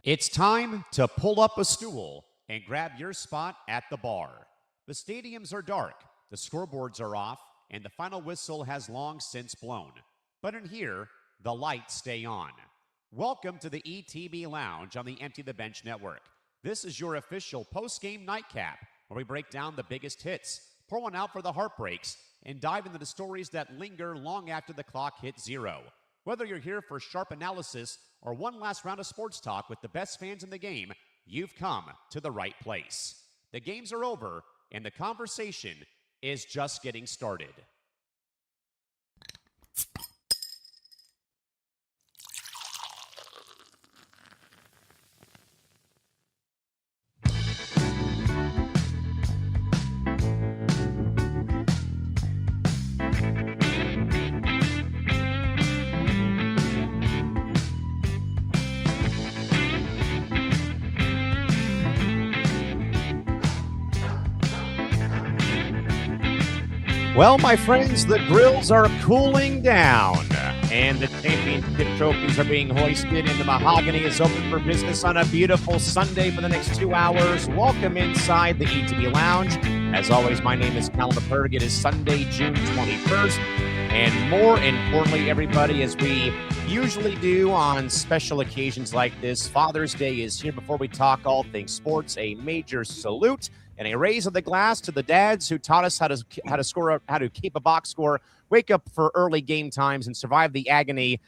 It's time to pull up a stool and grab your spot at the bar. The stadiums are dark, the scoreboards are off, and the final whistle has long since blown. But in here, the lights stay on. Welcome to the ETB Lounge on the Empty the Bench Network. This is your official post-game nightcap, where we break down the biggest hits, pour one out for the heartbreaks, and dive into the stories that linger long after the clock hits zero. Whether you're here for sharp analysis or one last round of sports talk with the best fans in the game, you've come to the right place. The games are over, and the conversation is just getting started. Well, my friends, the grills are cooling down, and the championship trophies are being hoisted, and the mahogany is open for business on a beautiful Sunday for the next 2 hours. Welcome inside the ETB Lounge. As always, my name is Callan McClurg. It is Sunday, June 21st, and more importantly, everybody, as we usually do on special occasions like this, Father's Day is here. Before we talk all things sports, a major salute and a raise of the glass to the dads who taught us how to score, how to keep a box score, wake up for early game times, and survive the agony,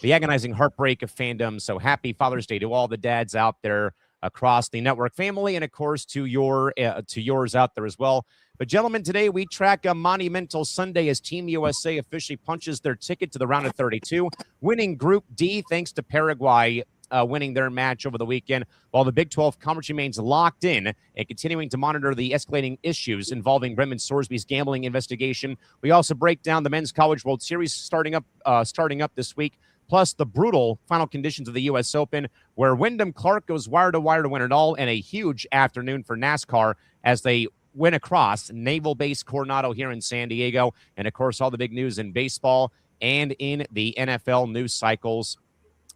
the agonizing heartbreak of fandom. So happy Father's Day to all the dads out there across the network family, and of course to yours out there as well. But gentlemen, today we track a monumental Sunday as Team USA officially punches their ticket to the round of 32, winning Group D thanks to Paraguay winning their match over the weekend, while the Big 12 Conference remains locked in and continuing to monitor the escalating issues involving Brendan Sorsby's gambling investigation. We also break down the Men's College World Series starting up this week, plus the brutal final conditions of the U.S. Open, where Wyndham Clark goes wire to win it all, and a huge afternoon for NASCAR as they win across Naval Base Coronado here in San Diego, and of course all the big news in baseball and in the NFL news cycles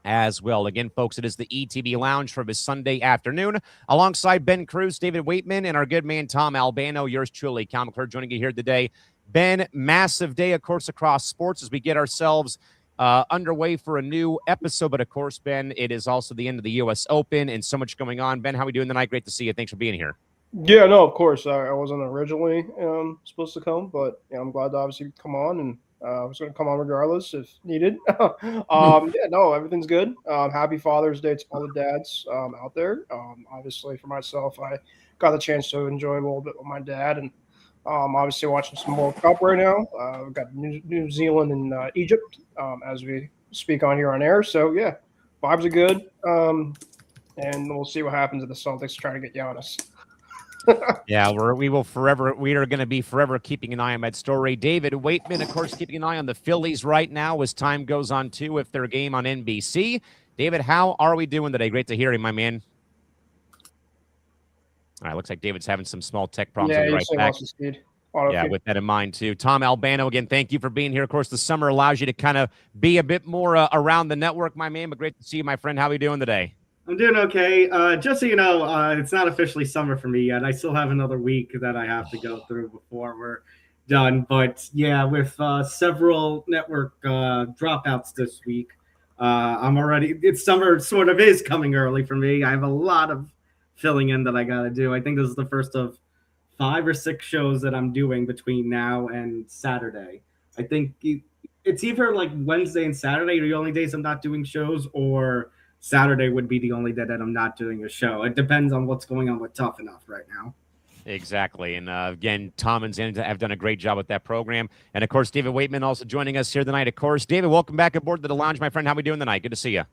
as well. Again, folks, it is the ETB Lounge for this Sunday afternoon. Alongside Ben Cruz, David Weightman, and our good man Tom Albano, yours truly, Callan McClurg, joining you here today. Ben, massive day, of course, across sports as we get ourselves underway for a new episode. But, of course, Ben, it is also the end of the U.S. Open and so much going on. Ben, how are we doing tonight? Great to see you. Thanks for being here. Yeah, no, of course. I wasn't originally supposed to come, but I'm glad to obviously come on, and I was going to come on regardless if needed. Yeah, no, everything's good. Happy Father's Day to all the dads out there. Obviously, for myself, I got the chance to enjoy a little bit with my dad, and obviously watching some World Cup right now. We've got New Zealand and Egypt as we speak on here on air. So, yeah, vibes are good, and we'll see what happens if the Celtics try to get Giannis. Yeah, we are going to be forever keeping an eye on that story. David Weightman, of course, keeping an eye on the Phillies right now as time goes on, too, with their game on NBC. David, how are we doing today? Great to hear you, my man. All right, looks like David's having some small tech problems. Yeah, right back. Yeah, with that in mind, too. Tom Albano, again, thank you for being here. Of course, the summer allows you to kind of be a bit more around the network, my man, but great to see you, my friend. How are we doing today? I'm doing okay. Just so you know, it's not officially summer for me yet. I still have another week that I have to go through before we're done. But yeah, with several network dropouts this week, summer sort of is coming early for me. I have a lot of filling in that I got to do. I think this is the first of 5 or 6 shows that I'm doing between now and Saturday. I think it's either like Wednesday and Saturday are the only days I'm not doing shows, or Saturday would be the only day that I'm not doing a show. It depends on what's going on with Tough Enough right now. Exactly. And again, Tom and Xander have done a great job with that program. And, of course, David Weightman also joining us here tonight. Of course, David, welcome back aboard to the lounge, my friend. How are we doing tonight? Good to see you.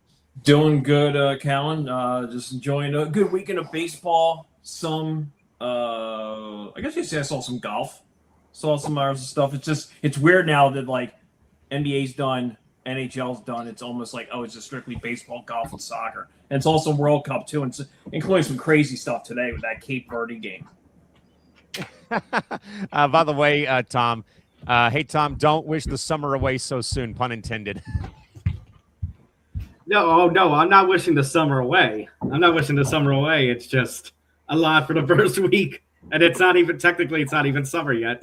Doing good, Callan. Just enjoying a good weekend of baseball. Some, I guess you say I saw some golf. Saw some other stuff. It's weird now that, like, NBA's done, NHL's done. It's almost like, it's just strictly baseball, golf, and soccer. And it's also World Cup, too, and including some crazy stuff today with that Cape Verde game. By the way, Tom, hey, Tom, don't wish the summer away so soon, pun intended. No, I'm not wishing the summer away. It's just a lot for the first week, and it's not even summer yet.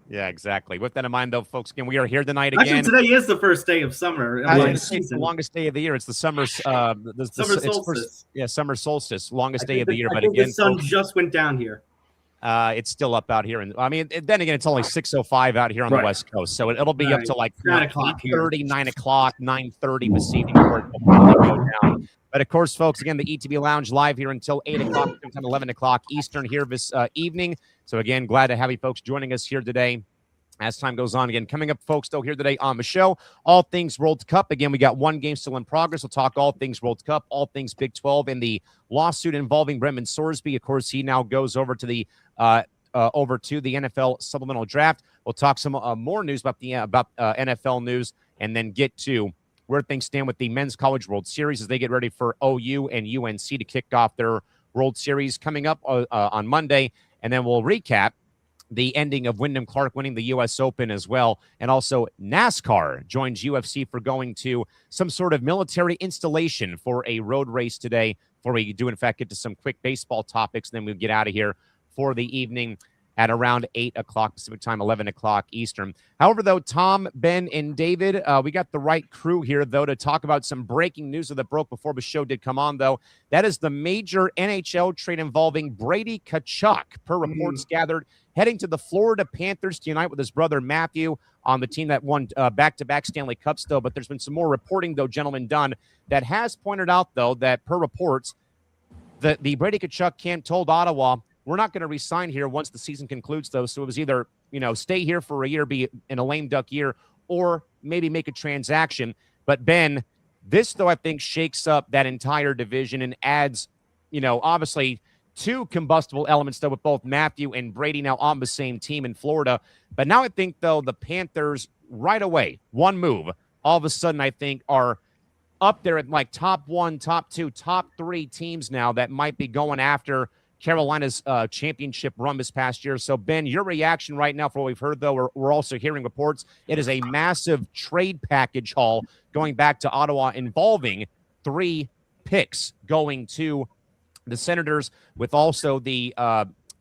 Yeah, exactly. With that in mind, though, folks, again, we are here tonight again. Actually, today is the first day of summer. It's the longest day of the year. It's the summer solstice. Summer solstice, longest day of the year. I But think again, the sun folks, just went down here. it's still up out here, and I mean, then again, it's only 6:05 out here on the West Coast, so it'll be up to like 8:30, 9 o'clock, 9:30 this evening before it will finally go down. But of course, folks, again, the ETB Lounge live here until 8 o'clock, sometime 11 o'clock Eastern here this evening. So again, glad to have you folks joining us here today. As time goes on, again, coming up, folks, still here today on the show, all things World Cup. Again, we got one game still in progress. We'll talk all things World Cup, all things Big 12, and the lawsuit involving Brendan Sorsby. Of course, he now goes over to the NFL Supplemental Draft. We'll talk some more news about the NFL news, and then get to where things stand with the Men's College World Series as they get ready for OU and UNC to kick off their World Series coming up on Monday, and then we'll recap the ending of Wyndham Clark winning the U.S. Open as well. And also NASCAR joins UFC for going to some sort of military installation for a road race today before we do, in fact, get to some quick baseball topics. And then we'll get out of here for the evening at around 8 o'clock Pacific time, 11 o'clock Eastern. However, though, Tom, Ben, and David, we got the right crew here, though, to talk about some breaking news that broke before the show did come on, though. That is the major NHL trade involving Brady Tkachuk, per reports gathered, heading to the Florida Panthers to unite with his brother Matthew on the team that won back-to-back Stanley Cups, though. But there's been some more reporting, though, gentlemen, done that has pointed out, though, that per reports, the Brady Tkachuk camp told Ottawa, we're not going to resign here once the season concludes, though. So it was either, stay here for a year, be in a lame duck year, or maybe make a transaction. But Ben, this, though, I think shakes up that entire division and adds, obviously two combustible elements, though, with both Matthew and Brady now on the same team in Florida. But now I think, though, the Panthers right away, one move, all of a sudden I think are up there at like top one, top two, top three teams now that might be going after Carolina's championship run this past year. So, Ben, your reaction right now for what we've heard, though, we're also hearing reports. It is a massive trade package haul going back to Ottawa involving 3 picks going to the Senators, with also the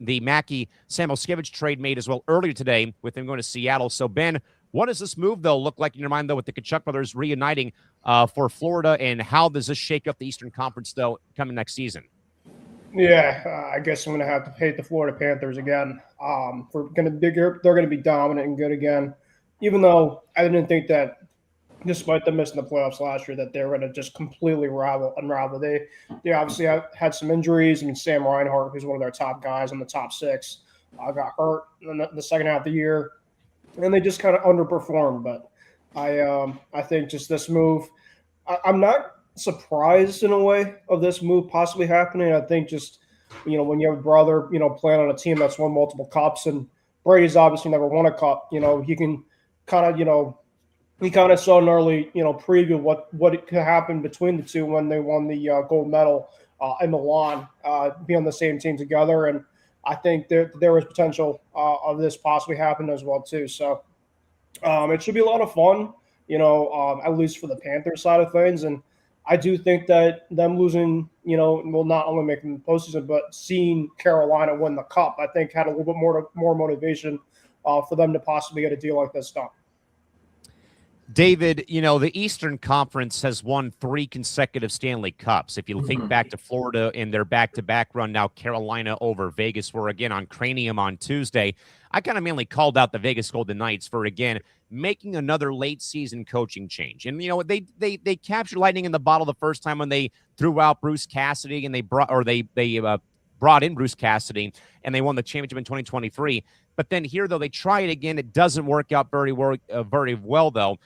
Mackey Samuelskiewicz trade made as well earlier today with him going to Seattle. So, Ben, what does this move, though, look like in your mind, though, with the Tkachuk brothers reuniting for Florida, and how does this shake up the Eastern Conference, though, coming next season? Yeah, I guess I'm going to have to hate the Florida Panthers again. They're going to be dominant and good again, even though I didn't think that, despite them missing the playoffs last year, that they were going to just completely unravel. They obviously had some injuries. I mean, Sam Reinhart, who's one of their top guys in the top 6, got hurt in the second half of the year, and they just kind of underperformed. But I think just this move, I'm not surprised in a way of this move possibly happening. I think just, when you have a brother, playing on a team that's won multiple cups, and Brady's obviously never won a cup, he can kind of, he kind of saw an early, preview what it could happen between the two when they won the gold medal in Milan, be on the same team together. And I think there was potential of this possibly happening as well too. So it should be a lot of fun, at least for the Panthers side of things. And I do think that them losing, will not only make them the postseason, but seeing Carolina win the cup, I think had a little bit more motivation for them to possibly get a deal like this done. David, the Eastern Conference has won 3 consecutive Stanley Cups. If you think back to Florida in their back-to-back run, now Carolina over Vegas, were again on Cranium on Tuesday. I kind of mainly called out the Vegas Golden Knights for, again, making another late-season coaching change. And, they captured lightning in the bottle the first time when they threw out Bruce Cassidy, and they brought in Bruce Cassidy, and they won the championship in 2023. But then here, though, they try it again. It doesn't work out very well, though.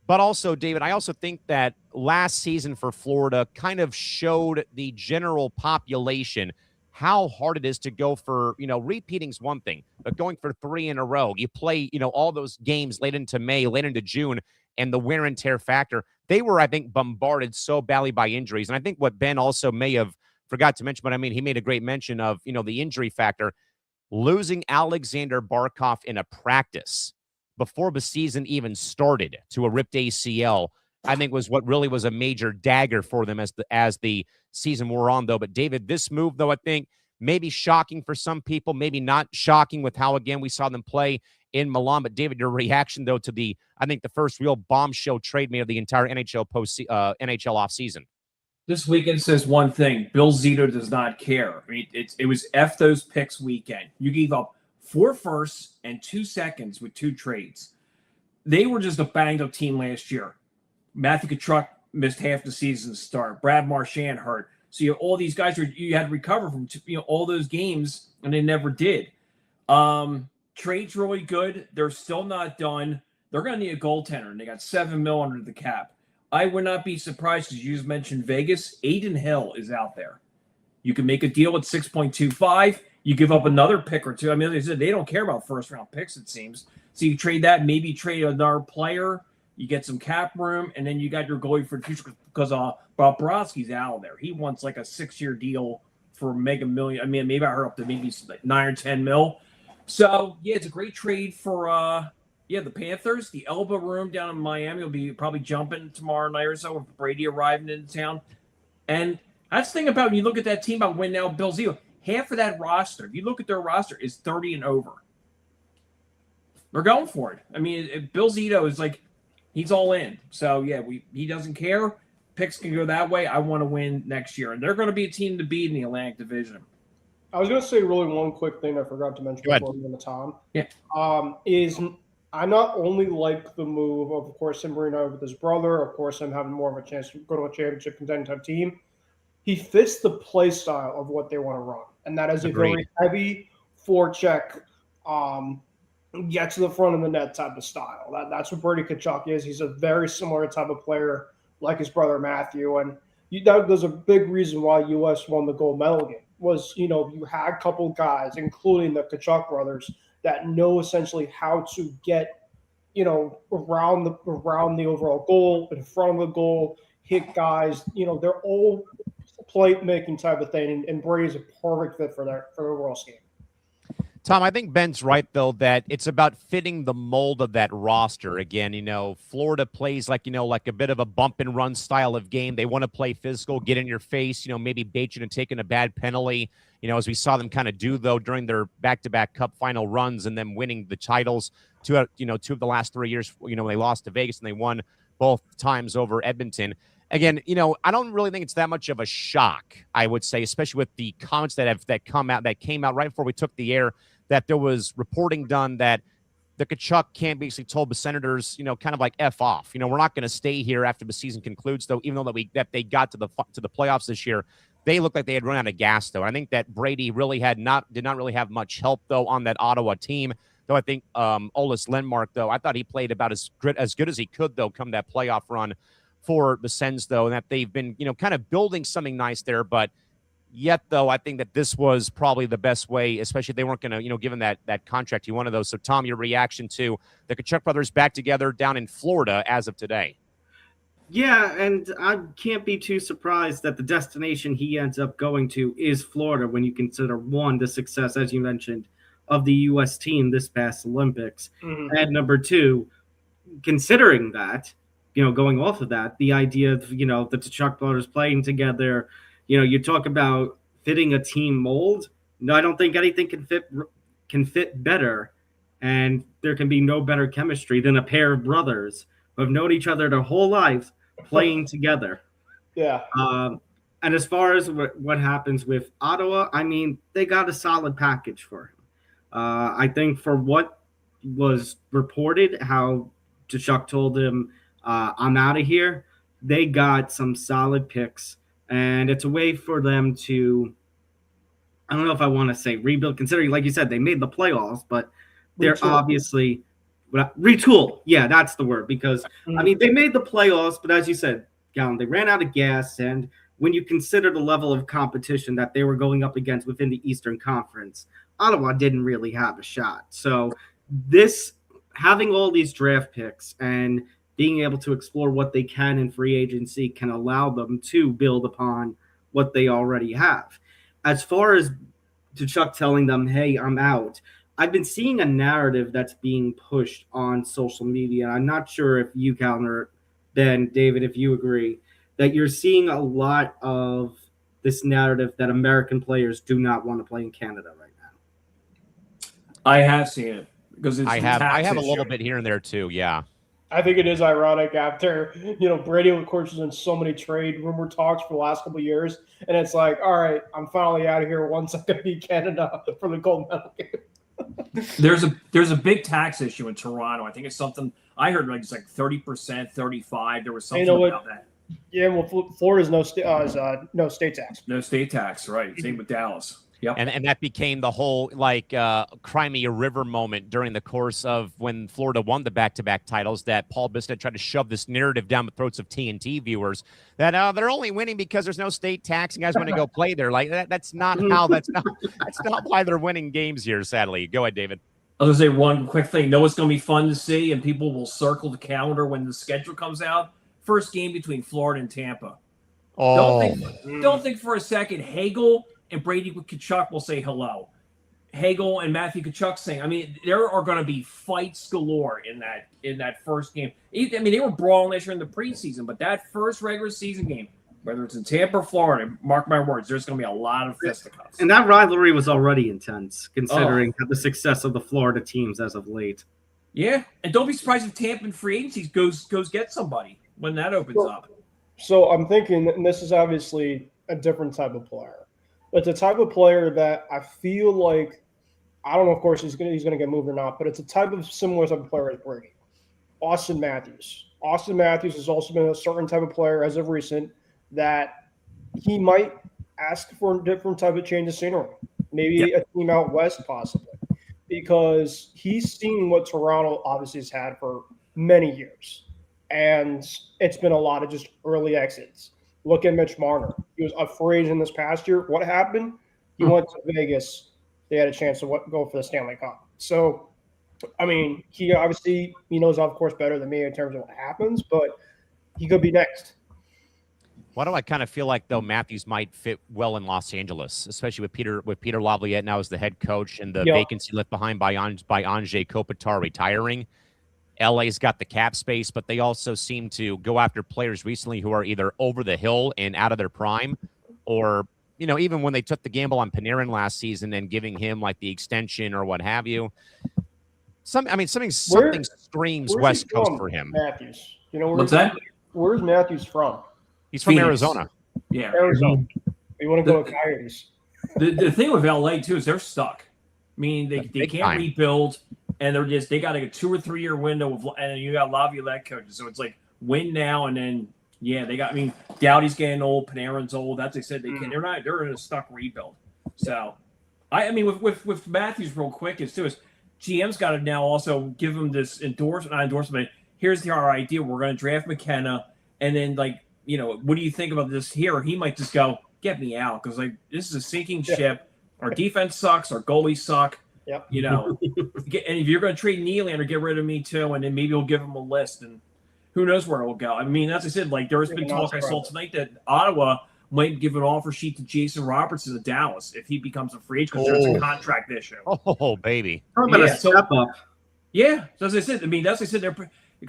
But also, David, I also think that last season for Florida kind of showed the general population how hard it is to go for, repeating's one thing, but going for 3 in a row. You play, all those games late into May, late into June, and the wear and tear factor. They were, I think, bombarded so badly by injuries. And I think what Ben also may have forgot to mention, but I mean, he made a great mention of, the injury factor. Losing Alexander Barkov in a practice before the season even started to a ripped ACL I think was what really was a major dagger for them as the season wore on, though. But David, this move, though, I think maybe shocking for some people, maybe not shocking with how, again, we saw them play in Milan. But David, your reaction, though, to I think the first real bombshell trade made of the entire NHL NHL offseason. This weekend says one thing: Bill Zito does not care. I mean, it was F those picks weekend. You gave up 4 firsts and 2 seconds with 2 trades. They were just a banged up team last year. Matthew Tkachuk missed half the season to start. Brad Marchand hurt. So you have all these guys you had to recover from all those games, and they never did. Trade's really good. They're still not done. They're going to need a goaltender, and they got $7 million under the cap. I would not be surprised because you just mentioned Vegas. Aiden Hill is out there. You can make a deal at 6.25. You give up another pick or two. I mean, like I said, they don't care about first-round picks, it seems. So you trade that, maybe trade another player. You get some cap room, and then you got your goalie for the future because Bobrovsky's out there. He wants like a 6-year deal for mega million. I mean, maybe I heard up to maybe like 9 or 10 mil. So, yeah, it's a great trade for the Panthers. The Elba room down in Miami will be probably jumping tomorrow night or so with Brady arriving into town. And that's the thing about when you look at that team about when now Bill Zito, half of that roster, if you look at their roster, is 30 and over. They're going for it. I mean, Bill Zito is like, he's all in. So, yeah, he doesn't care. Picks can go that way. I want to win next year. And they're going to be a team to beat in the Atlantic Division. I was going to say really one quick thing I forgot to mention before we went to Tom. Yeah. Is I not only like the move of course, him bringing over with his brother, of course, him having more of a chance to go to a championship contending type team. He fits the play style of what they want to run. And that is a very heavy forecheck, get to the front of the net type of style. That's what Brady Tkachuk is. He's a very similar type of player like his brother Matthew. And there's a big reason why U.S. won the gold medal game was, you had a couple guys, including the Tkachuk brothers, that know essentially how to get, around the overall goal, in front of the goal, hit guys. They're all plate-making type of thing, and Brady's a perfect fit for the overall scheme. Tom, I think Ben's right, though, that it's about fitting the mold of that roster. Again, Florida plays like a bit of a bump and run style of game. They want to play physical, get in your face, maybe bait you into taking a bad penalty, as we saw them kind of do, though, during their back-to-back Cup final runs and them winning the titles two of the last 3 years, when they lost to Vegas and they won both times over Edmonton. Again, I don't really think it's that much of a shock, I would say, especially with the comments that came out right before we took the air, that there was reporting done that the Tkachuk camp basically told the Senators, kind of like F off. We're not going to stay here after the season concludes, though, even though that they got to the playoffs this year. They looked like they had run out of gas, though. I think that Brady really did not really have much help, though, on that Ottawa team. Though I think Olis Lindmark, though, I thought he played about as good as he could, though, come that playoff run for the Sens, though, and that they've been, kind of building something nice there. But yet, though, I think that this was probably the best way, especially if they weren't going to, given that contract, he wanted those. So, Tom, your reaction to the Tkachuk brothers back together down in Florida as of today? Yeah, and I can't be too surprised that the destination he ends up going to is Florida when you consider, one, the success, as you mentioned, of the U.S. team this past Olympics. Mm-hmm. And number two, considering that, going off of that, the idea of, the Tkachuk brothers playing together, you talk about fitting a team mold. No, I don't think anything can fit better, and there can be no better chemistry than a pair of brothers who have known each other their whole lives playing together. Yeah. And as far as what happens with Ottawa, I mean, they got a solid package for him. I think for what was reported, how Tkachuk told him, I'm out of here, they got some solid picks. And it's a way for them to, I don't know if I want to say rebuild, considering, like you said, they made the playoffs, but they're obviously retool. Yeah, that's the word. Because, I mean, they made the playoffs, but as you said, Callan, they ran out of gas. And when you consider the level of competition that they were going up against within the Eastern Conference, Ottawa didn't really have a shot. So having all these draft picks and being able to explore what they can in free agency can allow them to build upon what they already have. As far as Tkachuk telling them, hey, I'm out, I've been seeing a narrative that's being pushed on social media. I'm not sure if you, Callan, are Ben, David, if you agree, that you're seeing a lot of this narrative that American players do not want to play in Canada right now. I have seen it because I have a little bit here and there too. Yeah. I think it is ironic after, Brady, of course, was in so many trade rumor talks for the last couple of years. And it's like, all right, I'm finally out of here once I can beat Canada for the gold medal game. There's a big tax issue in Toronto. I think it's something I heard it's like 30%, 35%. There was something about that. Yeah, well, Florida's no state tax. No state tax, right? Same with Dallas. Yep. And that became the whole Crimea River moment during the course of when Florida won the back-to-back titles, that Paul Bissett tried to shove this narrative down the throats of TNT viewers that they're only winning because there's no state tax and guys want to go play there. Like that's not why they're winning games here, sadly. Go ahead, David. I was going to say one quick thing. Know what's going to be fun to see, and people will circle the calendar when the schedule comes out. First game between Florida and Tampa. Oh. Don't think for a second Hagel and Brady Tkachuk will say hello. Hagel and Matthew Tkachuk saying, I mean, there are going to be fights galore in that first game. I mean, they were brawling this year in the preseason, but that first regular season game, whether it's in Tampa or Florida, mark my words, there's going to be a lot of fisticuffs. And that rivalry was already intense, considering the success of the Florida teams as of late. Yeah, and don't be surprised if Tampa in free agency goes get somebody when that opens up. So I'm thinking, and this is obviously a different type of player. It's a type of player that I feel like, I don't know, of course, he's going to get moved or not, but it's a type of similar type of player as Brady. Austin Matthews. Austin Matthews has also been a certain type of player as of recent that he might ask for a different type of change of scenery. Maybe a team out west possibly, because he's seen what Toronto obviously has had for many years. And it's been a lot of just early exits. Look at Mitch Marner. He was a free agent this past year. What happened? He went to Vegas. They had a chance to go for the Stanley Cup. So, I mean, he knows, of course, better than me in terms of what happens, but he could be next. Why do I kind of feel like, though, Matthews might fit well in Los Angeles, especially with Peter Laviolette now as the head coach and the vacancy left behind by Anze Kopitar retiring? LA's got the cap space, but they also seem to go after players recently who are either over the hill and out of their prime, or, even when they took the gamble on Panarin last season and giving him like the extension or what have you. Something screams West Coast for him. Matthews. What's that? Where's Matthews from? He's from Phoenix. Arizona. Yeah. Arizona. You want to go to Coyotes. The thing with LA too is they're stuck. I mean, they can't rebuild. And they got a 2 or 3 year window and you got Laviolette coaches. So it's like win now and then Doughty's getting old, Panarin's old. That's they said they can. They're in a stuck rebuild. So I mean with Matthews real quick is GM's got to now also give him this endorsement. Here's our idea. We're going to draft McKenna, and then what do you think about this here? He might just go get me out because this is a sinking ship. Our defense sucks. Our goalies suck. Yep. And if you're going to trade Nylander, get rid of me too, and then maybe we'll give him a list, and who knows where it will go. I mean, as I said, there's been talk I saw tonight that Ottawa might give an offer sheet to Jason Robertson of Dallas if he becomes a free agent because there's a contract issue. Oh, baby. How about a step up? Yeah. So as I said, because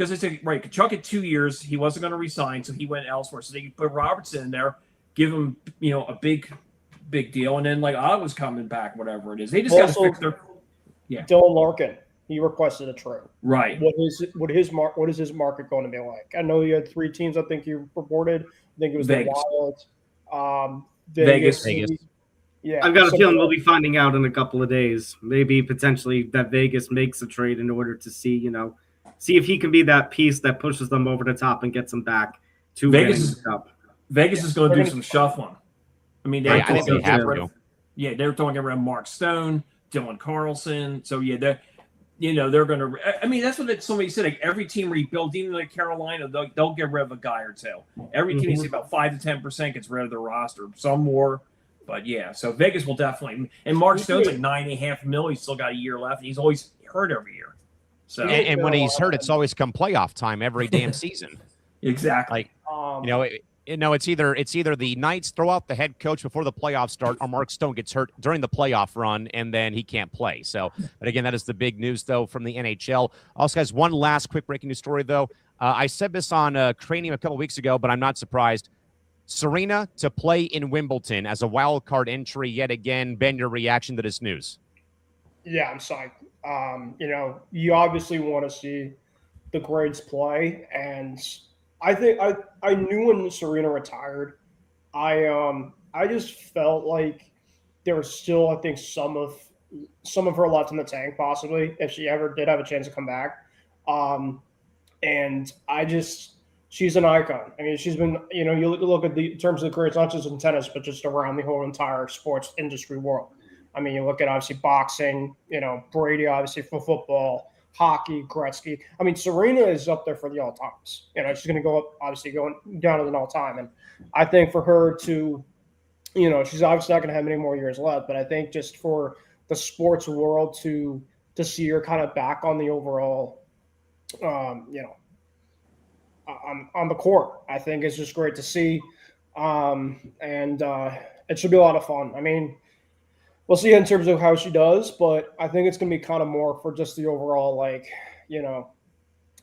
they said, right, Kachuk had 2 years, he wasn't going to resign, so he went elsewhere. So they could put Robertson in there, give him, a big deal, and then Ottawa's coming back, whatever it is. They just got to fix their. Yeah. Dylan Larkin, he requested a trade. Right. What is his market going to be like? I know you had 3 teams. I think you reported. I think it was Vegas. the Wild, Vegas. Yeah, I've got a feeling we'll be finding out in a couple of days. Maybe potentially that Vegas makes a trade in order to see if he can be that piece that pushes them over the top and gets them back to Vegas. Vegas is going to do some shuffling. I mean, I think they have to. Yeah, they're throwing around Mark Stone, Dylan Carlson. So yeah, they're going to. I mean, that's what somebody said. Every team rebuilds, even Carolina, they'll get rid of a guy or two. Every team, about 5 to 10% gets rid of their roster. Some more, but yeah. So Vegas will definitely. And Mark Stone's $9.5 million. He's still got a year left. He's always hurt every year. So and when he's hurt, it's always come playoff time every damn season. Exactly. It's either the Knights throw out the head coach before the playoffs start, or Mark Stone gets hurt during the playoff run, and then he can't play. So, but again, that is the big news, though, from the NHL. Also, guys, one last quick breaking news story, though. I said this on Cranium a couple weeks ago, but I'm not surprised. Serena to play in Wimbledon as a wild card entry yet again. Ben, your reaction to this news? Yeah, I'm psyched. You obviously want to see the greats play, and I think I knew when Serena retired, I just felt like there was still, I think, some of her left in the tank, possibly, if she ever did have a chance to come back. And she's an icon. I mean, she's been, you look at the in terms of the greats, not just in tennis, but just around the whole entire sports industry world. I mean, you look at obviously boxing, Brady, obviously for football, hockey, Gretzky. I mean, Serena is up there for the all times. She's going to go up, obviously going down as an all time. And I think for her to, she's obviously not going to have many more years left, but I think just for the sports world to see her kind of back on the overall, on the court, I think it's just great to see. And it should be a lot of fun. I mean, we'll see in terms of how she does, but I think it's going to be kind of more for just the overall,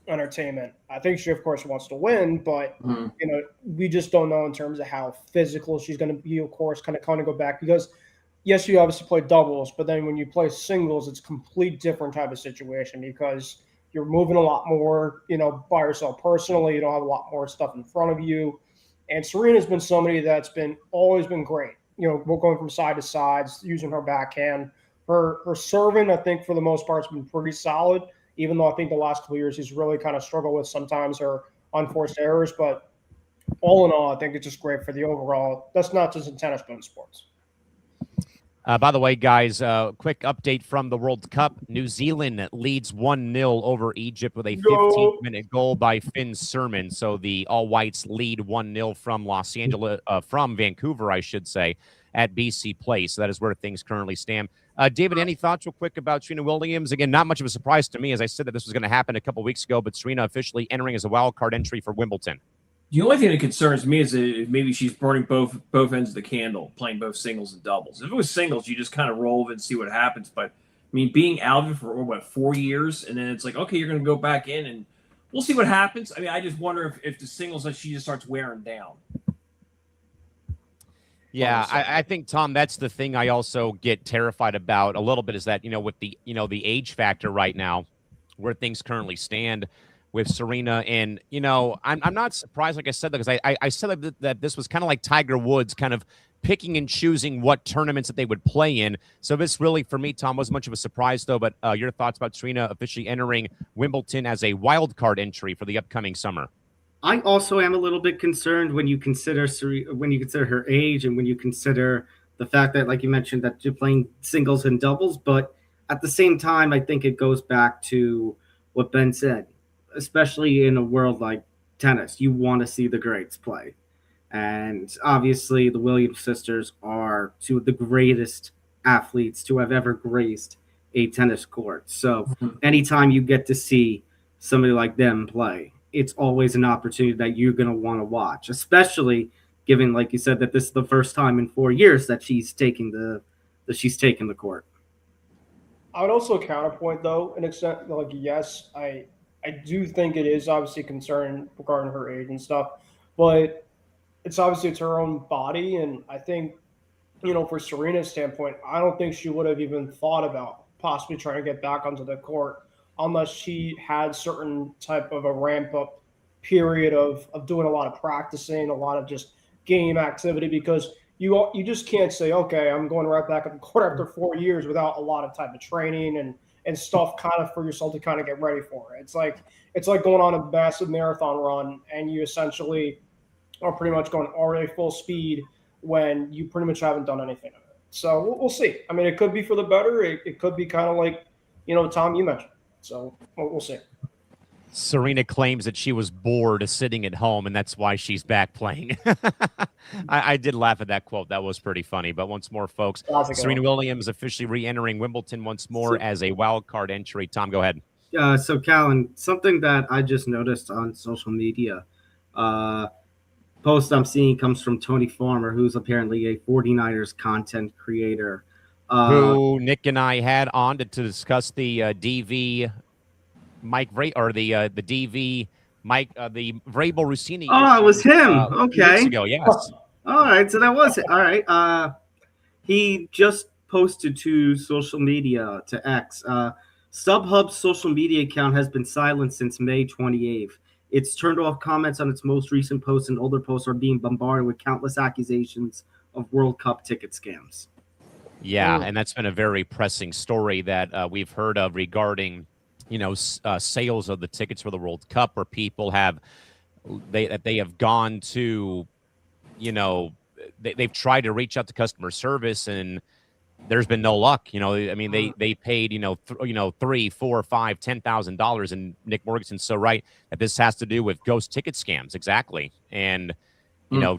entertainment. I think she, of course, wants to win, but, we just don't know in terms of how physical she's going to be, of course, kind of go back. Because, yes, you obviously play doubles, but then when you play singles, it's a complete different type of situation because you're moving a lot more, by yourself personally. You don't have a lot more stuff in front of you. And Serena's been somebody that's always been great. Going from side to sides, using her backhand. Her serving, I think, for the most part, has been pretty solid, even though I think the last couple of years he's really kind of struggled with sometimes her unforced errors. But all in all, I think it's just great for the overall. That's not just in tennis, but in sports. By the way, guys, quick update from the World Cup. New Zealand leads 1-0 over Egypt with a 15th-minute goal by Finn Sermon. So the All Whites lead 1-0 from Vancouver, I should say, at BC Place. So that is where things currently stand. David, any thoughts real quick about Serena Williams? Again, not much of a surprise to me, as I said that this was going to happen a couple weeks ago, but Serena officially entering as a wild card entry for Wimbledon. The only thing that concerns me is that maybe she's burning both ends of the candle, playing both singles and doubles. If it was singles, you just kind of roll it and see what happens. But, I mean, being out of it for, 4 years, and then it's like, okay, you're going to go back in, and we'll see what happens. I mean, I just wonder if the singles, she just starts wearing down. Yeah, I think, Tom, that's the thing I also get terrified about a little bit is that, with the, the age factor right now, where things currently stand with Serena. And, I'm not surprised, like I said, because I said that this was kind of like Tiger Woods kind of picking and choosing what tournaments that they would play in. So this really, for me, Tom, wasn't much of a surprise, though. But your thoughts about Serena officially entering Wimbledon as a wild card entry for the upcoming summer? I also am a little bit concerned when you consider her age and when you consider the fact that, like you mentioned, that you're playing singles and doubles. But at the same time, I think it goes back to what Ben said, especially in a world like tennis, you want to see the greats play. And obviously the Williams sisters are two of the greatest athletes to have ever graced a tennis court. So anytime you get to see somebody like them play, it's always an opportunity that you're going to want to watch, especially given, like you said, that this is the first time in 4 years that she's taking the court. I would also counterpoint, though, an extent, yes, I do think it is obviously a concern regarding her age and stuff, but it's her own body. And I think, for Serena's standpoint, I don't think she would have even thought about possibly trying to get back onto the court unless she had certain type of a ramp up period of doing a lot of practicing, a lot of just game activity, because you just can't say, okay, I'm going right back on the court after 4 years without a lot of type of training and stuff kind of for yourself to kind of get ready for it. It's like going on a massive marathon run and you essentially are pretty much going already full speed when you pretty much haven't done anything of it. So we'll see. I mean, it could be for the better. It could be kind of like, Tom, you mentioned. So we'll see. Serena claims that she was bored sitting at home, and that's why she's back playing. I did laugh at that quote. That was pretty funny. But once more, folks, Serena Williams officially re-entering Wimbledon once more as a wild card entry. Tom, go ahead. So, Callan, something that I just noticed on social media, post I'm seeing comes from Tony Farmer, who's apparently a 49ers content creator. Who Nick and I had on to discuss the DV Mike Ray or the DV Mike, the Vrabel Rossini. Oh, it was him. Okay. Weeks ago, yes. All right, so that was it. All right. He just posted to social media, to X. StubHub's social media account has been silent since May 28th. It's turned off comments on its most recent posts, and older posts are being bombarded with countless accusations of World Cup ticket scams. Yeah, and that's been a very pressing story that we've heard of regarding, sales of the tickets for the World Cup, where people have they have gone to, they've tried to reach out to customer service, and there's been no luck. They paid, $3, $4, $5, $10,000, and Nick Morganson so right that this has to do with ghost ticket scams. Exactly. And,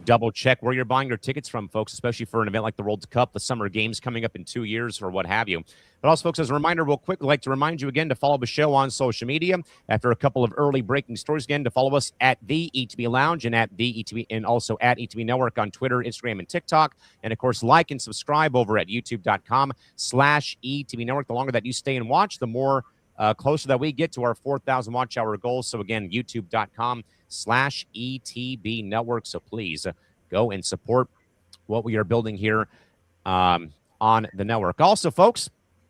double check where you're buying your tickets from, folks, especially for an event like the World Cup, the summer games coming up in 2 years or what have you. But also, folks, as a reminder, real quick, I'd like to remind you again to follow the show on social media. After a couple of early breaking stories, again, to follow us at the ETB Lounge and at the ETB, and also at ETB Network on Twitter, Instagram, and TikTok. And of course, like and subscribe over at youtube.com/ETB Network. The longer that you stay and watch, the more closer that we get to our 4,000 watch hour goal. So again, youtube.com/ETB Network. So please go and support what we are building here on the network. Also, folks,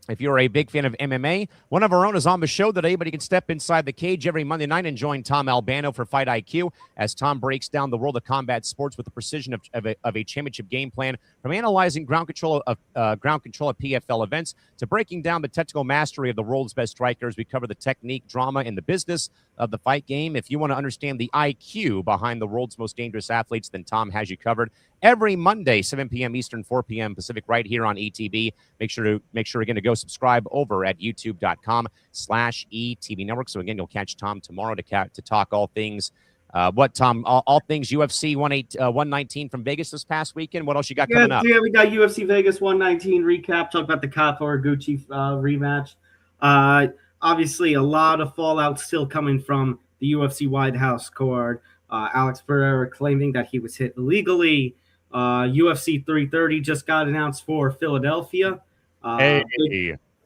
if you're a big fan of MMA, one of our own is on the show today, but you can step inside the cage every Monday night and join Tom Albano for Fight IQ as Tom breaks down the world of combat sports with the precision of a championship game plan, from analyzing ground control at PFL events to breaking down the technical mastery of the world's best strikers. We cover the technique, drama, and the business of the fight game. If you want to understand the IQ behind the world's most dangerous athletes, then Tom has you covered. Every Monday, 7 p.m. Eastern, 4 p.m. Pacific, right here on ETB. Make sure again to go subscribe over at youtube.com/ETB Network. So again, you'll catch Tom tomorrow to talk all things. Tom? All things UFC 119 from Vegas this past weekend. What else you got coming up? Yeah, we got UFC Vegas 119 recap. Talk about the Kata Horiguchi rematch. Obviously, a lot of fallout still coming from the UFC White House card. Alex Pereira claiming that he was hit illegally. UFC 330 just got announced for Philadelphia.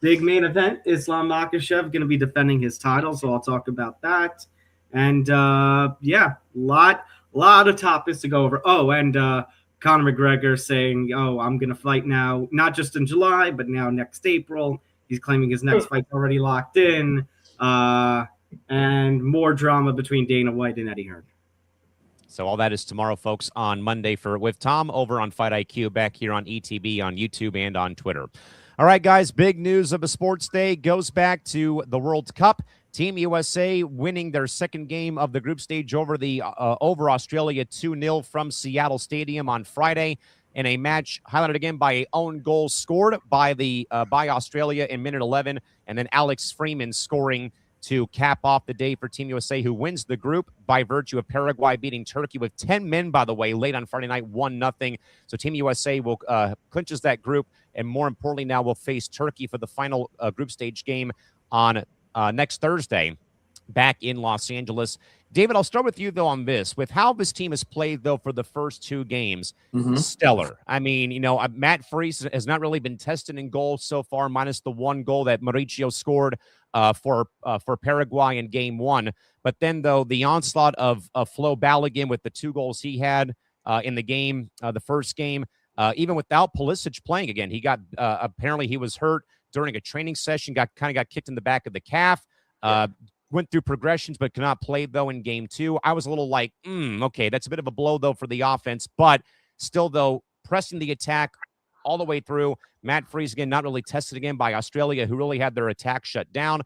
Big main event. Islam Makhachev going to be defending his title, so I'll talk about that. And a lot of topics to go over. Oh, and Conor McGregor saying, I'm going to fight now, not just in July, but now next April. He's claiming his next fight's already locked in. And more drama between Dana White and Eddie Hearn. So all that is tomorrow, folks, on Monday with Tom over on Fight IQ, back here on ETB, on YouTube, and on Twitter. All right, guys, big news of a sports day goes back to the World Cup. Team USA winning their second game of the group stage over Australia 2-0 from Seattle Stadium on Friday, in a match highlighted again by an own goal scored by Australia in minute 11, and then Alex Freeman scoring to cap off the day for Team USA, who wins the group by virtue of Paraguay beating Turkey with 10 men, by the way, late on Friday night, 1-0. So Team USA will clinches that group, and more importantly now will face Turkey for the final group stage game on next Thursday back in Los Angeles. David, I'll start with you, though, on this. With how this team has played, though, for the first two games, stellar. I mean, Matt Freese has not really been tested in goal so far, minus the one goal that Mauricio scored for Paraguay in game one. But then, though, the onslaught of Flo Balogun with the two goals he had in the game, the first game, even without Pulisic playing again, he got apparently he was hurt during a training session, got kicked in the back of the calf. Went through progressions, but could not play, though, in game two. I was a little like, okay, that's a bit of a blow, though, for the offense. But still, though, pressing the attack all the way through. Matt Freese, again, not really tested again by Australia, who really had their attack shut down.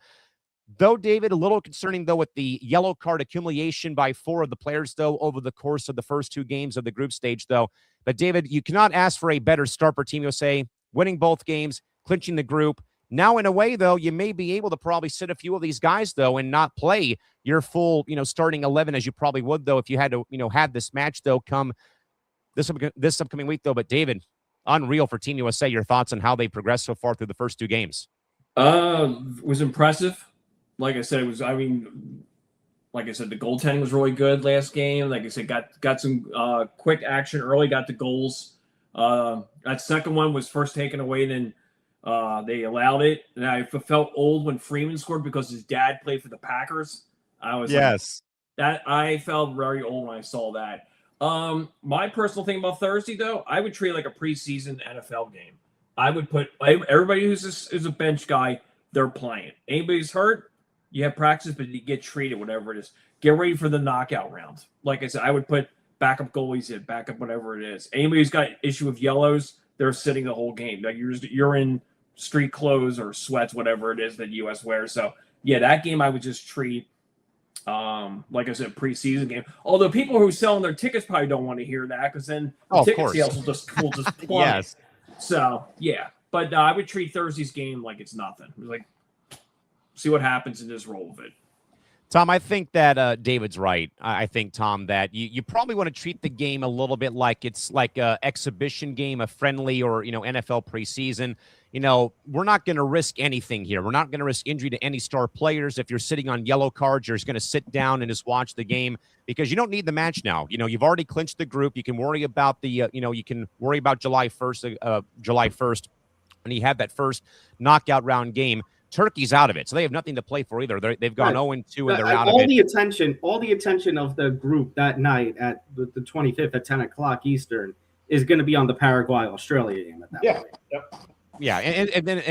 Though, David, a little concerning, though, with the yellow card accumulation by four of the players, though, over the course of the first two games of the group stage, though. But, David, you cannot ask for a better start for Team USA, winning both games, clinching the group. Now, in a way, though, you may be able to probably sit a few of these guys, though, and not play your full, starting 11 as you probably would, though, if you had to, have this match, though, come this upcoming week, though. But, David, unreal for Team USA. Your thoughts on how they progressed so far through the first two games? Was impressive. Like I said, the goaltending was really good last game. Like I said, got some quick action early, got the goals. That second one was first taken away, then they allowed it. And I felt old when Freeman scored because his dad played for the Packers. I was That I felt very old when I saw that. My personal thing about Thursday, though, I would treat it like a preseason NFL game. I would put everybody who's a bench guy, they're playing. Anybody's hurt, you have practice, but you get treated, whatever it is. Get ready for the knockout round. Like I said, I would put backup goalies in, backup whatever it is. Anybody who's got issue with yellows, they're sitting the whole game. Like you're in street clothes or sweats, whatever it is that US wears. So yeah, that game I would just treat like I said, preseason game. Although people who are selling their tickets probably don't want to hear that because then ticket sales will just plummet. Yes. So yeah, but I would treat Thursday's game like it's nothing. It was like, see what happens and just roll with it. Tom, I think that David's right. I think, Tom, that you probably want to treat the game a little bit like it's like an exhibition game, a friendly or, NFL preseason. We're not going to risk anything here. We're not going to risk injury to any star players. If you're sitting on yellow cards, you're just going to sit down and just watch the game because you don't need the match now. You've already clinched the group. You can worry about you can worry about July 1st, when you have that first knockout round game. Turkey's out of it, so they have nothing to play for either. They've gone 0-2 and they're out of it. All the attention of the group that night at the 25th at 10 o'clock Eastern is going to be on the Paraguay-Australia game at that point. Yep. Yeah, and then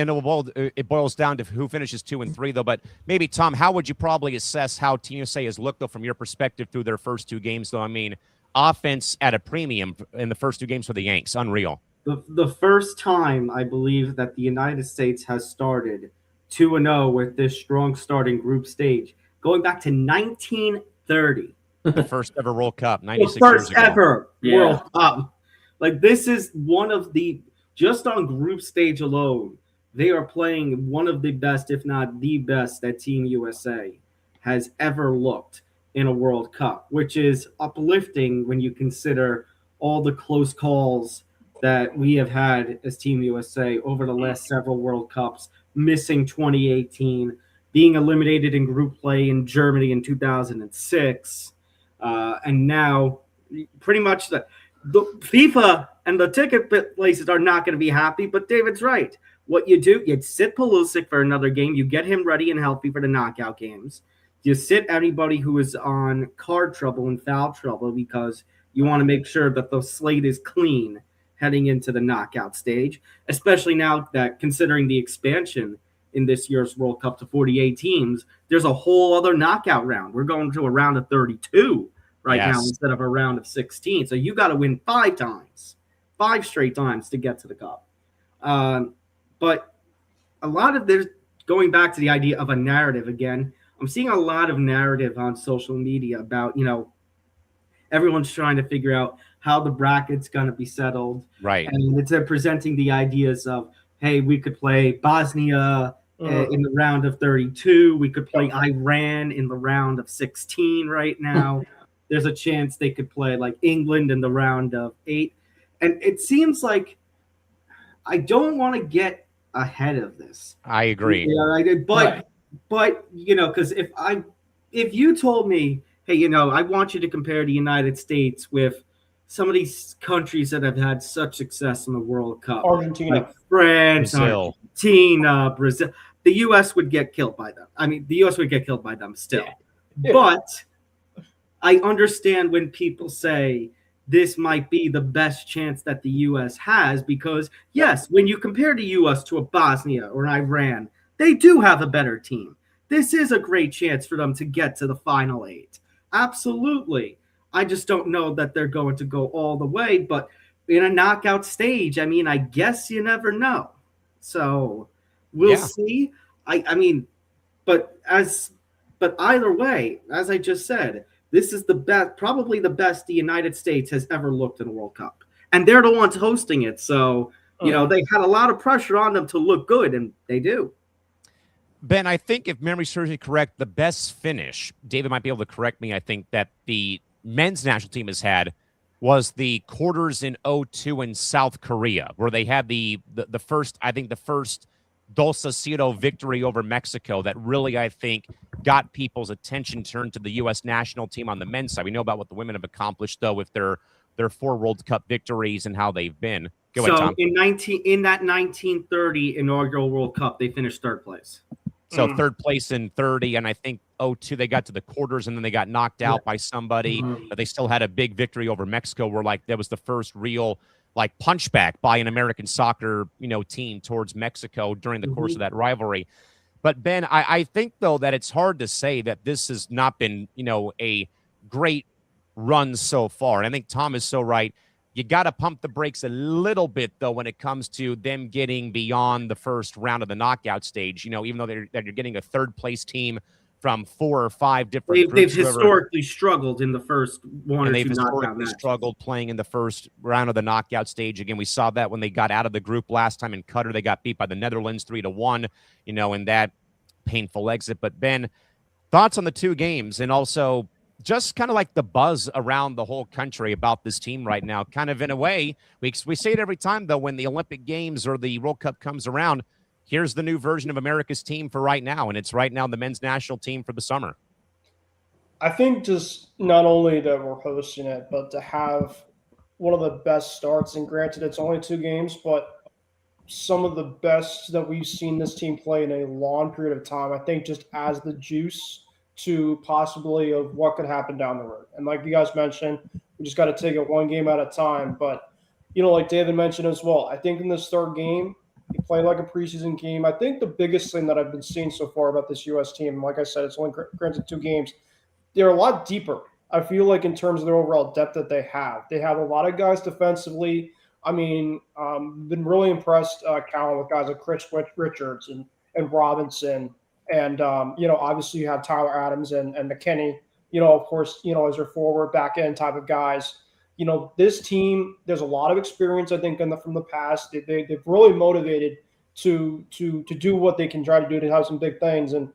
it boils down to who finishes 2 and 3 though. But maybe, Tom, how would you probably assess how Team USA has looked though from your perspective through their first 2 games though? I mean, offense at a premium in the first 2 games for the Yanks, unreal. The first time I believe that the United States has started 2-0 with this strong starting group stage, going back to 1930. The first ever World Cup, 96 first years ago. ever World Cup. Like, this is one of the, just on group stage alone, they are playing one of the best, if not the best, that Team USA has ever looked in a World Cup, which is uplifting when you consider all the close calls that we have had as Team USA over the last several World Cups, missing 2018, being eliminated in group play in Germany in 2006, and now pretty much the FIFA and the ticket places are not going to be happy, but David's right. What you do, you sit Pulisic for another game, you get him ready and healthy for the knockout games, you sit anybody who is on card trouble and foul trouble because you want to make sure that the slate is clean heading into the knockout stage, especially now that considering the expansion in this year's World Cup to 48 teams, there's a whole other knockout round. We're going to a round of 32 now instead of a round of 16. So you got to win 5 straight times to get to the Cup. But a lot of there's going back to the idea of a narrative again. I'm seeing a lot of narrative on social media about, everyone's trying to figure out how the bracket's going to be settled. Right. And it's presenting the ideas of, hey, we could play Bosnia in the round of 32. We could play Iran in the round of 16 right now. There's a chance they could play like England in the round of 8. And it seems like I don't want to get ahead of this. I agree. But because if you told me, hey, I want you to compare the United States with some of these countries that have had such success in the World Cup, Argentina, like France, Brazil. Argentina, Brazil, the U.S. would get killed by them. I mean, the U.S. would get killed by them still. Yeah. But I understand when people say this might be the best chance that the U.S. has because, yes, when you compare the U.S. to a Bosnia or an Iran, they do have a better team. This is a great chance for them to get to the Final 8. Absolutely. I just don't know that they're going to go all the way. But in a knockout stage, I mean, I guess you never know. So we'll see. But either way, as I just said, this is the best, probably the best the United States has ever looked in a World Cup. And they're the ones hosting it. So, they had a lot of pressure on them to look good, and they do. Ben, I think if memory serves me correct, the best finish, David might be able to correct me, I think that the men's national team has had was the quarters in 2002 in South Korea, where they had the first Dos Cero victory over Mexico that really, I think, got people's attention turned to the U.S. national team on the men's side. We know about what the women have accomplished, though, with their 4 World Cup victories and how they've been. Go ahead, Tom. In that 1930 inaugural World Cup, they finished 3rd place. So 3rd place in 30, and I think 02. They got to the quarters and then they got knocked out by somebody, but they still had a big victory over Mexico where like that was the first real like punchback by an American soccer, team towards Mexico during the course of that rivalry. But Ben, I think though that it's hard to say that this has not been, a great run so far. And I think Tom is so right. You got to pump the brakes a little bit, though, when it comes to them getting beyond the first round of the knockout stage. Even though they're getting a third-place team from 4 or 5 different groups. They've historically struggled in the first one or two knockout matches. They've historically struggled playing in the first round of the knockout stage. Again, we saw that when they got out of the group last time in Qatar. They got beat by the Netherlands 3-1, in that painful exit. But, Ben, thoughts on the 2 games and also – just kind of like the buzz around the whole country about this team right now. Kind of in a way, we say it every time, though, when the Olympic Games or the World Cup comes around, here's the new version of America's team for right now, and it's right now the men's national team for the summer. I think just not only that we're hosting it, but to have one of the best starts, and granted it's only 2 games, but some of the best that we've seen this team play in a long period of time, I think just adds the juice to possibly of what could happen down the road. And like you guys mentioned, we just got to take it one game at a time. But, like David mentioned as well, I think in this 3rd game, you play like a preseason game. I think the biggest thing that I've been seeing so far about this U.S. team, like I said, it's only granted 2 games, they're a lot deeper. I feel like in terms of their overall depth that they have a lot of guys defensively. I mean, been really impressed, Callan, with guys like Chris Richards and Robinson. And, obviously you have Tyler Adams and McKinney, of course, as your forward back end type of guys. This team, there's a lot of experience, I think, from the past. They've really motivated to do what they can try to do to have some big things. And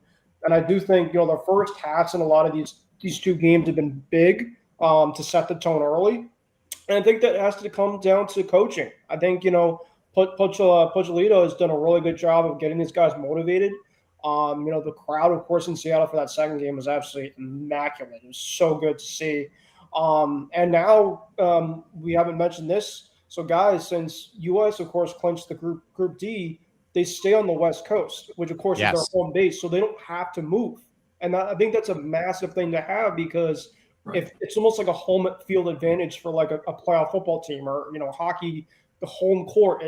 I do think, the first halves in a lot of these 2 games have been big to set the tone early. And I think that has to come down to coaching. I think, Pochettino has done a really good job of getting these guys motivated. The crowd, of course, in Seattle for that 2nd game was absolutely immaculate. It was so good to see. And now we haven't mentioned this. So, guys, since U.S., of course, clinched the Group D, they stay on the West Coast, which, of course, is their home base. So they don't have to move. And I think that's a massive thing to have because if it's almost like a home field advantage for like a playoff football team or, hockey, the home court.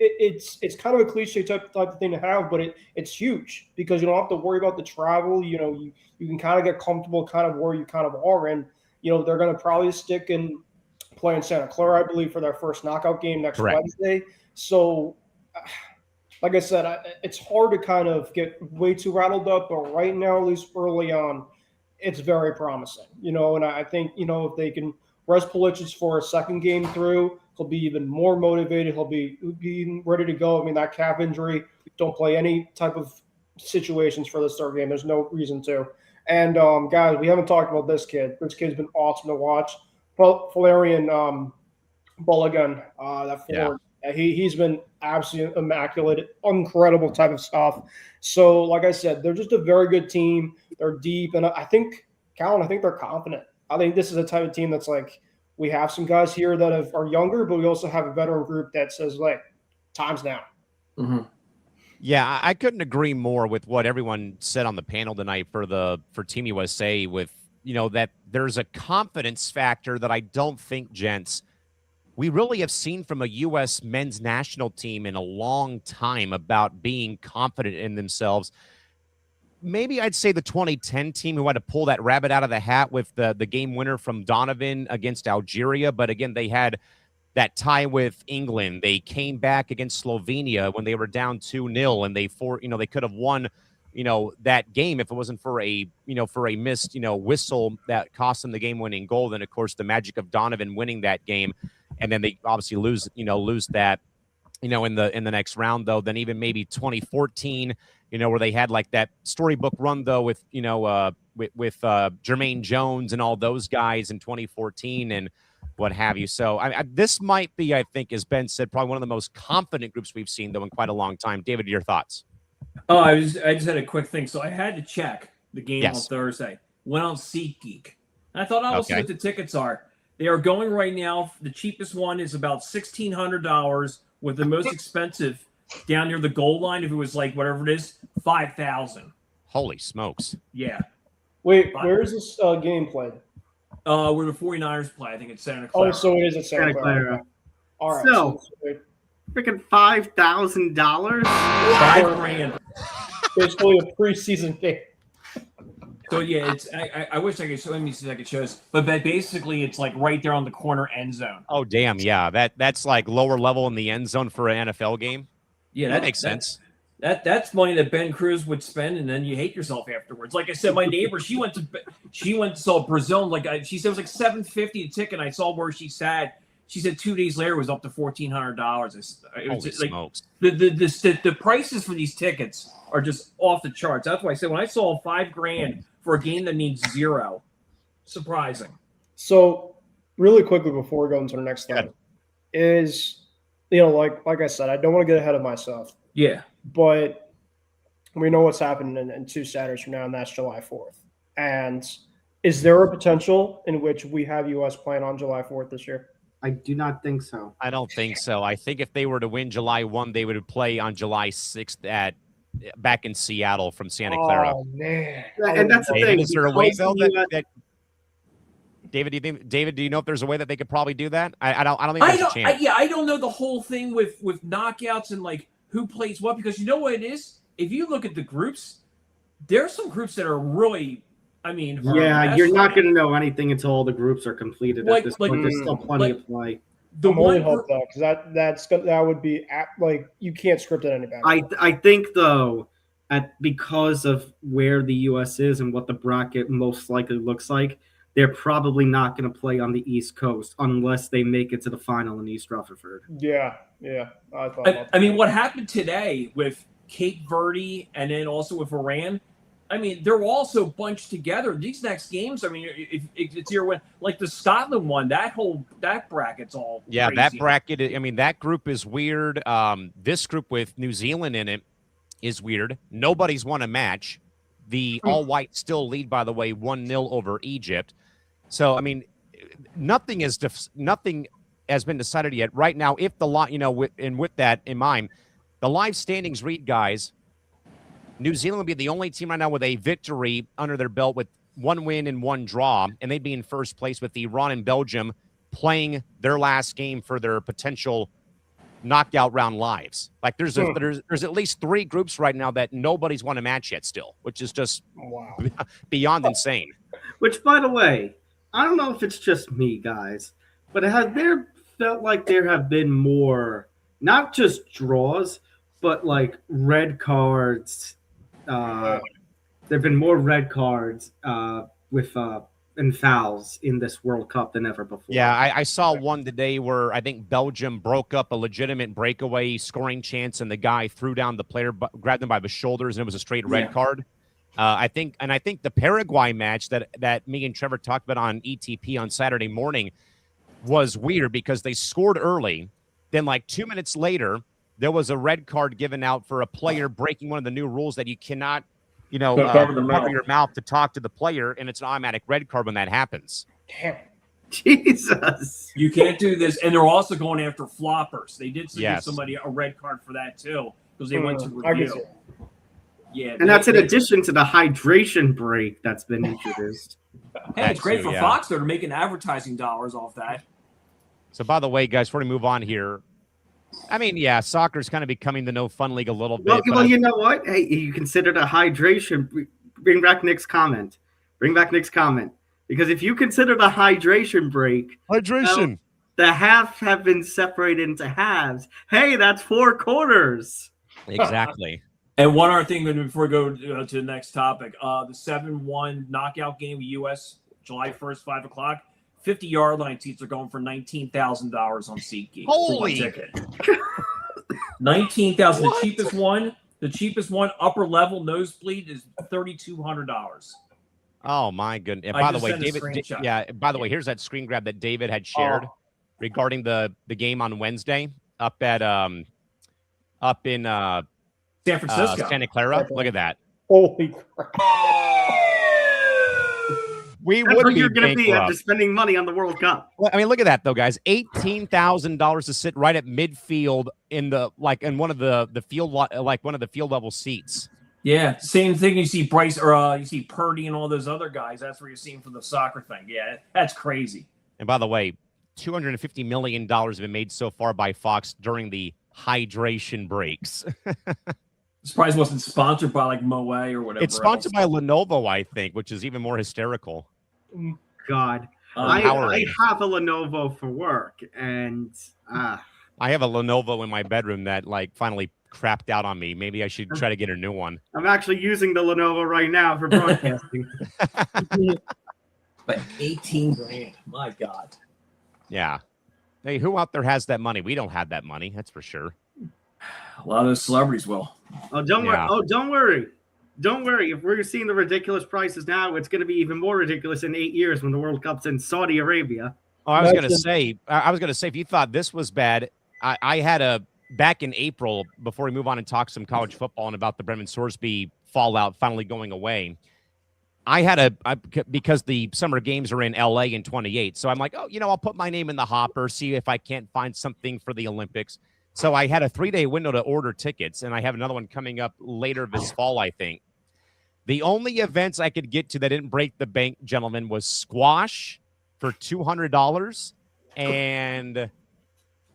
It's kind of a cliche type of thing to have, but it's huge because you don't have to worry about the travel. You can kind of get comfortable kind of where you kind of are. And, they're going to probably stick and play in Santa Clara, I believe, for their first knockout game next Wednesday. So, like I said, it's hard to kind of get way too rattled up, but right now, at least early on, it's very promising, and I think, if they can rest Pulisic for a 2nd game through, he'll be even more motivated. He'll be ready to go. I mean, that calf injury, don't play any type of situations for this 3rd game. There's no reason to. And, guys, we haven't talked about this kid. This kid's been awesome to watch. Valerian Balogun, that forward. Yeah. He's been absolutely immaculate, incredible type of stuff. So, like I said, they're just a very good team. They're deep. And I think, Callan, they're confident. I think this is a type of team that's like, we have some guys here that are younger, but we also have a veteran group that says, like, time's now. Mm-hmm. Yeah, I couldn't agree more with what everyone said on the panel tonight for Team USA with, that there's a confidence factor that I don't think, gents, we really have seen from a U.S. men's national team in a long time about being confident in themselves. Maybe I'd say the 2010 team who had to pull that rabbit out of the hat with the game winner from Donovan against Algeria. But again, they had that tie with England. They came back against Slovenia when they were down 2-0 and they could have won, that game if it wasn't for a missed, whistle that cost them the game winning goal. Then of course the magic of Donovan winning that game. And then they obviously lose that, in the next round though. Then even maybe 2014, where they had like that storybook run though with Jermaine Jones and all those guys in 2014 and what have you. So this might be, I think, as Ben said, probably one of the most confident groups we've seen though in quite a long time. David, your thoughts? Oh, I just had a quick thing. So I had to check the game on Thursday. Went on SeatGeek. And I thought, let's see what the tickets are. They are going right now. The cheapest one is about $1,600, with the most expensive down near the goal line, if it was like whatever it is, $5,000. Holy smokes! Yeah. Wait, where is this game played? Where the 49ers play. I think it's Santa Clara. Oh, so it is at Santa Clara. All right. So freaking $5,000. $5,000. Basically a preseason game. So yeah, it's. I wish I could. Let me see if I could show this. But basically, it's like right there on the corner end zone. Oh damn, yeah. That's like lower level in the end zone for an NFL game. Yeah, that makes sense. That's money that Ben Cruz would spend, and then you hate yourself afterwards. Like I said, my neighbor, she went to saw Brazil. Like she said, it was like $750 a ticket. And I saw where she sat. She said 2 days later it was up to $1,400. It was just, like, smokes. The prices for these tickets are just off the charts. That's why I said when I saw $5,000 for a game that means zero, surprising. So really quickly before we go into the next thing, is like I said, I don't want to get ahead of myself. Yeah. But we know what's happening in 2 Saturdays from now, and that's July 4th. And is there a potential in which we have U.S. playing on July 4th this year? I do not think so. I don't think so. I think if they were to win July 1, they would play on July 6th back in Seattle from Santa Clara. Oh, man. And that's the thing. Is there a way, though, that David, do you know if there's a way that they could probably do that? I don't think there's a chance. I don't know the whole thing with knockouts and like who plays what, because you know what it is? If you look at the groups, there are some groups that are really, you're not going to know anything until all the groups are completed at this point. There's still plenty of play. The one hope, though, because that would be like you can't script it any better. I think though, because of where the U.S. is and what the bracket most likely looks like, they're probably not going to play on the East Coast unless they make it to the final in East Rutherford. Yeah. I mean, what happened today with Cape Verde and then also with Iran? I mean, they're also bunched together. These next games, I mean, if it's your win, like the Scotland one, that bracket's all crazy. That bracket. I mean, that group is weird. This group with New Zealand in it is weird. Nobody's won a match. The all-white still lead, by the way, 1-0 over Egypt. So, I mean, nothing has been decided yet. Right now, if the lot, with that in mind, the live standings read, guys, New Zealand would be the only team right now with a victory under their belt with 1 win and 1 draw, and they'd be in first place with Iran and Belgium playing their last game for their potential knockout round lives. Like there's at least 3 groups right now that nobody's won a match yet still, which is just beyond insane. Which, by the way, I don't know if it's just me, guys, but there felt like there have been more, not just draws, but like red cards. There have been more red cards and fouls in this World Cup than ever before. Yeah, I saw one today where I think Belgium broke up a legitimate breakaway scoring chance, and the guy threw down the player, grabbed him by the shoulders, and it was a straight red card. I think the Paraguay match that me and Trevor talked about on ETP on Saturday morning was weird because they scored early. Then like 2 minutes later, there was a red card given out for a player breaking one of the new rules that you cannot, cover your mouth to talk to the player, and it's an automatic red card when that happens. Damn. Jesus. You can't do this. And they're also going after floppers. They did give somebody a red card for that, too, because they went to review. Yeah, and that's in addition to the hydration break that's been introduced. Hey, it's great for Fox. They're making advertising dollars off that. So, by the way, guys, before we move on here, I mean, soccer's kind of becoming the no fun league a little bit. Well, you know what? Hey, you consider the hydration. Bring back Nick's comment. Because if you consider the hydration break, the halves have been separated into halves. Hey, that's 4 quarters. Exactly. And one other thing before we go to the next topic, the 7-1 knockout game with U.S. July 1st, 5 o'clock. 50-yard line seats are going for $19,000 on SeatGeek. Holy ticket! $19,000. The cheapest one, upper level nosebleed is $3,200. Oh my goodness! By the way, David. By the way, here's that screen grab that David had shared regarding the game on Wednesday up in San Francisco, Santa Clara. Look at that. Holy crap! That's what you're going to be after spending money on the World Cup. Well, I mean, look at that though, guys. $18,000 to sit right at midfield in one of the field level seats. Yeah, same thing. You see Bryce or you see Purdy and all those other guys. That's where you're seeing for the soccer thing. Yeah, that's crazy. And by the way, $250 million have been made so far by Fox during the hydration breaks. Surprised it wasn't sponsored by like Moët or whatever. It's sponsored by Lenovo, I think, which is even more hysterical. God. I have a Lenovo for work, and I have a Lenovo in my bedroom that like finally crapped out on me. Maybe I should try to get a new one. I'm actually using the Lenovo right now for broadcasting. But 18 grand, my God. Yeah. Hey, who out there has that money? We don't have that money, that's for sure. A lot of those celebrities will. Oh, don't worry. Oh, don't worry. Don't worry. If we're seeing the ridiculous prices now, it's going to be even more ridiculous in 8 years when the World Cup's in Saudi Arabia. Oh, I was going to say, if you thought this was bad, I had back in April, before we move on and talk some college football and about the Brendan Sorsby fallout finally going away, because the summer games are in LA in 28. So I'm like, I'll put my name in the hopper, see if I can't find something for the Olympics. So I had a 3-day window to order tickets, and I have another one coming up later this fall, I think. The only events I could get to that didn't break the bank, gentlemen, was squash for $200, and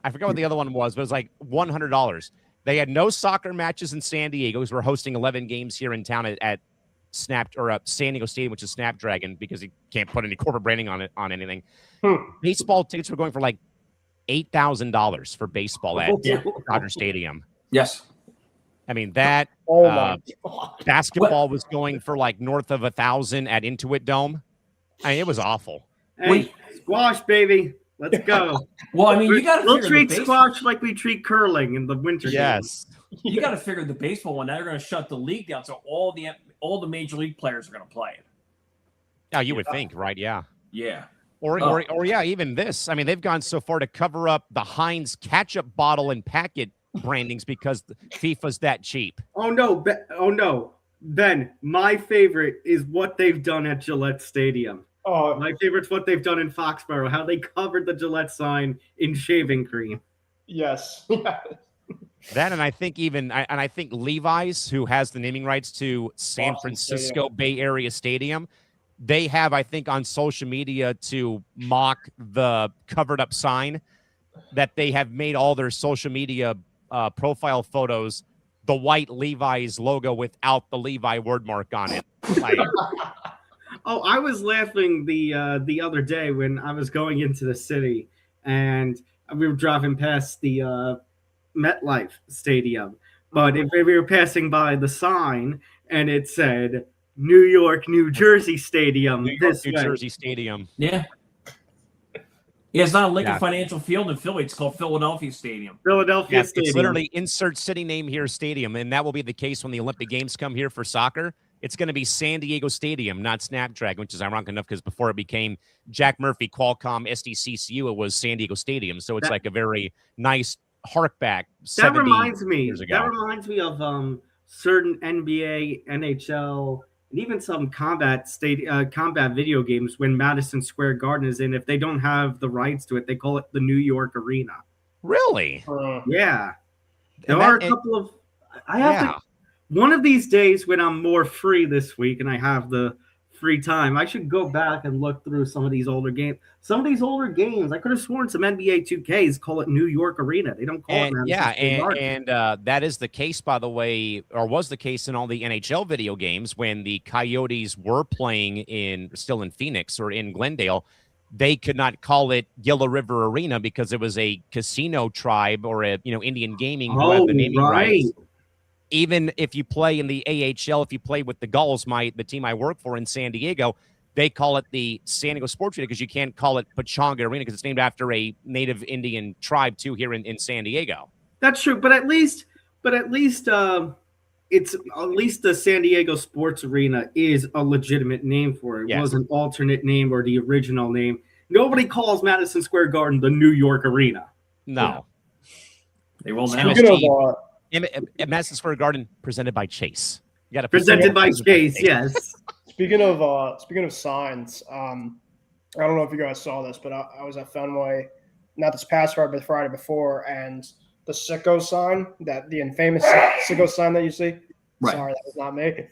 I forgot what the other one was, but it was like $100. They had no soccer matches in San Diego because we're hosting 11 games here in town at San Diego Stadium, which is Snapdragon, because you can't put any corporate branding on anything. Baseball tickets were going for like $8,000 for baseball at Dodger Stadium. Yes. I mean, that my God. Basketball was going for like north of 1,000 at Intuit Dome. I mean, it was awful. Hey, squash, baby. Let's go. Well, I mean, we'll treat squash like we treat curling in the winter. Yes. You got to figure the baseball one. Now they're going to shut the league down, so all the major league players are going to play it. Yeah, you would think, right? Yeah. Yeah. Or yeah, even this. I mean, they've gone so far to cover up the Heinz ketchup bottle and packet brandings because FIFA's that cheap. Oh no, Ben, my favorite is what they've done at Gillette Stadium. My favorite's what they've done in Foxborough, how they covered the Gillette sign in shaving cream. Yes. That, and I think I think Levi's, who has the naming rights to San Francisco Bay Area Stadium, they have, I think, on social media to mock the covered up sign, that they have made all their social media profile photos the white Levi's logo without the Levi word mark on it. I was laughing the other day when I was going into the city and we were driving past the MetLife Stadium, but if we were passing by the sign and it said New York, New Jersey Stadium. New Jersey Stadium. Yeah. Yeah, it's not Lincoln Financial Field in Philly. It's called Philadelphia Stadium. Philadelphia Stadium. It's literally insert city name here stadium, and that will be the case when the Olympic Games come here for soccer. It's going to be San Diego Stadium, not Snapdragon, which is ironic enough because before it became Jack Murphy, Qualcomm, SDCCU, it was San Diego Stadium. So it's like a very nice hark back. That reminds me of certain NBA, NHL, and even some combat video games when Madison Square Garden is in. If they don't have the rights to it, they call it the New York Arena. Really? Yeah. There are a couple of. I have to. One of these days when I'm more free this week and I have the free time, I should go back and look through some of these older games. Some of these older games, I could have sworn some NBA 2Ks call it New York Arena. They don't call it Madison Square Garden. That is the case, by the way, or was the case in all the NHL video games when the Coyotes were playing still in Phoenix or in Glendale. They could not call it Yellow River Arena because it was a casino tribe or Indian gaming who had the naming rights. Even if you play in the AHL, if you play with the Gulls, the team I work for in San Diego, they call it the San Diego Sports Arena because you can't call it Pechanga Arena because it's named after a native Indian tribe too here in San Diego. That's true, but at least it's at least the San Diego Sports Arena is a legitimate name for it. It was an alternate name or the original name. Nobody calls Madison Square Garden the New York Arena. No, they will now. At Madison Square Garden, presented by Chase. You got to presented by Chase. Yes. Speaking of signs, I don't know if you guys saw this, but I was at Fenway, not this past Friday, but the Friday before, and the Sicko sign, the infamous Sicko sign that you see. Right. Sorry, that was not me.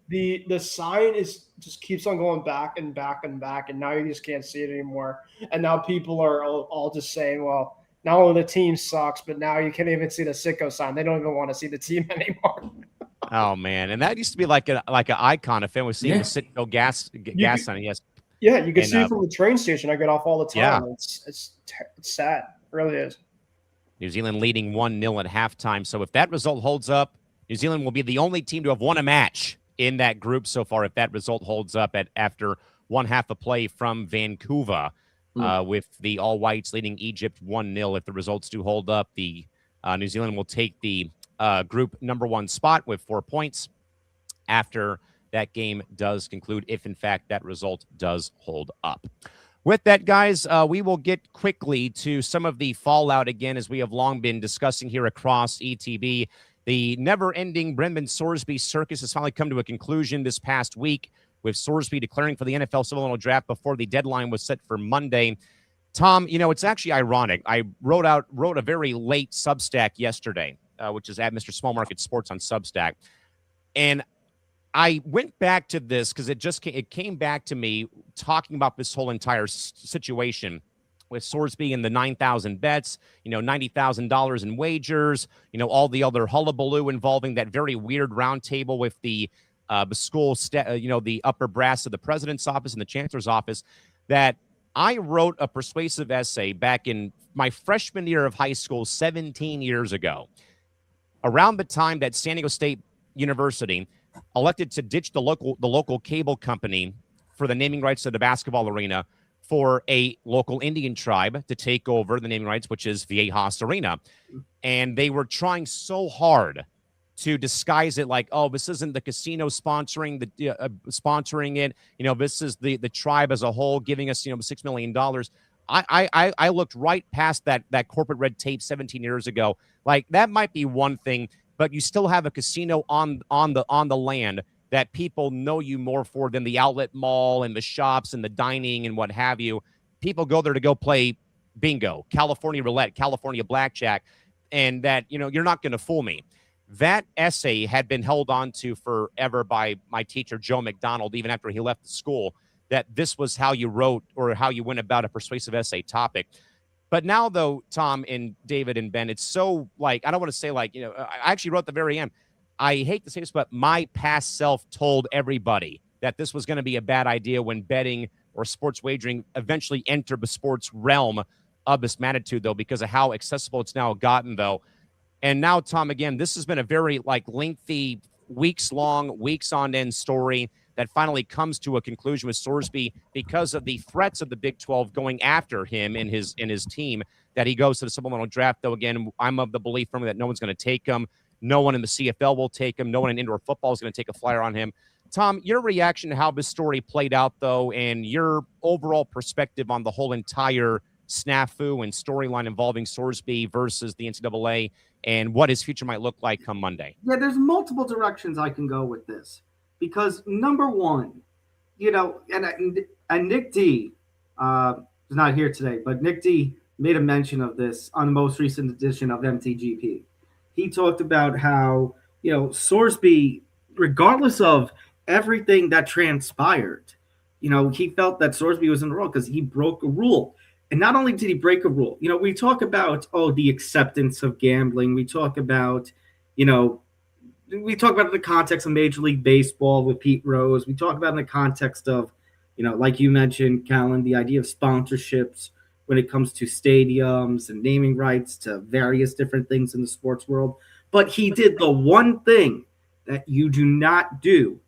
The sign just keeps on going back and back and back, and now you just can't see it anymore. And now people are all just saying, well, not only the team sucks, but now you can't even see the sicko sign. They don't even want to see the team anymore. Oh man, and that used to be like an icon. If anyone was seeing the Citgo gas sign, yes. Yeah, you can see it from the train station. I get off all the time. Yeah. It's sad. It really is. New Zealand leading 1-0 at halftime. So if that result holds up, New Zealand will be the only team to have won a match in that group so far. If that result holds up after one half of play from Vancouver, with the All Whites leading Egypt 1-0. If the results do hold up, the New Zealand will take the group number 1 spot with 4 points after that game does conclude, if in fact that result does hold up. With that, guys, we will get quickly to some of the fallout again, as we have long been discussing here across ETB. The never-ending Brendan Sorsby circus has finally come to a conclusion this past week, with Sorsby declaring for the NFL Supplemental Draft before the deadline was set for Monday. Tom, it's actually ironic. I wrote a very late Substack yesterday, which is at Mr. Small Market Sports on Substack, and I went back to this because it came back to me talking about this whole entire situation with Sorsby and the 9,000 bets, $90,000 in wagers, all the other hullabaloo involving that very weird roundtable with the school, the upper brass of the president's office and the chancellor's office. That I wrote a persuasive essay back in my freshman year of high school 17 years ago, around the time that San Diego State University elected to ditch the local cable company for the naming rights to the basketball arena for a local Indian tribe to take over the naming rights, which is Viejas Arena. And they were trying so hard to disguise it like, oh, this isn't the casino sponsoring it. This is the tribe as a whole giving us, $6 million. I looked right past that corporate red tape 17 years ago. Like, that might be one thing, but you still have a casino on the land that people know you more for than the outlet mall and the shops and the dining and what have you. People go there to go play bingo, California roulette, California blackjack, and that, you're not going to fool me. That essay had been held on to forever by my teacher, Joe McDonald, even after he left the school, that this was how you wrote or how you went about a persuasive essay topic. But now, though, Tom and David and Ben, it's so I don't want to say I actually wrote at the very end. I hate to say this, but my past self told everybody that this was going to be a bad idea when betting or sports wagering eventually entered the sports realm of this magnitude, though, because of how accessible it's now gotten, though. And now, Tom, again, this has been a very lengthy, weeks-long, weeks-on-end story that finally comes to a conclusion with Sorsby because of the threats of the Big 12 going after him and his team, that he goes to the supplemental draft. Though, again, I'm of the belief firmly that no one's going to take him. No one in the CFL will take him. No one in indoor football is going to take a flyer on him. Tom, your reaction to how this story played out, though, and your overall perspective on the whole entire snafu and storyline involving Sorsby versus the NCAA and what his future might look like come Monday. Yeah, there's multiple directions I can go with this. Because number one, and Nick D is not here today, but Nick D made a mention of this on the most recent edition of MTGP. He talked about how, Sorsby, regardless of everything that transpired, he felt that Sorsby was in the wrong because he broke a rule. And not only did he break a rule, we talk about, the acceptance of gambling. We talk about, we talk about it in the context of Major League Baseball with Pete Rose. We talk about it in the context of, like you mentioned, Callan, the idea of sponsorships when it comes to stadiums and naming rights to various different things in the sports world. But he did the one thing that you do not do: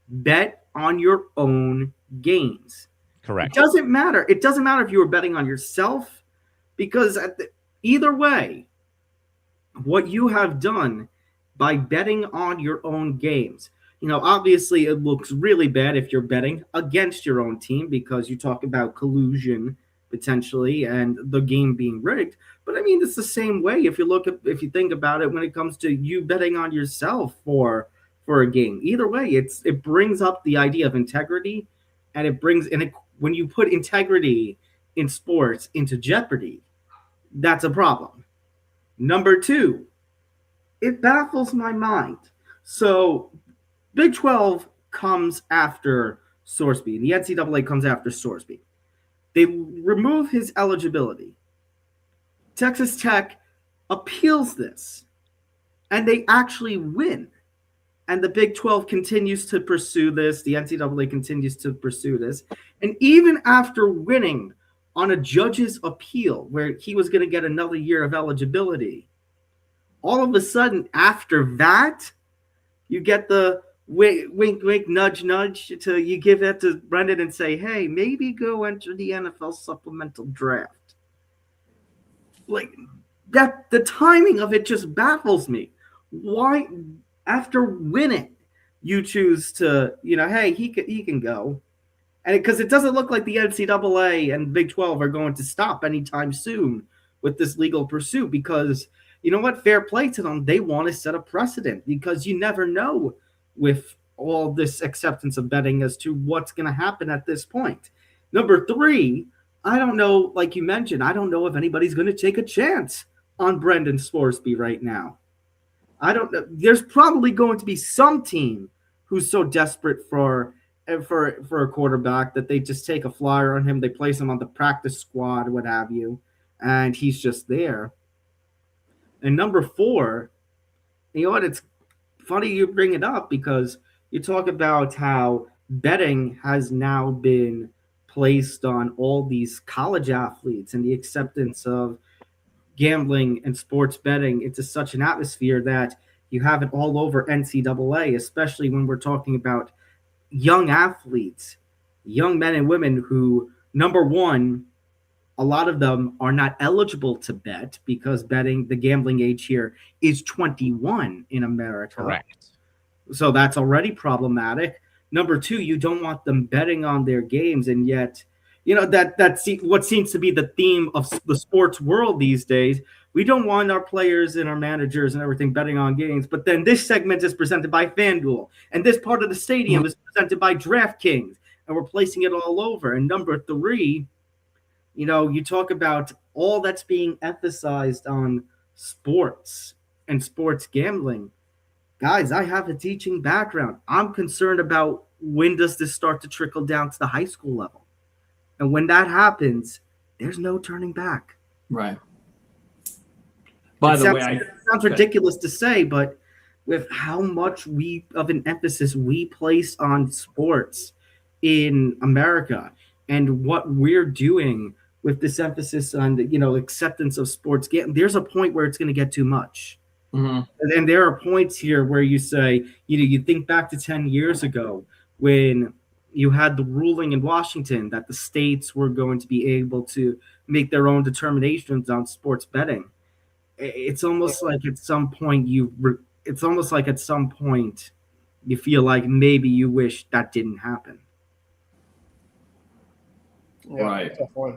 bet on your own games. Correct. It doesn't matter. It doesn't matter if you were betting on yourself, because either way, what you have done by betting on your own games, obviously it looks really bad if you're betting against your own team because you talk about collusion potentially and the game being rigged. But I mean, it's the same way if you think about it when it comes to you betting on yourself for a game. Either way, it brings up the idea of integrity, and when you put integrity in sports into jeopardy, that's a problem. Number two, it baffles my mind So Big 12 comes after Sorsby, and the NCAA comes after Sorsby. They remove his eligibility. Texas Tech appeals this, and they actually win. And the Big 12 continues to pursue this. The NCAA continues to pursue this. And even after winning on a judge's appeal where he was going to get another year of eligibility, all of a sudden after that, you get the wink, wink, nudge, nudge to you give that to Brendan and say, hey, maybe go enter the NFL Supplemental Draft. Like that, the timing of it just baffles me. Why, after winning, you choose to, hey, he can go, and because it doesn't look like the NCAA and Big 12 are going to stop anytime soon with this legal pursuit. Because you know what, fair play to them. They want to set a precedent because you never know with all this acceptance of betting as to what's going to happen at this point. Number 3, I don't know, like you mentioned, I don't know if anybody's going to take a chance on Brendan Sorsby right now. I don't know. There's probably going to be some team who's so desperate for a quarterback that they just take a flyer on him. They place him on the practice squad, what have you, and he's just there. And number 4, you know what? It's funny you bring it up because you talk about how betting has now been placed on all these college athletes and the acceptance of gambling and sports betting into such an atmosphere that you have it all over NCAA, especially when we're talking about young athletes, young men and women who, number one, a lot of them are not eligible to bet because betting, the gambling age here is 21 in America. Correct. So that's already problematic. Number 2, you don't want them betting on their games, and yet, that's what seems to be the theme of the sports world these days. We don't want our players and our managers and everything betting on games, but then this segment is presented by FanDuel, and this part of the stadium is presented by DraftKings, and we're placing it all over. And number 3, you talk about all that's being emphasized on sports and sports gambling. Guys, I have a teaching background. I'm concerned about when does this start to trickle down to the high school level. And when that happens, there's no turning back. Right. By the way, it sounds ridiculous to say, but with how much of an emphasis we place on sports in America and what we're doing with this emphasis on the, acceptance of sports, there's a point where it's going to get too much. Mm-hmm. And there are points here where you say, you think back to 10 years ago when you had the ruling in Washington that the states were going to be able to make their own determinations on sports betting. It's almost like at some point you feel like maybe you wish that didn't happen. Yeah, right. Definitely.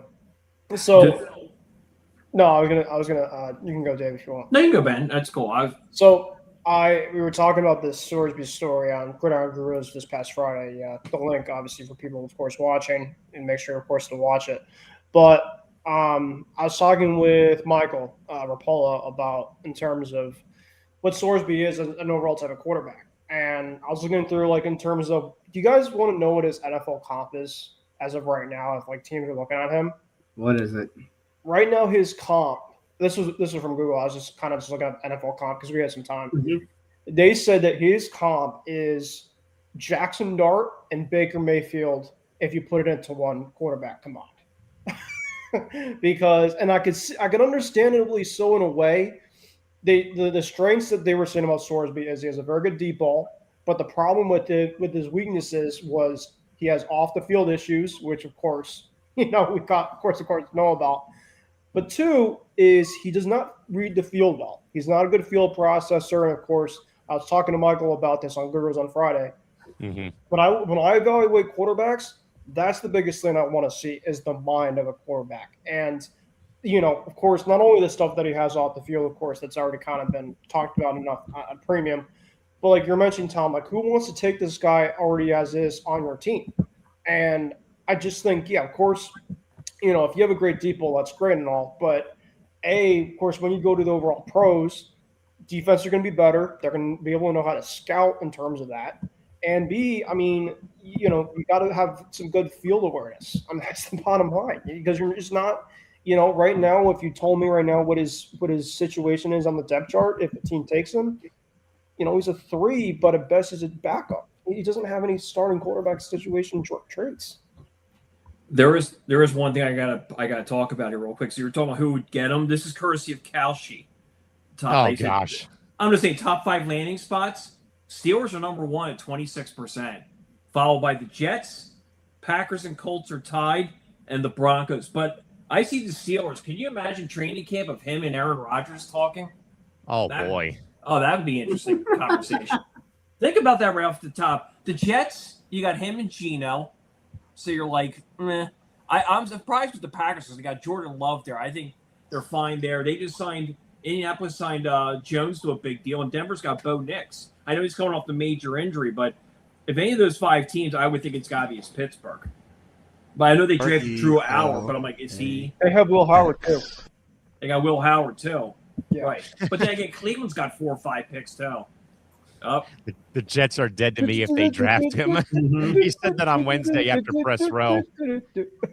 So, no, I was gonna. You can go, Dave, if you want. No, you can go, Ben. That's cool. We were talking about this Sorsby story on Gridiron Gurus this past Friday. The link, obviously, for people, of course, watching, and make sure, of course, to watch it. But I was talking with Michael Rapola about in terms of what Sorsby is as an overall type of quarterback, and I was looking through in terms of, do you guys want to know what his NFL comp is as of right now? If teams are looking at him, what is it? Right now, his comp. This was from Google. I was just looking at NFL comp because we had some time. Mm-hmm. They said that his comp is Jackson Dart and Baker Mayfield if you put it into one quarterback combined. Because, and I could understandably so in a way, the strengths that they were saying about Sorsby is he has a very good deep ball, but the problem with his weaknesses was he has off the field issues, which of course know about. But 2 is he does not read the field well. He's not a good field processor. And, of course, I was talking to Michael about this on Gurus on Friday. Mm-hmm. When I evaluate quarterbacks, that's the biggest thing I want to see is the mind of a quarterback. And, of course, not only the stuff that he has off the field, of course, that's already kind of been talked about enough on premium, but like you're mentioning, Tom, who wants to take this guy already as is on your team? And I just think, of course, if you have a great deep ball, that's great and all. But of course, when you go to the overall pros, defense are going to be better. They're going to be able to know how to scout in terms of that. And B, I mean, you got to have some good field awareness. I mean, that's the bottom line, because you're just not, right now, if you told me right now what his situation is on the depth chart, if a team takes him, he's a 3, but at best is a backup. He doesn't have any starting quarterback situation traits. There is one thing I gotta talk about here real quick. So you're talking about who would get him. This is courtesy of Kalshi. Oh gosh, I'm just saying top 5 landing spots. Steelers are number 1 at 26%, followed by the Jets, Packers and Colts are tied, and the Broncos. But I see the Steelers. Can you imagine training camp of him and Aaron Rodgers talking? Oh boy. Oh, that would be an interesting conversation. Think about that right off the top. The Jets, you got him and Geno. So you're like, meh. I'm surprised with the Packers because they got Jordan Love there. I think they're fine there. They just Indianapolis signed Jones to a big deal, and Denver's got Bo Nix. I know he's coming off the major injury, but if any of those 5 teams, I would think it's got to be Pittsburgh. But I know they drafted Drew Aller, but I'm like, is he? They have Will Howard too. They got Will Howard too. Yeah. Right. But then again, Cleveland's got 4 or 5 picks too. Oh. The Jets are dead to me if they draft him. He said that on Wednesday after press row.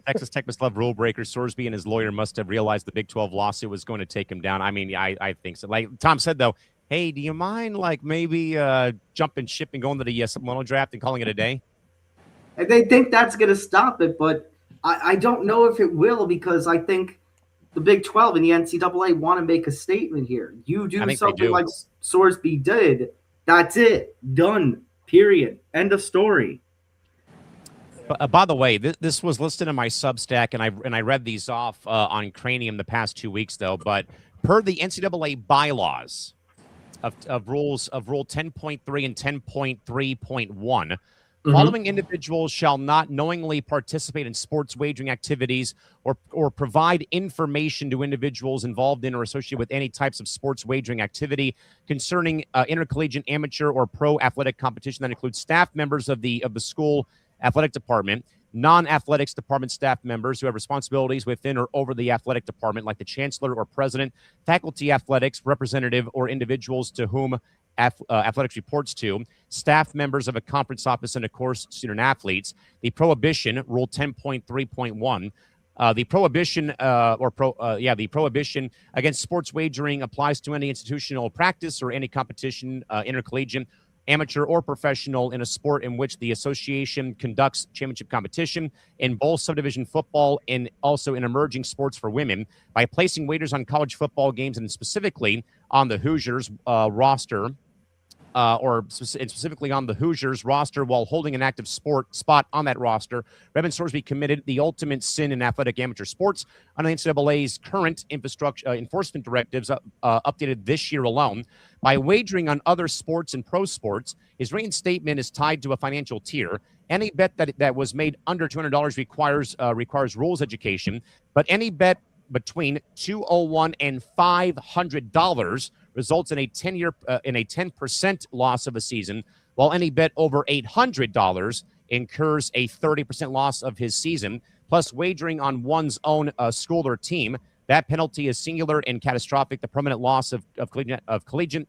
Texas Tech must love rule breakers. Sorsby and his lawyer must have realized the Big 12 lawsuit was going to take him down. I mean, I think so. Like Tom said, though, hey, do you mind like maybe jumping ship and going to the supplemental draft and calling it a day? And they think that's going to stop it, but I don't know if it will, because I think the Big 12 and the NCAA want to make a statement here. You do something like Sorsby did. That's it. Done. Period. End of story. By the way, this was listed in my Substack, and I read these off on Cranium the past 2 weeks, though. But per the NCAA bylaws of Rule 10.3 and 10.3.1, following individuals shall not knowingly participate in sports wagering activities or provide information to individuals involved in or associated with any types of sports wagering activity concerning intercollegiate, amateur, or pro athletic competition that includes staff members of the school athletic department, non-athletics department staff members who have responsibilities within or over the athletic department, like the chancellor or president, faculty athletics representative, or individuals to whom athletics reports to, staff members of a conference office, and of course student athletes. The prohibition, Rule 10.3.1, the prohibition against sports wagering applies to any institutional practice or any competition, intercollegiate, amateur, or professional, in a sport in which the association conducts championship competition, in bowl subdivision football, and also in emerging sports for women, by placing wagers on college football games and specifically on the Hoosiers roster. Specifically on the Hoosiers roster while holding an active spot on that roster. Brendan Sorsby committed the ultimate sin in athletic amateur sports under the NCAA's current enforcement directives updated this year alone. By wagering on other sports and pro sports, his reinstatement is tied to a financial tier. Any bet that was made under $200 requires rules education, but any bet between $201 and $500 results in a 10% loss of a season, while any bet over $800 incurs a 30% loss of his season. Plus, wagering on one's own school or team, that penalty is singular and catastrophic. The permanent loss of collegiate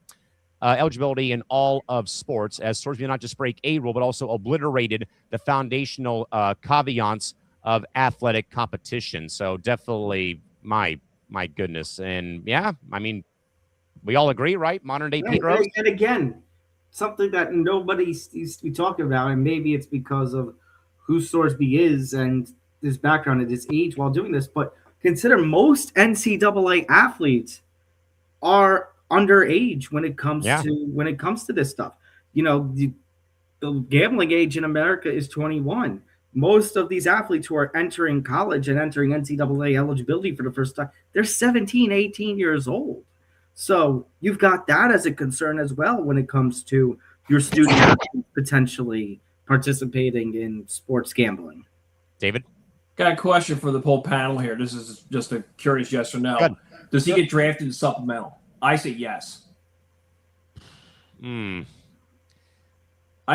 eligibility in all of sports, as Sorsby not just break a rule, but also obliterated the foundational caveats of athletic competition. So definitely, my goodness, and yeah, I mean. We all agree, right? Modern day Pete Rose. And again, something that nobody seems to be talking about, and maybe it's because of who Sorsby is and his background and his age while doing this, but consider most NCAA athletes are underage when it comes to this stuff. You know, the gambling age in America is 21. Most of these athletes who are entering college and entering NCAA eligibility for the first time, they're 17, 18 years old. So you've got that as a concern as well when it comes to your student athletes potentially participating in sports gambling. David? Got a question for the whole panel here. This is just a curious yes or no. Good. Does he get drafted in supplemental? I say yes. I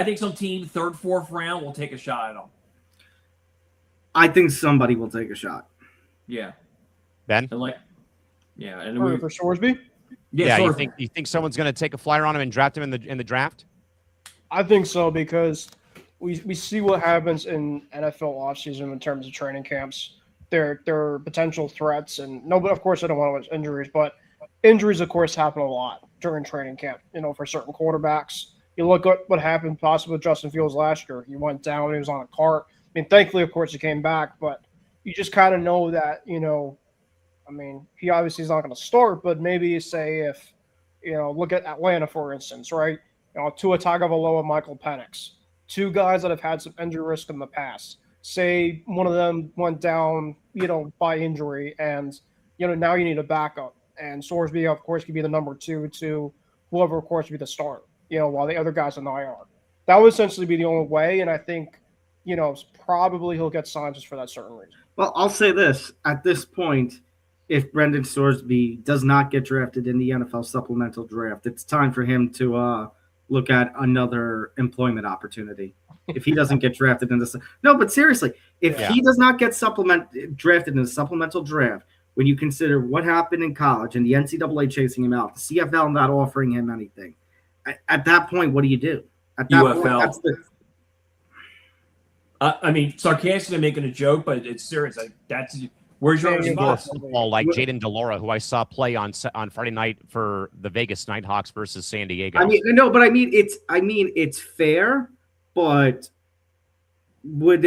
think some team, 3rd, 4th round, will take a shot at him. I think somebody will take a shot. Yeah. Ben? And for Sorsby? Yeah, you think someone's going to take a flyer on him and draft him in the draft? I think so, because we see what happens in NFL offseason in terms of training camps. There are potential threats, and of course I don't want to watch injuries, but injuries of course happen a lot during training camp. For certain quarterbacks, you look at what happened possibly with Justin Fields last year. He went down, he was on a cart. I mean, thankfully of course he came back, but you just kind of know that I mean, he obviously is not going to start, but maybe say if, look at Atlanta, for instance, right? Tua Tagovailoa, Michael Penix, two guys that have had some injury risk in the past. Say one of them went down, by injury, and, now you need a backup. And Sorsby, of course, could be the number 2 to whoever, of course, would be the starter, while the other guys in IR. That would essentially be the only way, and I think, probably he'll get signed just for that certain reason. Well, I'll say this. At this point, if Brendan Sorsby does not get drafted in the NFL Supplemental Draft, it's time for him to look at another employment opportunity. If he doesn't get drafted in this, no, but seriously, if he does not get drafted in the Supplemental Draft, when you consider what happened in college and the NCAA chasing him out, the CFL not offering him anything, at that point, what do you do? At that UFL. point, that's the. I mean, sarcastically making a joke, but it's serious. That's. Where's your response? Football like Jaden Delora, who I saw play on Friday night for the Vegas Nighthawks versus San Diego. I mean, no, but I mean it's fair, but would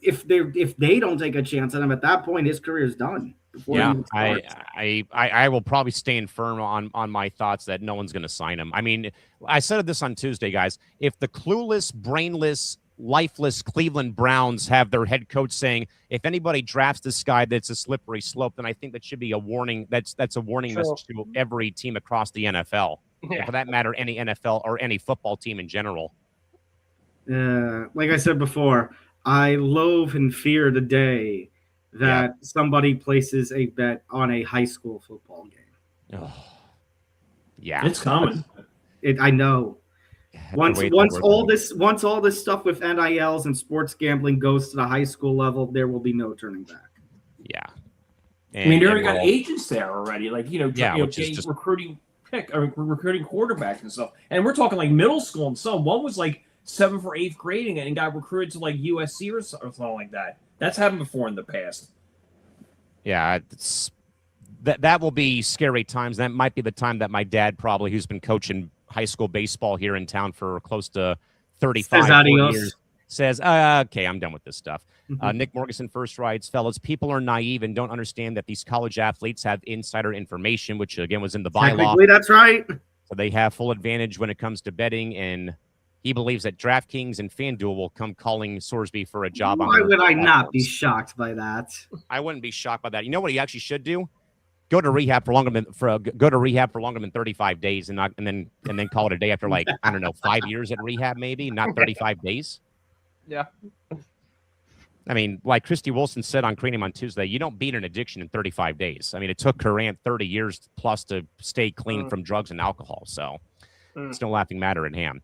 if they don't take a chance on him at that point, his career is done. Yeah, I will probably stand firm on my thoughts that no one's going to sign him. I mean, I said this on Tuesday, guys. If the clueless, brainless, lifeless Cleveland Browns have their head coach saying, if anybody drafts this guy, that's a slippery slope, then I think that should be a warning. That's a warning message to every team across the NFL. Yeah. For that matter, any NFL or any football team in general. Like I said before, I loathe and fear the day that somebody places a bet on a high school football game. Oh. Yeah. It's common. I know. Once all this stuff with NILs and sports gambling goes to the high school level, there will be no turning back. Yeah, I mean, they already got agents there already, like recruiting recruiting quarterbacks and stuff. And we're talking like middle school and some. One was like 7th or 8th grading and got recruited to like USC or something like that. That's happened before in the past. Yeah, that will be scary times. That might be the time that my dad probably, who's been coaching high school baseball here in town for close to 35 years, says, okay, I'm done with this stuff. Nick Morganson first writes, fellas, people are naive and don't understand that these college athletes have insider information, which again was in the bylaw. Technically, that's right. So they have full advantage when it comes to betting, and he believes that DraftKings and FanDuel will come calling Sorsby for a job. Why would I not be shocked by that? I wouldn't be shocked by that. You know what he actually should do? Go to rehab for longer than 35 days, and then call it a day after, like, I don't know, 5 years at rehab, maybe, not 35 days. Yeah. I mean, like Christy Wilson said on Cranium on Tuesday, you don't beat an addiction in 35 days. I mean, it took Currant 30 years plus to stay clean from drugs and alcohol. So it's no laughing matter at hand.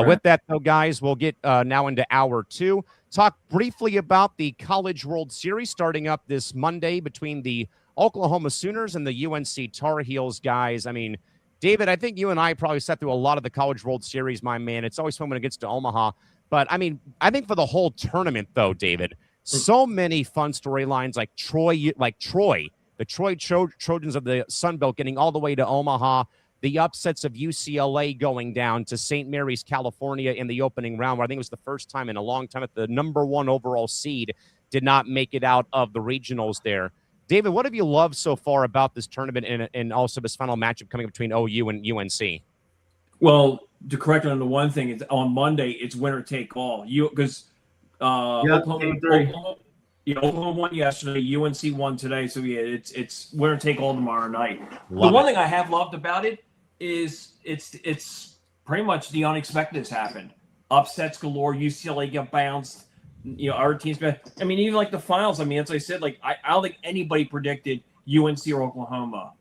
With that, though, guys, we'll get now into hour 2. Talk briefly about the College World Series starting up this Monday between the Oklahoma Sooners and the UNC Tar Heels, guys. I mean, David, I think you and I probably sat through a lot of the College World Series, my man. It's always fun when it gets to Omaha. But, I mean, I think for the whole tournament, though, David, so many fun storylines like Troy, the Troy Trojans of the Sun Belt getting all the way to Omaha, the upsets of UCLA going down to St. Mary's, California in the opening round, where I think it was the first time in a long time that the number 1 overall seed did not make it out of the regionals there. David, what have you loved so far about this tournament and also this final matchup coming between OU and UNC? Well, to correct on the one thing, it's on Monday, it's winner take all. Because Oklahoma won yesterday, UNC won today, so yeah, it's winner take all tomorrow night. One thing I have loved about it is it's pretty much the unexpected has happened. Upsets galore. UCLA get bounced. Our teams. I mean, even like the finals. I mean, as I said, like I don't think anybody predicted UNC or Oklahoma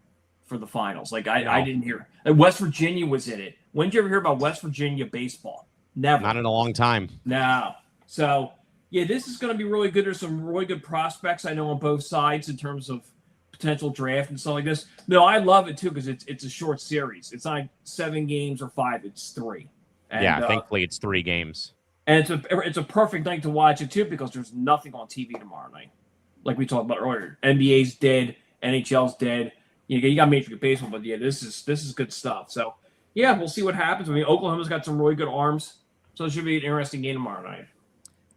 for the finals. Like I didn't hear. Like West Virginia was in it. When did you ever hear about West Virginia baseball? Never. Not in a long time. No. So yeah, this is going to be really good. There's some really good prospects I know on both sides in terms of potential draft and stuff like this. No, I love it too because it's a short series. It's not 7 games or 5; it's 3. And, yeah, thankfully it's 3 games. And it's a perfect night to watch it too because there's nothing on TV tomorrow night, like we talked about earlier. NBA's dead, NHL's dead. You got Major League Baseball, but yeah, this is good stuff. So yeah, we'll see what happens. I mean, Oklahoma's got some really good arms, so it should be an interesting game tomorrow night.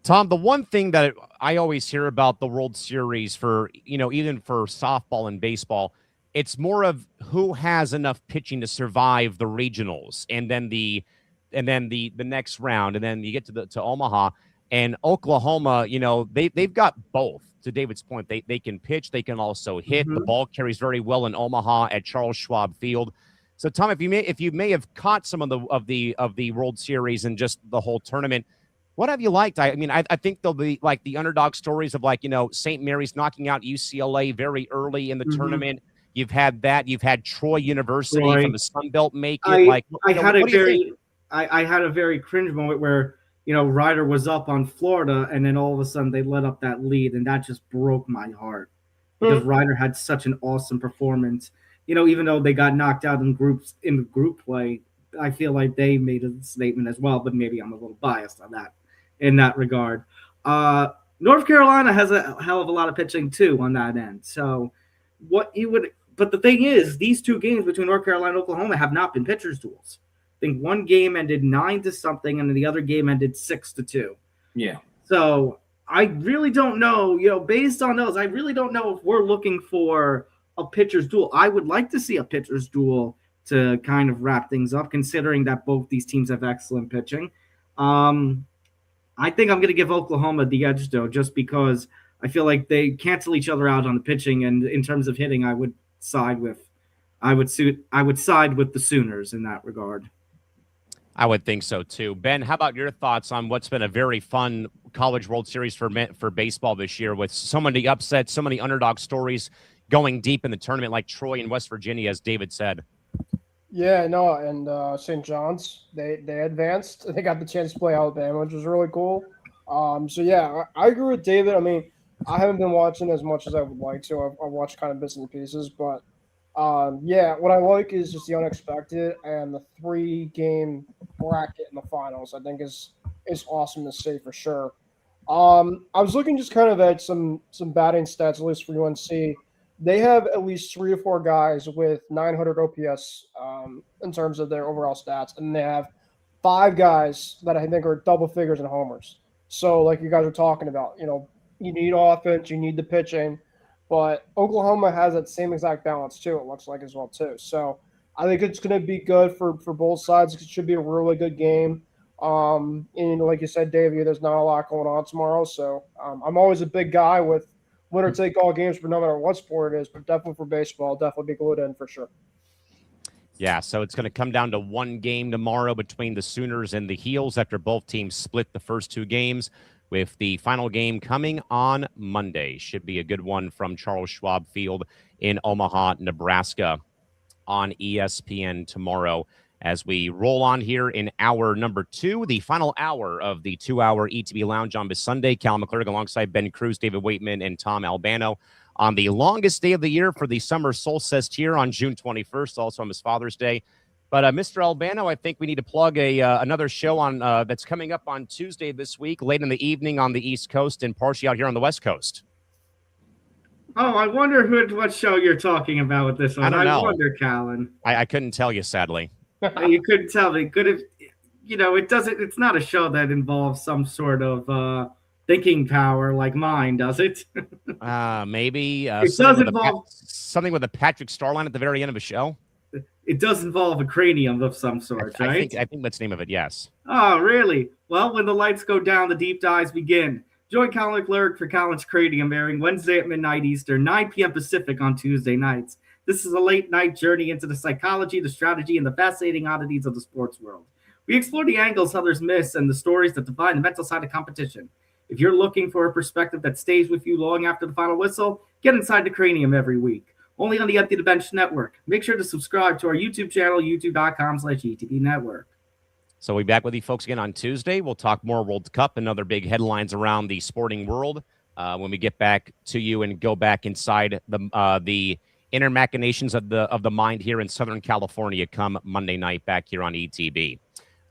Tom, the one thing that I always hear about the World Series for, even for softball and baseball, it's more of who has enough pitching to survive the regionals and then the next round. And then you get to Omaha and Oklahoma, they've got both. To David's point, they can pitch, they can also hit. The ball carries very well in Omaha at Charles Schwab Field. So Tom, if you may have caught some of the World Series and just the whole tournament, what have you liked? I mean, I think they'll be like the underdog stories of St. Mary's knocking out UCLA very early in the tournament. You've had that. You've had Troy University from the Sun Belt make it. I had a very cringe moment where Ryder was up on Florida, and then all of a sudden they let up that lead, and that just broke my heart because Ryder had such an awesome performance. Even though they got knocked out in group play, I feel like they made a statement as well. But maybe I'm a little biased on that. In that regard, North Carolina has a hell of a lot of pitching too on that end. So, but the thing is, these 2 games between North Carolina and Oklahoma have not been pitchers' duels. I think one game ended 9-something, and the other game ended 6-2. Yeah. So I really don't know. Based on those, I really don't know if we're looking for a pitchers' duel. I would like to see a pitchers' duel to kind of wrap things up, considering that both these teams have excellent pitching. I think I'm going to give Oklahoma the edge, though, just because I feel like they cancel each other out on the pitching, and in terms of hitting, I would side with the Sooners in that regard. I would think so too. Ben, how about your thoughts on what's been a very fun College World Series for baseball this year, with so many upsets, so many underdog stories going deep in the tournament, like Troy and West Virginia, as David said. Yeah, no, and St. John's, they advanced. They got the chance to play Alabama, which was really cool. So yeah, I agree with David. I mean, I haven't been watching as much as I would like to. I've watched kind of bits and pieces, but yeah, what I like is just the unexpected, and the 3-game bracket in the finals, I think is awesome to see for sure. I was looking just kind of at some batting stats, at least for UNC. They have at least 3 or 4 guys with 900 OPS in terms of their overall stats, and they have 5 guys that I think are double figures in homers. So, like you guys are talking about, you need offense, you need the pitching, but Oklahoma has that same exact balance too, it looks like, as well too. So I think it's going to be good for both sides. It should be a really good game. And like you said, Davey, there's not a lot going on tomorrow, so I'm always a big guy with winner-take-all games for no matter what sport it is, but definitely for baseball, definitely be glued in for sure. Yeah, so it's going to come down to 1 game tomorrow between the Sooners and the Heels after both teams split the first 2 games, with the final game coming on Monday. Should be a good one from Charles Schwab Field in Omaha, Nebraska, on ESPN tomorrow. As we roll on here in hour number 2, the final hour of the 2-hour ETB Lounge on this Sunday. Callan McClurg alongside Ben Cruz, David Weightman, and Tom Albano on the longest day of the year for the summer solstice here on June 21st, also on this Father's Day. But Mr. Albano, I think we need to plug another show on that's coming up on Tuesday this week, late in the evening on the East Coast and partially out here on the West Coast. Oh, I wonder what show you're talking about with this one. I don't know. I wonder, Callan. I couldn't tell you, sadly. You couldn't tell me. Could have, it doesn't. It's not a show that involves some sort of thinking power like mine, does it? Maybe. It does involve something with a Patrick Starline at the very end of a show. It does involve a cranium of some sort, right? I think that's the name of it. Yes. Oh, really? Well, when the lights go down, the deep dives begin. Join Callan McClurg for Callan's Cranium, airing Wednesday at midnight Eastern, 9 p.m. Pacific on Tuesday nights. This is a late-night journey into the psychology, the strategy, and the fascinating oddities of the sports world. We explore the angles others miss and the stories that define the mental side of competition. If you're looking for a perspective that stays with you long after the final whistle, get inside the Cranium every week. Only on the Empty the Bench Network. Make sure to subscribe to our YouTube channel, youtube.com/ETB Network. So we'll be back with you folks again on Tuesday. We'll talk more World Cup and other big headlines around the sporting world. when we get back to you and go back inside the inner machinations of the mind here in Southern California come Monday night back here on ETB.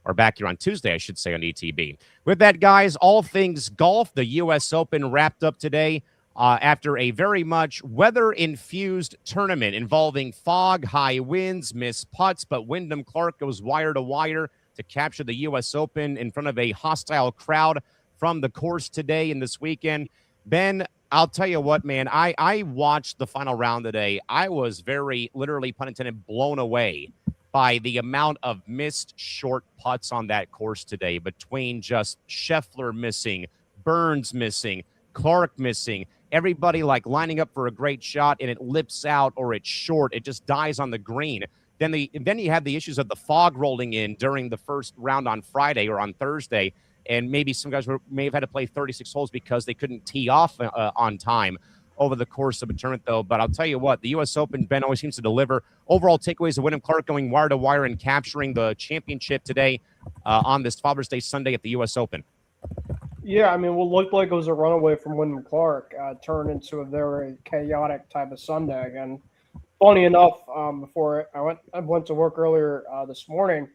Or back here on Tuesday, I should say, on ETB. With that, guys, all things golf. The U.S. Open wrapped up today after a very much weather-infused tournament involving fog, high winds, missed putts, but Wyndham Clark goes wire to wire to capture the U.S. Open in front of a hostile crowd from the course today and this weekend. Ben, I'll tell you what, man, I watched the final round today. I was very, literally, pun intended, blown away by the amount of missed short putts on that course today, between just Scheffler missing, Burns missing, Clark missing, everybody like lining up for a great shot and it lips out or it's short. It just dies on the green. Then you have the issues of the fog rolling in during the first round on Friday or on Thursday. And maybe some guys may have had to play 36 holes because they couldn't tee off on time over the course of a tournament, though. But I'll tell you what, the U.S. Open, Ben, always seems to deliver. Overall takeaways of Wyndham Clark going wire to wire and capturing the championship today on this Father's Day Sunday at the U.S. Open. Yeah, I mean, what looked like it was a runaway from Wyndham Clark turned into a very chaotic type of Sunday. And funny enough, before I went to work earlier this morning,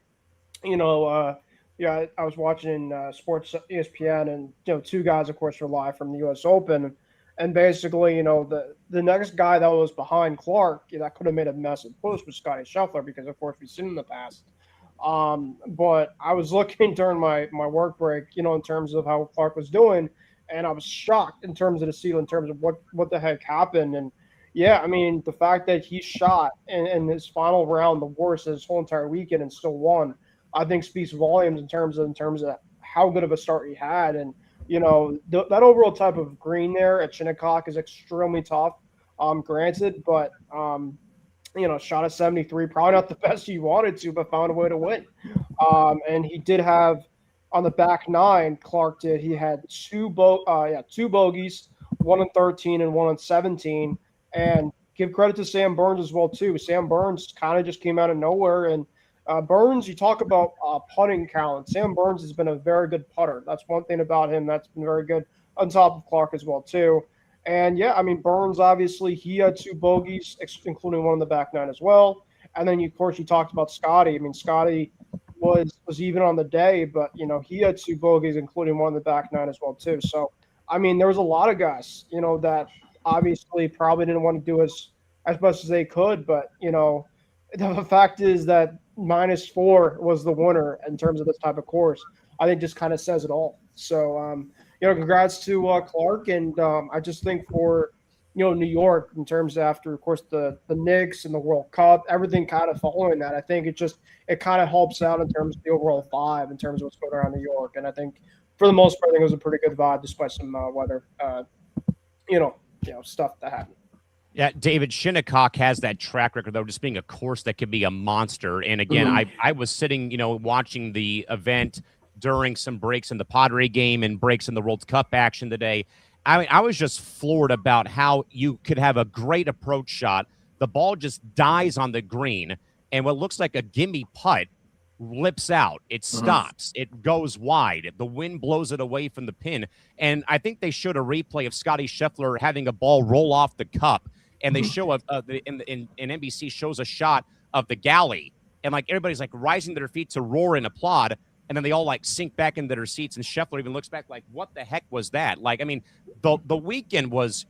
I was watching Sports ESPN, and two guys, of course, were live from the U.S. Open. And basically, the next guy that was behind Clark, that could have made a mess of post was Scotty Scheffler, because, of course, we've seen in the past. But I was looking during my work break, in terms of how Clark was doing, and I was shocked in terms of the seal, in terms of what the heck happened. And, yeah, I mean, the fact that he shot in his final round the worst of his whole entire weekend and still won, I think speaks volumes in terms of how good of a start he had. And, that overall type of green there at Shinnecock is extremely tough, granted, but, shot at 73, probably not the best he wanted to, but found a way to win. And he did have, on the back nine, Clark did, he had two bogeys, one in 13 and one in 17. And give credit to Sam Burns as well, too. Sam Burns kind of just came out of nowhere, and Burns, you talk about putting talent. Sam Burns has been a very good putter. That's one thing about him that's been very good, on top of Clark as well, too. And, yeah, I mean, Burns, obviously, he had two bogeys, including one in the back nine as well. And then, of course, you talked about Scotty. I mean, Scotty was even on the day, but, he had two bogeys, including one in the back nine as well, too. So, I mean, there was a lot of guys, that obviously probably didn't want to do as much as they could. But, the fact is that -4 was the winner in terms of this type of course. I think just kind of says it all. So, congrats to Clark. And I just think for, New York, in terms of after, of course, the Knicks and the World Cup, everything kind of following that, I think it kind of helps out in terms of the overall vibe, in terms of what's going around New York. And I think for the most part, I think it was a pretty good vibe, despite some weather, stuff that happened. Yeah, David, Shinnecock has that track record, though, just being a course that could be a monster. And again, I was sitting, watching the event during some breaks in the Padre game and breaks in the World Cup action today. I mean, I was just floored about how you could have a great approach shot. The ball just dies on the green, and what looks like a gimme putt lips out. It stops. It goes wide. The wind blows it away from the pin. And I think they showed a replay of Scotty Scheffler having a ball roll off the cup. And they show in NBC shows a shot of the galley, and like everybody's like rising to their feet to roar and applaud, and then they all like sink back into their seats, and Scheffler even looks back like, what the heck was that? Like, I mean, the weekend was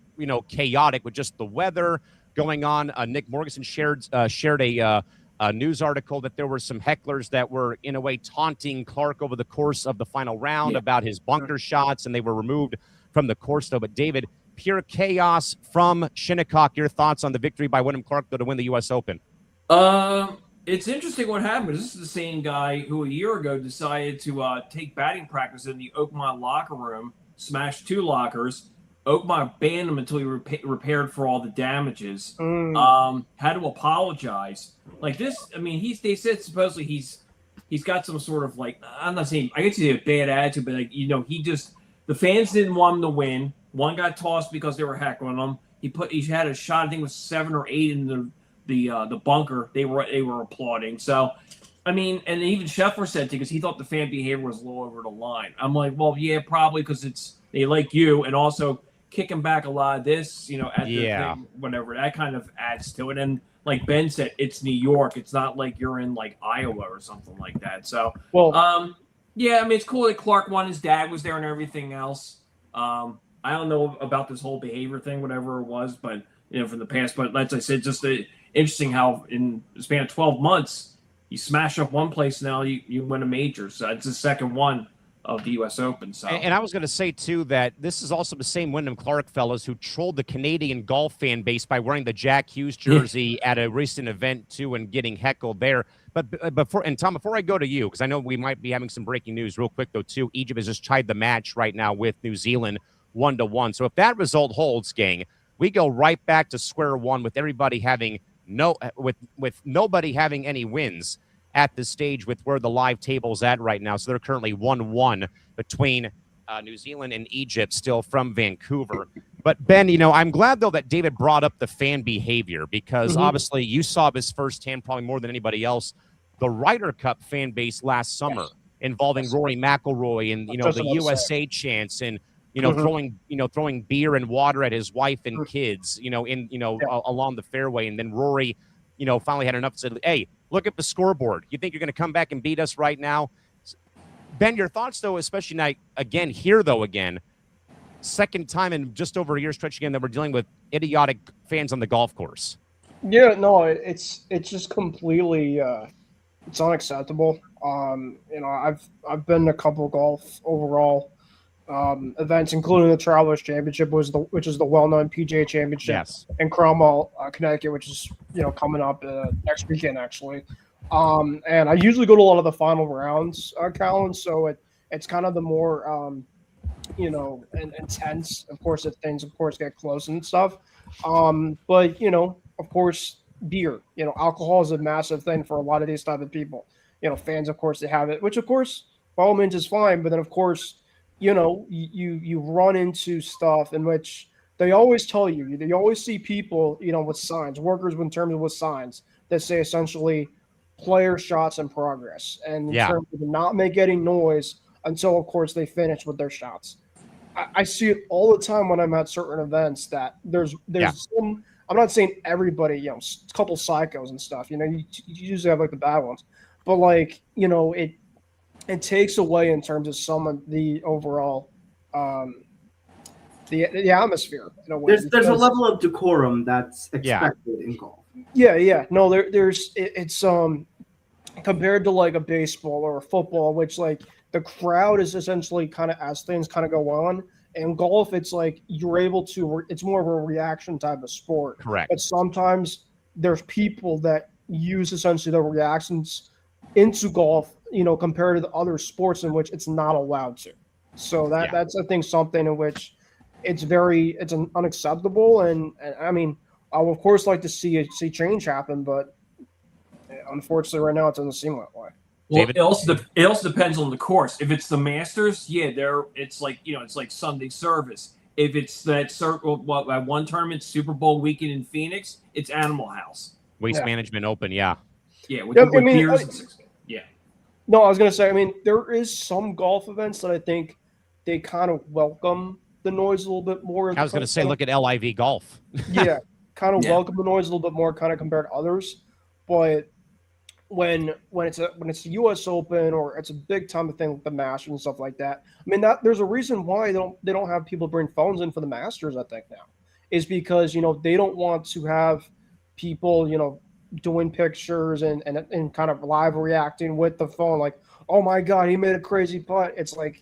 chaotic with just the weather going on. Nick Morganson shared a news article that there were some hecklers that were in a way taunting Clark over the course of the final round about his bunker shots, and they were removed from the course though. But David, pure chaos from Shinnecock. Your thoughts on the victory by Wyndham Clark to win the U.S. Open? It's interesting what happened. This is the same guy who a year ago decided to take batting practice in the Oakmont locker room, smashed 2 lockers. Oakmont banned him until he repaired for all the damages. Had to apologize. Like this, I mean, they said supposedly he's got some sort of like, I'm not saying, I guess he had a bad attitude, but like, the fans didn't want him to win. One got tossed because they were heckling him. He had a shot, I think it was 7 or 8 in the bunker. They were applauding. So, I mean, and even Scheffler said because he thought the fan behavior was low over the line. I'm like, well, yeah, probably because they like you, and also kicking back a lot of this, at the Yeah. thing, whatever, that kind of adds to it. And like Ben said, it's New York. It's not like you're in like Iowa or something like that. So, yeah, I mean, it's cool that Clark won. His dad was there and everything else. I don't know about this whole behavior thing, whatever it was, but from the past. But like I said, just interesting how in the span of 12 months, you smash up one place, now you win a major. So it's the second one of the U.S. Open. So, and I was going to say too that this is also the same Wyndham Clark fellas who trolled the Canadian golf fan base by wearing the Jack Hughes jersey at a recent event too and getting heckled there. But Tom, before I go to you, because I know we might be having some breaking news real quick though too. Egypt has just tied the match right now with New Zealand 1-1. So if that result holds, gang, we go right back to square one with everybody having with nobody having any wins at this stage with where the live table's at right now. So they're currently 1-1 between New Zealand and Egypt still from Vancouver. But Ben, I'm glad though that David brought up the fan behavior because obviously you saw this firsthand probably more than anybody else, the Ryder Cup fan base last summer involving Rory McIlroy and, the USA chants and, throwing beer and water at his wife and kids, along the fairway. And then Rory, finally had enough to say, hey, look at the scoreboard. You think you're going to come back and beat us right now? Ben, your thoughts, though, especially now, again, second time in just over a year stretch again that we're dealing with idiotic fans on the golf course. Yeah, no, it's just completely it's unacceptable. I've been to a couple golf overall events, including the Travelers Championship, which is the well-known PGA Championship in Cromwell, Connecticut, which is coming up next weekend actually. And I usually go to a lot of the final rounds, Callan. So it's kind of the more intense, of course, if things get close and stuff. But of course, beer, alcohol is a massive thing for a lot of these type of people. Fans, of course, they have it, which of course by all means is fine. But then of course, you run into stuff in which they always tell you, you always see people, with signs, workers in terms of with signs that say essentially player shots in progress, and in terms of not make any noise until, of course, they finish with their shots. I see it all the time when I'm at certain events that there's some, I'm not saying everybody, a couple psychos and stuff, you usually have like the bad ones, but like, it takes away in terms of some of the overall the atmosphere in a way. There's a level of decorum that's expected in golf. No, it's compared to like a baseball or a football, which like the crowd is essentially kind of as things kind of go on. In golf, it's like you're able to. It's more of a reaction type of sport. Correct. But sometimes there's people that use essentially the reactions into golf, compared to the other sports in which it's not allowed to. So that's I think something in which it's unacceptable. And I mean, I would of course like to see change happen, but unfortunately right now it doesn't seem that way. Well, it also depends on the course. If it's the Masters, it's like it's like Sunday service. If it's that at one tournament, Super Bowl weekend in Phoenix, it's Animal House. Waste Management Open, with beers. No, I was gonna say, I mean, there is some golf events that I think they kind of welcome the noise a little bit more. I was gonna say, look at LIV Golf. Welcome the noise a little bit more, kind of compared to others. But when it's a U.S. Open or it's a big time thing with the Masters and stuff like that, I mean, that there's a reason why they don't have people bring phones in for the Masters. I think now is because they don't want to have people doing pictures and kind of live reacting with the phone, like, oh my God, he made a crazy putt. It's like,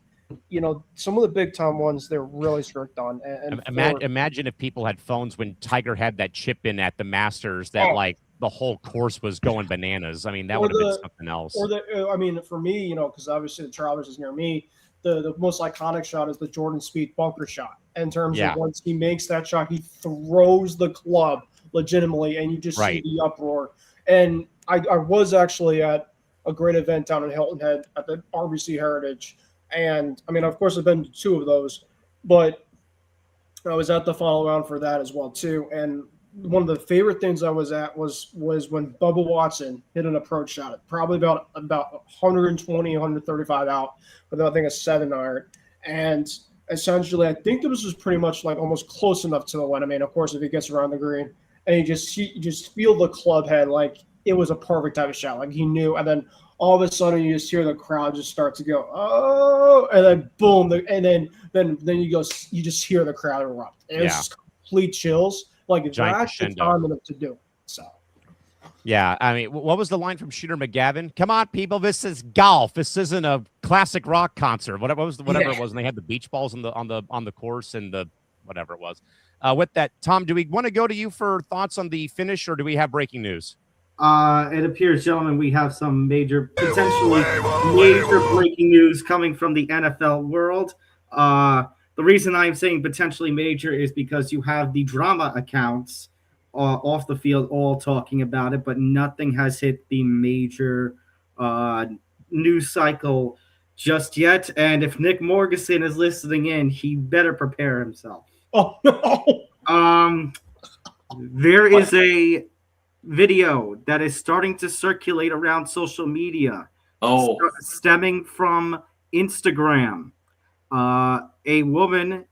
some of the big time ones they're really strict on. And imagine if people had phones when Tiger had that chip in at the Masters that like the whole course was going bananas. I mean, that would have been something else. For me, because obviously the Travelers is near me, the most iconic shot is the Jordan Spieth bunker shot. In terms of once he makes that shot, he throws the club legitimately, and you just see the uproar. And I was actually at a great event down in Hilton Head at the RBC Heritage, and I mean, of course, I've been to two of those, but I was at the final round for that as well too. And one of the favorite things I was at was when Bubba Watson hit an approach shot, probably about 120, 135 out, with I think a 7-iron, and essentially, I think this was pretty much like almost close enough to the line. I mean, of course, if he gets around the green, and you just feel the club head like it was a perfect type of shot, like he knew, and then all of a sudden you just hear the crowd just start to go, oh, and then boom, and then you just hear the crowd erupt. And it's just complete chills. Like that's the time enough to do it. So. Yeah, I mean, what was the line from Shooter McGavin? Come on, people, this is golf. This isn't a classic rock concert. Whatever it was, and they had the beach balls on the course and the whatever it was. With that, Tom, do we want to go to you for thoughts on the finish, or do we have breaking news? It appears, gentlemen, we have some potentially major breaking news coming from the NFL world. The reason I'm saying potentially major is because you have the drama accounts off the field all talking about it, but nothing has hit the major news cycle just yet. And if Nick Morgeson is listening in, he better prepare himself. Oh, no. There is a video that is starting to circulate around social media stemming from Instagram. A woman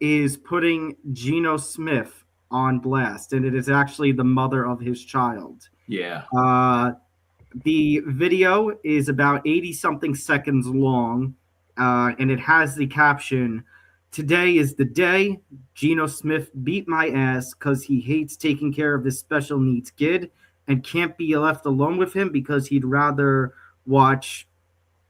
is putting Geno Smith on blast, and it is actually the mother of his child. Yeah. The video is about 80-something seconds long, and it has the caption, "Today is the day Geno Smith beat my ass because he hates taking care of this special needs kid and can't be left alone with him because he'd rather watch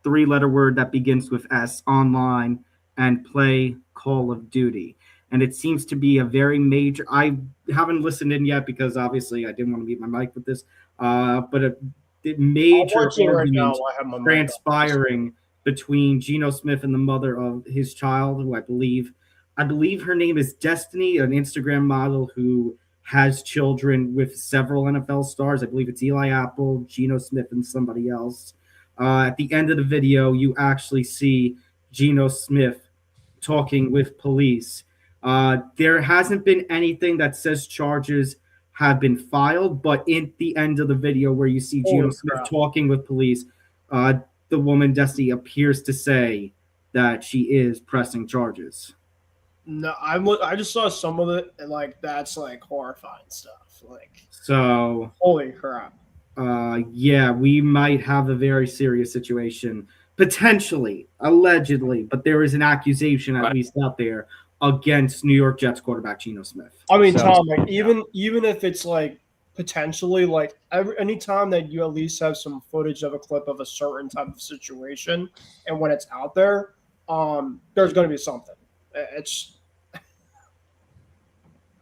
three-letter word that begins with S online and play Call of Duty." And it seems to be a very major. I haven't listened in yet because obviously I didn't want to mute my mic with this. But a major argument transpiring between Geno Smith and the mother of his child, who I believe her name is Destiny, an Instagram model who has children with several NFL stars. I believe it's Eli Apple, Geno Smith, and somebody else. At the end of the video, you actually see Geno Smith talking with police. There hasn't been anything that says charges have been filed, but in the end of the video where you see Geno Smith talking with police, the woman, Destiny, appears to say that she is pressing charges. No, I just saw some of it, and like that's like horrifying stuff. Like, so holy crap. Yeah, we might have a very serious situation, potentially, allegedly, but there is an accusation at least out there against New York Jets quarterback Geno Smith. I mean, Tom, like, even if it's like potentially like any time that you at least have some footage of a clip of a certain type of situation, and when it's out there, there's going to be something. It's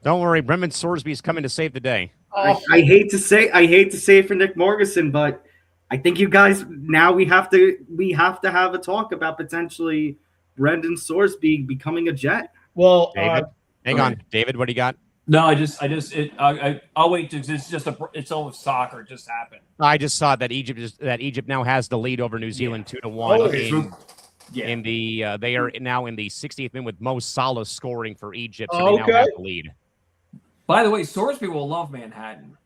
Don't worry, Brendan Sorsby is coming to save the day. I hate to say it for Nick Morgeson, but I think you guys now we have to have a talk about potentially Brendan Sorsby becoming a Jet. Well, David, hang on, David, what do you got? No, I'll wait. It's almost soccer. It just happened. I just saw that Egypt now has the lead over New Zealand 2-1. They are now in the 60th minute with Mo Salah scoring for Egypt, so they now have the lead. By the way, Sorsby will love Manhattan.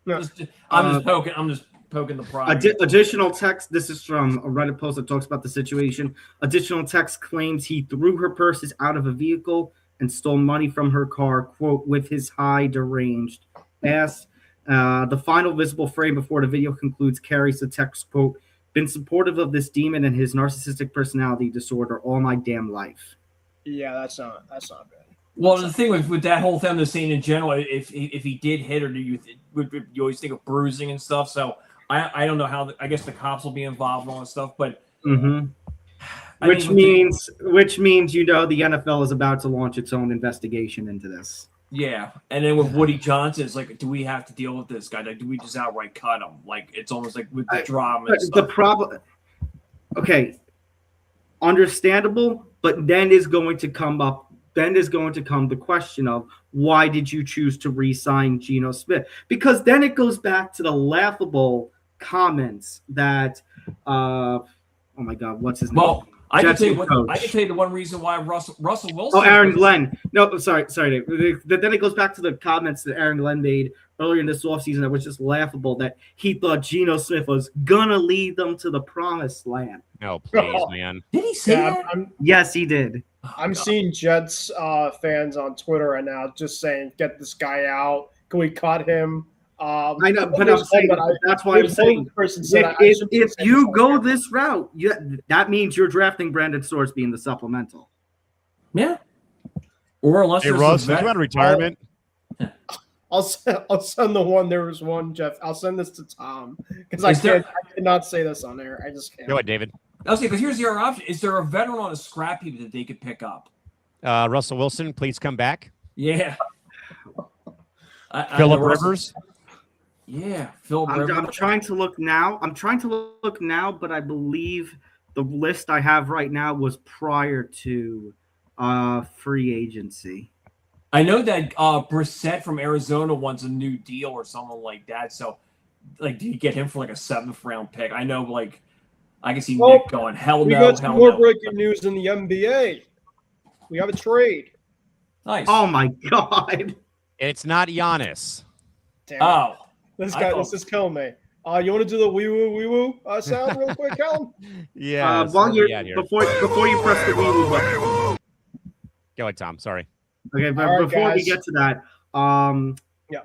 No. I'm just poking the pride. Additional text. This is from a Reddit post that talks about the situation. Additional text claims he threw her purses out of a vehicle and stole money from her car, quote, with his high deranged ass. The final visible frame before the video concludes carries the text, quote, "Been supportive of this demon and his narcissistic personality disorder all my damn life." Yeah, that's not good. Well, the thing with that whole thing, the scene in general, if he did hit her, you always think of bruising and stuff. So I don't know how. I guess the cops will be involved in all that stuff, but which means the NFL is about to launch its own investigation into this. Yeah, and then with Woody Johnson, it's like, do we have to deal with this guy? Like, do we just outright cut him? Like, it's almost like with the drama. And stuff. The problem, okay, understandable, but then is going to come the question of why did you choose to re-sign Geno Smith? Because then it goes back to the laughable comments that, oh my God, what's his name? Well, I can Jets tell you coach. what. I can tell you the one reason why Russell Wilson. Oh, Aaron Glenn. No, sorry, Dave. Then it goes back to the comments that Aaron Glenn made earlier in this offseason that was just laughable, that he thought Geno Smith was gonna lead them to the promised land. No, please, man. Did he say that? Yes, he did. I'm seeing Jets fans on Twitter right now just saying, "Get this guy out. Can we cut him?" I know, but I'm saying that's why I'm saying if you go this route, that means you're drafting Brendan Sorsby in the supplemental. Yeah. Or unless Hey, there's Russ, some think about retirement. I'll send the one. There was one, Jeff. I'll send this to Tom because I cannot say this on air. I just can't. Go ahead, David. Okay, but here's the other option. Is there a veteran on a scrap heap that they could pick up? Russell Wilson, please come back. Yeah. Phillip Rivers. Yeah, Phil Rivers. I'm trying to look now. But I believe the list I have right now was prior to free agency. I know that Brissett from Arizona wants a new deal or something like that. So, like, do you get him for like a 7th round pick? I know, like, I can see Nick going, hell we no, got some hell more no. breaking news in the NBA. We have a trade. Nice. Oh my God! It's not Giannis. Damn it. Oh. This is killing me. You want to do the wee woo sound real quick, Callan? Yeah. While you're before you press the wee woo button. Go ahead, Tom. Sorry. Okay, but All right, before guys. we get to that,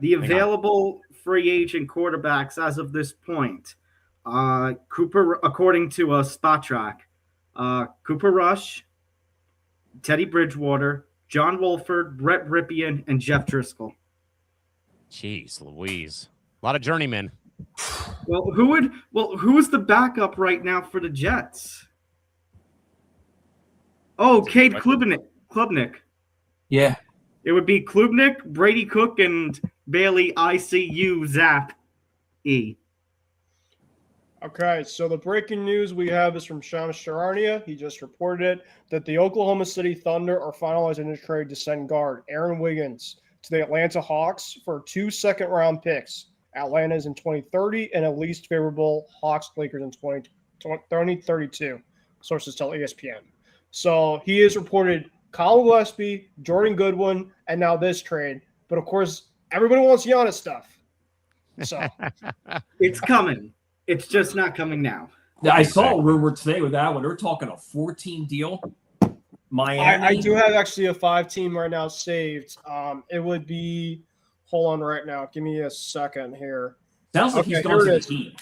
the available free agent quarterbacks as of this point, Cooper, according to Spot Track, Cooper Rush, Teddy Bridgewater, John Wolford, Brett Ripien, and Jeff Driscoll. Jeez Louise. A lot of journeymen. Well, who's the backup right now for the Jets? Oh, Cade Klubnik. Yeah. It would be Klubnik, Brady Cook, and Bailey ICU Zap E. Okay, so the breaking news we have is from Shams Charania. He just reported it that the Oklahoma City Thunder are finalizing a trade to send guard Aaron Wiggins to the Atlanta Hawks for 2 second-round picks. Atlanta's in 2030 and at least favorable Hawks-Lakers in 2032, sources tell ESPN. So he has reported Colin Gillespie, Jordan Goodwin, and now this trade. But, of course, everybody wants Giannis stuff. So it's coming. It's just not coming now. Yeah, I saw a rumor today with that one. They're talking a 14 deal. Miami. I do have actually a 5-team right now saved. It would be – hold on right now. Give me a second here. Sounds like he's going to the team.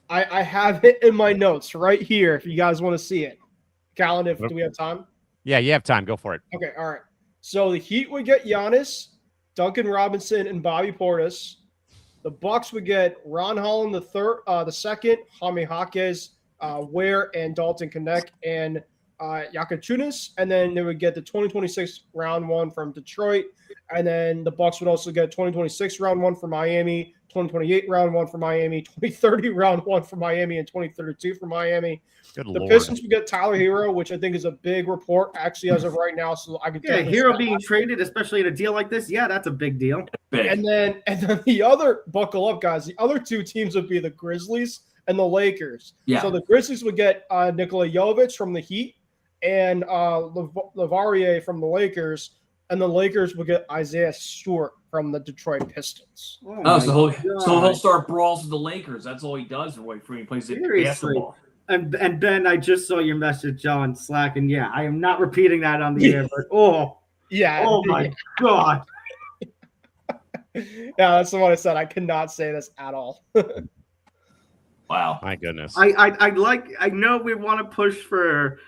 I have it in my notes right here if you guys want to see it. Callan, do we have time? Yeah, you have time. Go for it. Okay, all right. So the Heat would get Giannis, Duncan Robinson, and Bobby Portis. The Bucks would get Ron Holland the second, Jaime Jaquez, Ware, and Dalton Knecht, and Yakachunas. And then they would get the 2026 round 1 from Detroit. And then the Bucks would also get 2026 round 1 for Miami, 2028 round 1 for Miami, 2030 round 1 for Miami, and 2032 for Miami. Good the Lord. Pistons would get Tyler Hero, which I think is a big report actually as of right now. So I could Hero being traded, especially in a deal like this. Yeah, that's a big deal. And then the other, buckle up, guys. The other 2 teams would be the Grizzlies and the Lakers. Yeah. So the Grizzlies would get Nikola Jovic from the Heat and Lavarier from the Lakers, and the Lakers would get Isaiah Stewart from the Detroit Pistons. So he'll start brawls with the Lakers. That's all he does when he plays basketball. And Ben, I just saw your message, John Slack, and yeah, I am not repeating that on the air, but oh my God. Yeah, that's the one I said. I cannot say this at all. Wow. My goodness. I know we want to push for,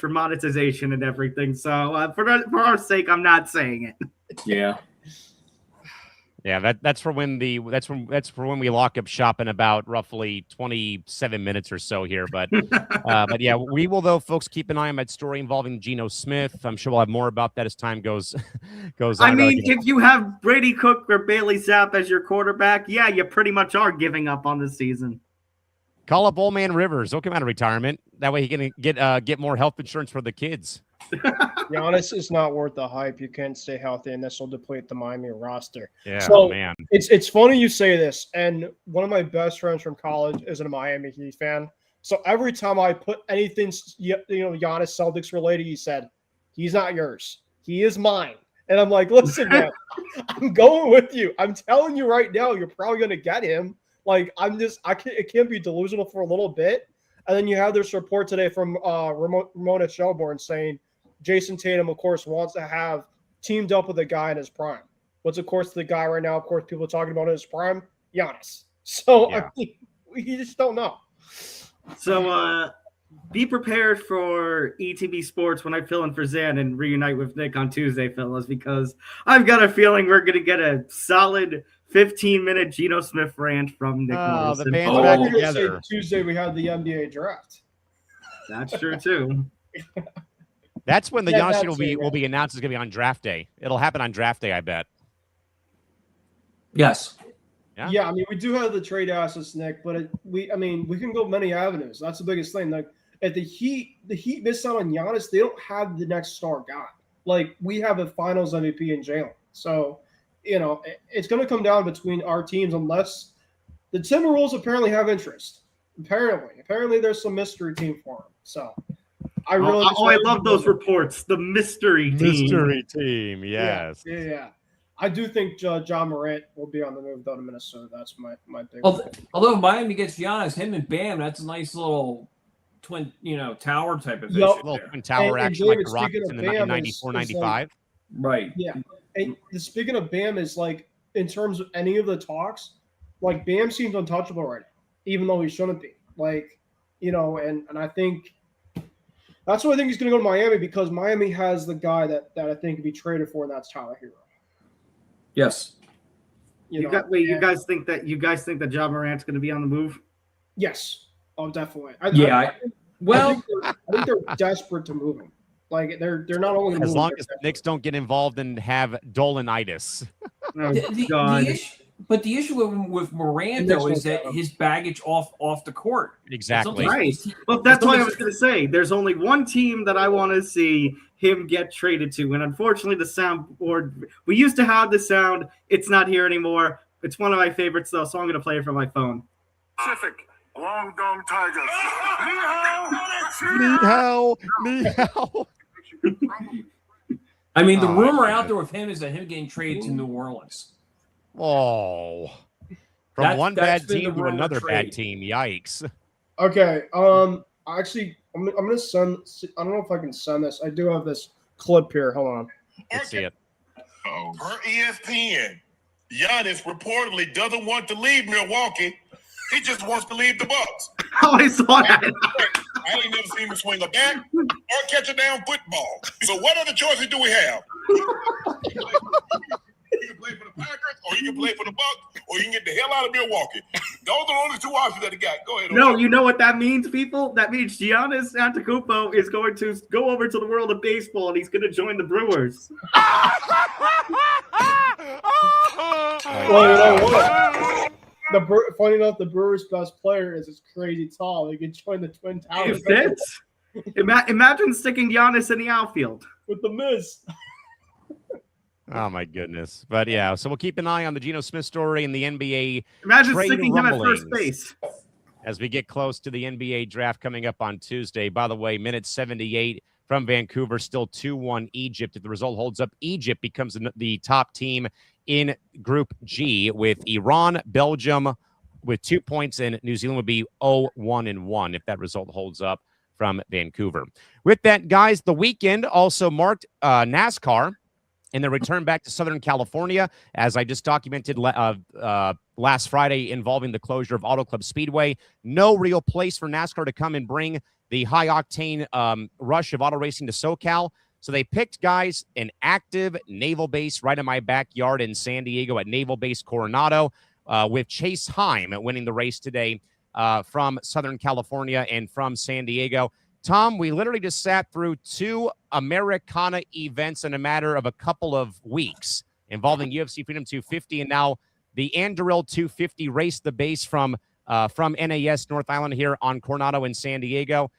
monetization and everything. So for our sake, I'm not saying it. Yeah. Yeah, that's for when we lock up shop in about roughly 27 minutes or so here. But yeah, we will though, folks, keep an eye on that story involving Geno Smith. I'm sure we'll have more about that as time goes on. I mean, if you have Brady Cook or Bailey Zapp as your quarterback, yeah, you pretty much are giving up on the season. Call up Old Man Rivers. He'll come out of retirement. That way he can get more health insurance for the kids. Giannis is not worth the hype. You can't stay healthy, and this will deplete the Miami roster. Yeah, so, man. It's funny you say this, and one of my best friends from college is a Miami Heat fan. So every time I put anything, Giannis Celtics related, he said, he's not yours. He is mine. And I'm like, listen, man, I'm going with you. I'm telling you right now, you're probably going to get him. Like, it can't be delusional for a little bit. And then you have this report today from Ramona Shelbourne saying Jason Tatum, of course, wants to have teamed up with a guy in his prime. What's, of course, the guy right now, of course, people are talking about in his prime? Giannis. So, yeah. I mean, you just don't know. So, be prepared for ETB Sports when I fill in for Zan and reunite with Nick on Tuesday, fellas, because I've got a feeling we're going to get a solid 15-minute Geno Smith rant from Nick Morrison. The band's back together. Tuesday we have the NBA draft. That's true, too. That's when the Giannis will be announced. It's going to be on draft day. It'll happen on draft day, I bet. Yes. Yeah, I mean, we do have the trade assets, Nick, but we can go many avenues. That's the biggest thing. Like, if the Heat miss out on Giannis, they don't have the next star guy. Like, we have a Finals MVP in Jalen. So, it's going to come down between our teams unless the Timberwolves apparently have interest. Apparently, there's some mystery team for them. So, I love those reports. The mystery team. Mystery team, yes. Yeah. I do think John Morant will be on the move, though, to Minnesota. That's my big Although Miami gets Giannis, him and Bam, that's a nice little twin, tower type of issue. Little twin tower action like the Rockets in the 94-95. Right. Yeah. And speaking of Bam, is like, in terms of any of the talks, like, Bam seems untouchable right now, even though he shouldn't be. Like, and I think that's why I think he's going to go to Miami, because Miami has the guy that I think could be traded for, and that's Tyler Hero. Yes. You guys think that Ja Morant's going to be on the move? Yes. Oh, definitely. I think they're desperate to move him. Like, they're not only as long as the Knicks don't get involved and have Dolanitis. But the issue with Morant, though, is that his baggage off the court. Exactly. Right. Well, that's why I was going to say there's only one team that I want to see him get traded to. And unfortunately, the soundboard, we used to have the sound. It's not here anymore. It's one of my favorites, though, so I'm going to play it from my phone. Pacific, Guangdong Tigers. Ni hao. I mean, the rumor out there with him is that him getting traded to New Orleans. Oh, from one bad team to another bad team. Yikes. Okay. Actually, I'm gonna send. I don't know if I can send this. I do have this clip here. Hold on. Let's see it. Per ESPN, Giannis reportedly doesn't want to leave Milwaukee. He just wants to leave the Bucks. Oh, I saw that. I ain't never seen him swing a bat or catch a damn football. So what other choices do we have? You can play for the Packers, or you can play for the Bucks, or you can get the hell out of Milwaukee. Those are the only two options that he got. Go ahead. No, you know what that means, people? That means Giannis Antetokounmpo is going to go over to the world of baseball, and he's going to join the Brewers. Well, you know what? Funny enough, the Brewers' best player is crazy tall. He can join the Twin Towers. It fits. Imagine sticking Giannis in the outfield with the Miz. Oh, my goodness. But, yeah, so we'll keep an eye on the Geno Smith story and the NBA. Imagine sticking him at first base. As we get close to the NBA draft coming up on Tuesday. By the way, minute 78 from Vancouver, still 2-1 Egypt. If the result holds up, Egypt becomes the top team in Group G, with Iran, Belgium with 2 points, and New Zealand would be 0-1-1 if that result holds up from Vancouver. With that, guys, the weekend also marked NASCAR and the return back to Southern California, as I just documented last Friday, involving the closure of Auto Club Speedway. No real place for NASCAR to come and bring the high-octane rush of auto racing to SoCal. So they picked, guys, an active naval base right in my backyard in San Diego at Naval Base Coronado, with Chase Heim winning the race today from Southern California and from San Diego. Tom, we literally just sat through 2 Americana events in a matter of a couple of weeks involving UFC Freedom 250, and now the Anduril 250 race the base from NAS North Island here on Coronado in San Diego.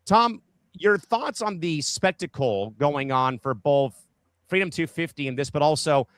Tom, your thoughts on the spectacle going on for both Freedom 250 and this, but also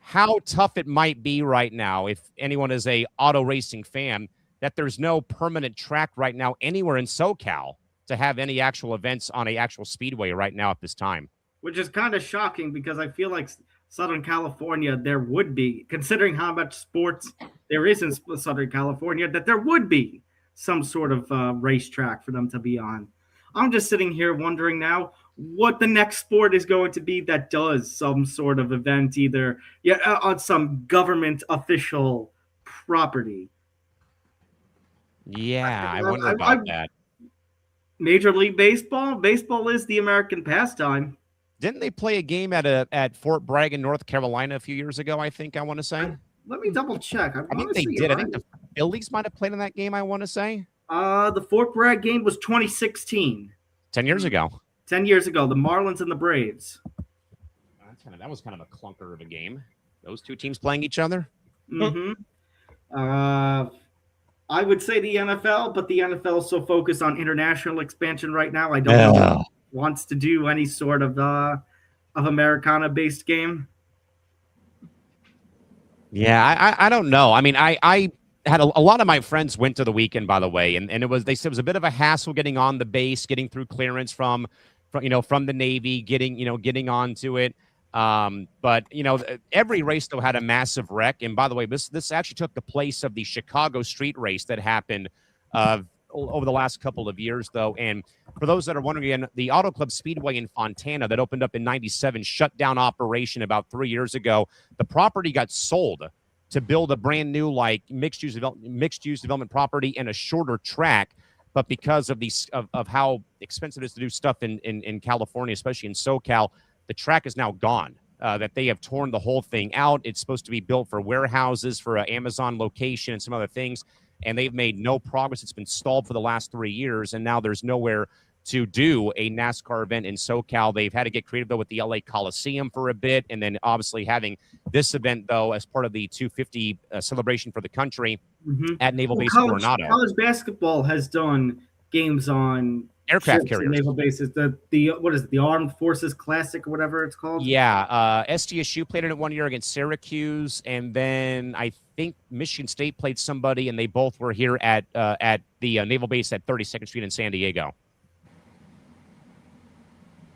how tough it might be right now, if anyone is a auto racing fan, that there's no permanent track right now anywhere in SoCal to have any actual events on a actual speedway right now at this time. Which is kind of shocking because I feel like Southern California, there would be, considering how much sports there is in Southern California, that there would be some sort of racetrack for them to be on. I'm just sitting here wondering now what the next sport is going to be that does some sort of event, either on some government official property. Yeah, I wonder about that. Major League Baseball. Baseball is the American pastime. Didn't they play a game at Fort Bragg in North Carolina a few years ago, I think, I want to say? Let me double check. I think they did. I think the Phillies might have played in that game, I want to say. The Fort Bragg game was 2016. 10 years ago. 10 years ago, the Marlins and the Braves. That was kind of a clunker of a game. Those two teams playing each other. Mm-hmm. I would say the NFL, but the NFL is so focused on international expansion right now. I don't know if it wants to do any sort of Americana-based game. Yeah, I don't know. I mean, I had a lot of my friends went to the weekend, by the way, and they said it was a bit of a hassle getting on the base, getting through clearance from the Navy, getting onto it. But every race though had a massive wreck. And by the way, this actually took the place of the Chicago street race that happened over the last couple of years, though. And for those that are wondering, again, the Auto Club Speedway in Fontana that opened up in '97 shut down operation about 3 years ago. The property got sold to build a brand new mixed use development property and a shorter track. But because of of how expensive it is to do stuff in California, especially in SoCal, the track is now gone. That they have torn the whole thing out. It's supposed to be built for warehouses, for an Amazon location, and some other things. And they've made no progress. It's been stalled for the last 3 years, and now there's nowhere to do a NASCAR event in SoCal. They've had to get creative, though, with the LA Coliseum for a bit, and then obviously having this event, though, as part of the 250 celebration for the country at Naval Base Coronado. College basketball has done games on aircraft carriers, naval bases. The what is it? The Armed Forces Classic or whatever it's called. Yeah, SDSU played in it 1 year against Syracuse, and then I think Michigan State played somebody, and they both were here at the naval base at 32nd Street in San Diego.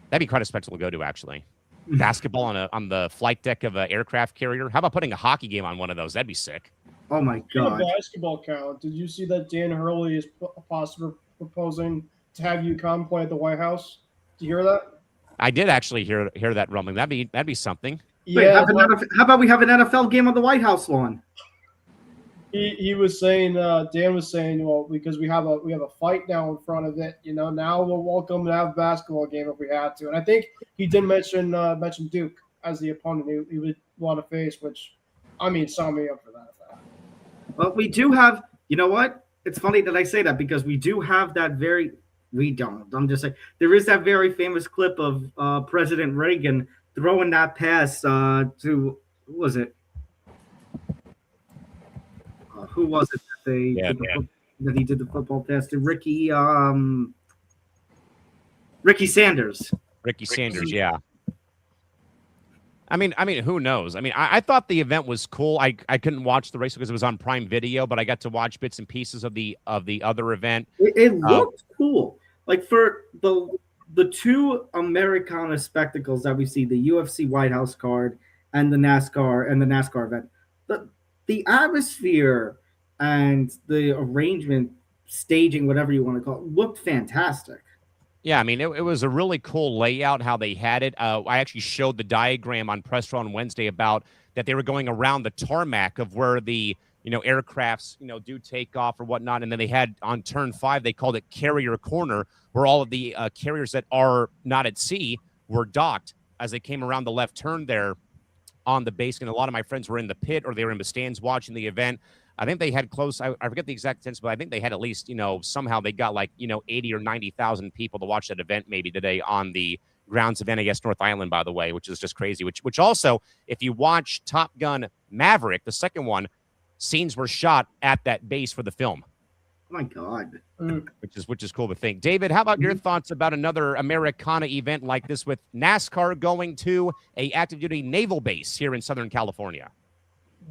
That'd be quite a spectacle to go to, actually. Basketball on the flight deck of an aircraft carrier. How about putting a hockey game on one of those? That'd be sick. Oh my god! Basketball count. Did you see that Dan Hurley is possibly proposing to have you come play at the White House? Did you hear that? I did actually hear that rumbling. That'd be something. Yeah. Wait, how about we have an NFL game on the White House lawn? He was saying, Dan was saying, well, because we have a fight now in front of it, now we're welcome to have a basketball game if we had to. And I think he did mention Duke as the opponent he would want to face, which, I mean, sign me up for that. Well, we do have, you know what? It's funny that I say that because we do have that I'm just saying, there is that very famous clip of President Reagan throwing that pass to, who was it? Who was it that he did the football pass to? Ricky Sanders. Ricky Sanders, yeah. I mean, who knows? I mean, I thought the event was cool. I couldn't watch the race because it was on Prime Video, but I got to watch bits and pieces of the other event. It looked cool. Like for the two Americana spectacles that we see, the UFC White House card and the NASCAR event, the atmosphere and the arrangement, staging, whatever you want to call it, looked fantastic. Yeah, I mean, it was a really cool layout how they had it. I actually showed the diagram on Press Row on Wednesday about that they were going around the tarmac of where the aircrafts do take off or whatnot, and then they had on turn 5 they called it carrier corner, where all of the carriers that are not at sea were docked as they came around the left turn there on the base. And a lot of my friends were in the pit or they were in the stands watching the event. I think they had close, I forget the exact sense, but I think they had at least, somehow they got 80 or 90,000 people to watch that event maybe today on the grounds of NAS North Island, by the way, which is just crazy. Which also, if you watch Top Gun Maverick, the second one, scenes were shot at that base for the film. Oh my God. Which is cool to think. David, how about your thoughts about another Americana event like this with NASCAR going to a active duty naval base here in Southern California?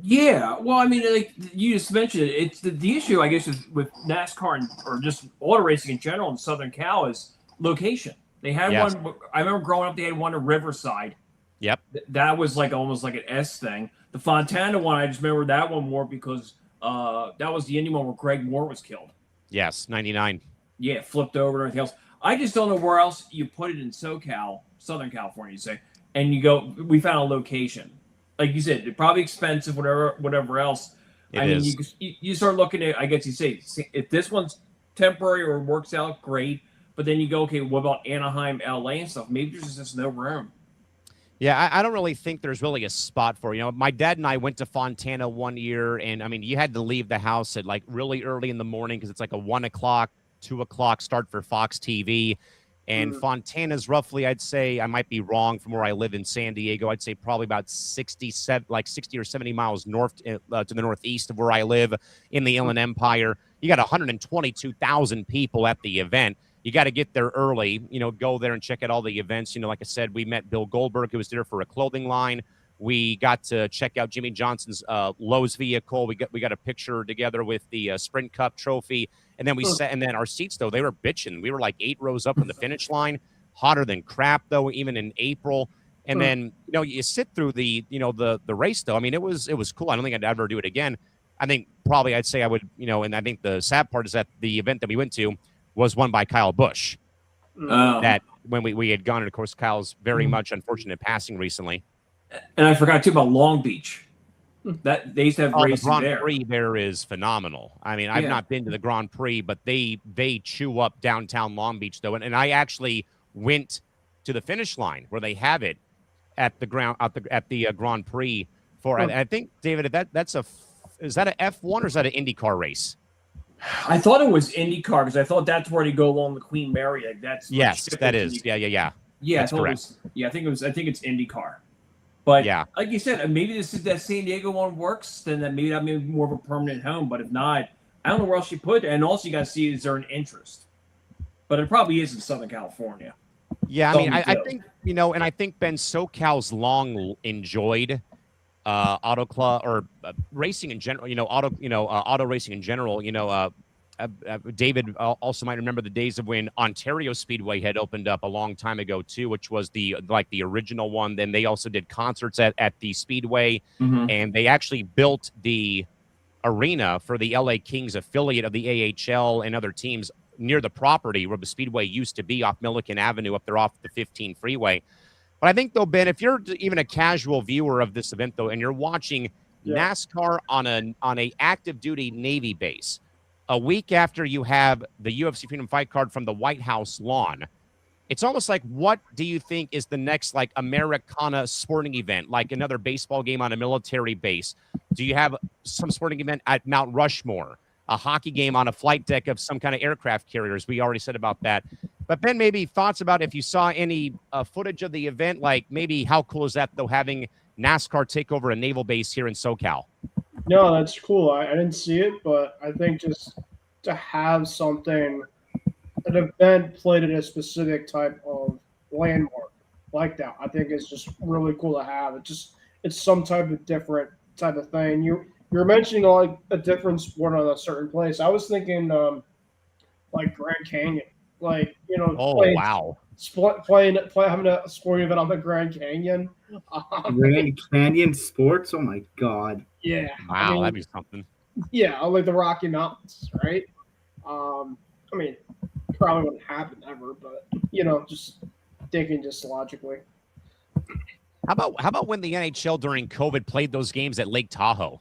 Yeah, well, I mean, like you just mentioned, it's the issue, I guess, is with NASCAR or just auto racing in general in Southern Cal is location. They had Yes. one. I remember growing up, they had one in Riverside. Yep. That was like almost like an S thing. The Fontana one, I just remember that one more because that was the Indy one where Greg Moore was killed. Yes, 99. Yeah, flipped over and everything else. I just don't know where else you put it in SoCal, Southern California, you say, and you go, we found a location. Like you said, it's probably expensive, whatever else. It is. You start looking at, I guess you say, if this one's temporary or works out, great. But then you go, okay, what about Anaheim, LA and stuff? Maybe there's just no room. Yeah, I don't really think there's really a spot for it. You know, my dad and I went to Fontana one year, and I mean, you had to leave the house at like really early in the morning because it's like a 1 o'clock, 2 o'clock start for Fox TV. And Fontana's roughly, I'd say, I might be wrong from where I live in San Diego. I'd say probably about 60 or 70 miles north to the northeast of where I live in the Inland Empire. You got 122,000 people at the event. You got to get there early, you know, go there and check out all the events. You know, like I said, we met Bill Goldberg, who was there for a clothing line. We got to check out Jimmy Johnson's Lowe's vehicle. We got a picture together with the Sprint Cup trophy. And then and then our seats, though, they were bitching. We were like 8 rows up on the finish line, hotter than crap, though, even in April. And then, you know, you sit through the race, though. I mean, it was cool. I don't think I'd ever do it again. I think probably I'd say I would, you know, and I think the sad part is that the event that we went to was won by Kyle Busch. That when we had gone, and of course, Kyle's very much unfortunate passing recently. And I forgot, too, about Long Beach. That they used to have racing the Grand there. Prix there is phenomenal. I mean, I've not been to the Grand Prix, but they chew up downtown Long Beach though, and I actually went to the finish line where they have it at the Grand Prix for. I think David, is that a F1 or is that an IndyCar race? I thought it was IndyCar because I thought that's where you go along the Queen Mary. Like that's yes, that is. Yeah. Yeah, that's correct. I think it's IndyCar. But yeah, like you said, maybe that San Diego one works, then that may be more of a permanent home. But if not, I don't know where else you put it. And also you got to see, is there an interest? But it probably is in Southern California. Yeah, I mean, I think, you know, and I think Ben, SoCal's long enjoyed auto club or racing in general, auto racing in general, David also might remember the days of when Ontario Speedway had opened up a long time ago too, which was the original one. Then they also did concerts at the Speedway, and they actually built the arena for the LA Kings affiliate of the AHL and other teams near the property where the Speedway used to be off Milliken Avenue up there off the 15 freeway. But I think though, Ben, if you're even a casual viewer of this event though, and you're watching NASCAR on a active duty Navy base, a week after you have the UFC Freedom Fight card from the White House lawn, it's almost like, what do you think is the next like Americana sporting event, like another baseball game on a military base? Do you have some sporting event at Mount Rushmore, a hockey game on a flight deck of some kind of aircraft carriers? We already said about that. But Ben, maybe thoughts about if you saw any footage of the event, like maybe how cool is that though, having NASCAR take over a naval base here in SoCal? No, that's cool. I didn't see it, but I think just to have something, an event played at a specific type of landmark like that, I think it's just really cool to have. It's some type of different type of thing. You're mentioning like a different sport on a certain place. I was thinking like Grand Canyon, like having a sporting event on the Grand Canyon. Grand Canyon sports? Oh my god! Yeah, wow, that'd be something. Yeah, like the Rocky Mountains, right? I mean, probably wouldn't happen ever, but just thinking just logically. How about when the NHL during COVID played those games at Lake Tahoe?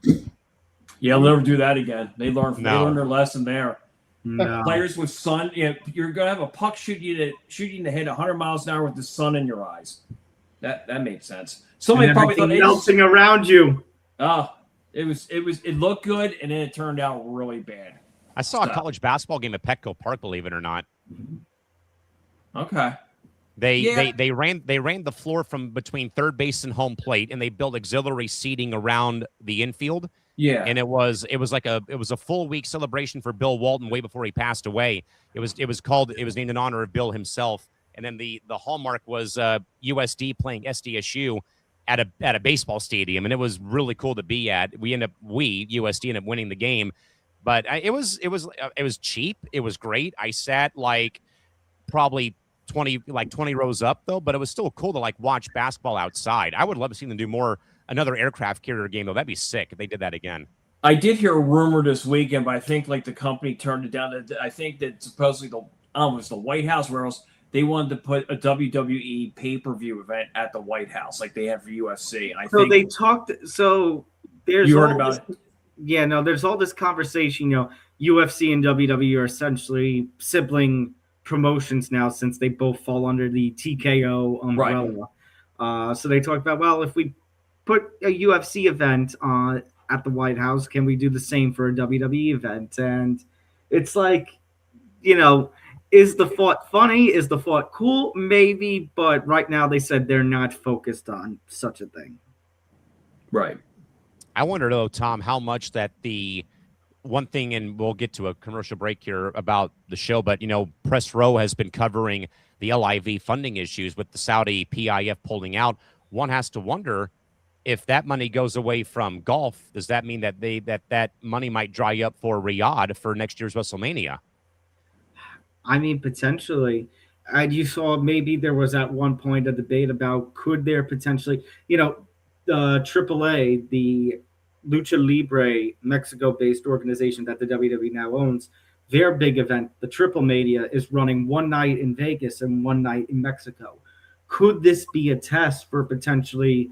Yeah, they'll never do that again. They learned their lesson there. No. Players with sun, you're gonna have a puck shoot you to hit 100 miles an hour with the sun in your eyes. That made sense. Somebody probably thought melting around you. It looked good, and then it turned out really bad. I saw a college basketball game at Petco Park, believe it or not. Okay. They ran the floor from between third base and home plate, and they built auxiliary seating around the infield. Yeah. And it was a full week celebration for Bill Walton way before he passed away. It was named in honor of Bill himself. And then the hallmark was USD playing SDSU at a baseball stadium, and it was really cool to be at. USD ended up winning the game, but it was cheap. It was great. I sat like probably 20 rows up though, but it was still cool to like watch basketball outside. I would love to see them do another aircraft carrier game though. That'd be sick if they did that again. I did hear a rumor this weekend, but I think like the company turned it down. I think that supposedly it was the White House where else they wanted to put a WWE pay-per-view event at the White House like they have for UFC. And they talked. So there's you heard about it. Yeah, no, there's all this conversation. UFC and WWE are essentially sibling promotions now since they both fall under the TKO umbrella. Right. So they talked about, well, if we put a UFC event at the White House, can we do the same for a WWE event? And it's like, is the thought funny? Is the thought cool? Maybe, but right now they said they're not focused on such a thing. Right. I wonder, though, Tom, how much that the one thing, and we'll get to a commercial break here about the show, but, Press Row has been covering the LIV funding issues with the Saudi PIF pulling out. One has to wonder if that money goes away from golf, does that mean that that money might dry up for Riyadh for next year's WrestleMania? I mean, potentially. And you saw maybe there was at one point a debate about could there potentially, the AAA, the Lucha Libre Mexico-based organization that the WWE now owns, their big event, the Triple Mania, is running one night in Vegas and one night in Mexico. Could this be a test for potentially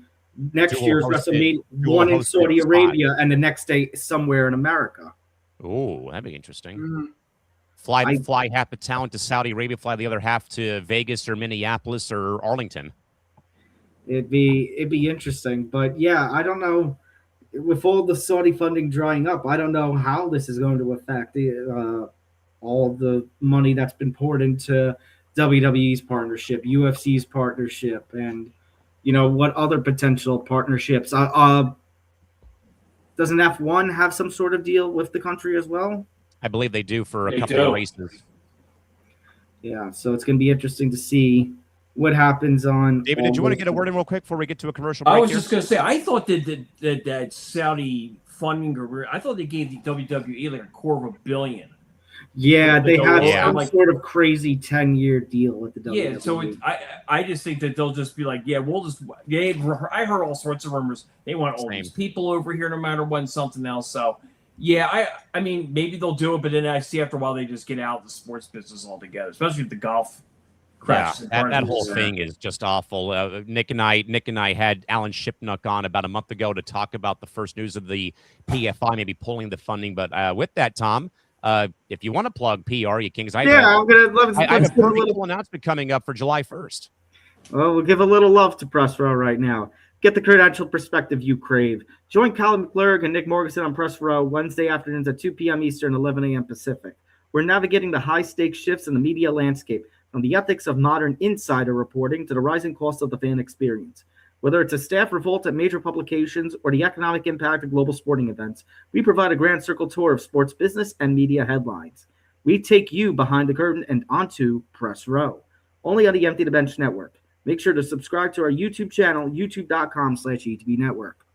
next year's WrestleMania, one in Saudi Arabia and the next day somewhere in America? Oh, that'd be interesting. Mm-hmm. Fly half the talent to Saudi Arabia, fly the other half to Vegas or Minneapolis or Arlington. It'd be interesting, but yeah, I don't know. With all the Saudi funding drying up, I don't know how this is going to affect all the money that's been poured into WWE's partnership, UFC's partnership, and what other potential partnerships. Doesn't F1 have some sort of deal with the country as well? I believe they do for a couple of races. Yeah, so it's going to be interesting to see what happens on. David, did you want to get a word in real quick before we get to a commercial break? I was just going to say, I thought that Saudi funding, I thought they gave the WWE like $250 million. Yeah, they had some sort of crazy 10-year deal with the WWE. Yeah, so I just think that they'll just be like, yeah, we'll just. I heard all sorts of rumors. They want all these people over here, no matter what, and something else. So. Yeah, I mean, maybe they'll do it, but then I see after a while they just get out of the sports business altogether, especially with the golf crash. Yeah, that whole thing is just awful. Nick and I had Alan Shipnuck on about a month ago to talk about the first news of the PFI maybe pulling the funding. But with that, Tom, if you want to plug PR, you can. Because I have a pretty cool announcement coming up for July 1st. Well, we'll give a little love to Press Row right now. Get the credential perspective you crave. Join Callan McClurg and Nick Morganson on Press Row Wednesday afternoons at 2 p.m. Eastern, 11 a.m. Pacific. We're navigating the high-stakes shifts in the media landscape, from the ethics of modern insider reporting to the rising cost of the fan experience. Whether it's a staff revolt at major publications or the economic impact of global sporting events, we provide a grand circle tour of sports business and media headlines. We take you behind the curtain and onto Press Row, only on the Empty the Bench Network. Make sure to subscribe to our YouTube channel, youtube.com/ETB Network.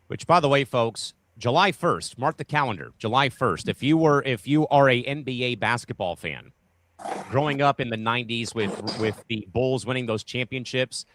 Which, by the way, folks, July 1st, mark the calendar, July 1st. If you are a NBA basketball fan, growing up in the 90s with the Bulls winning those championships,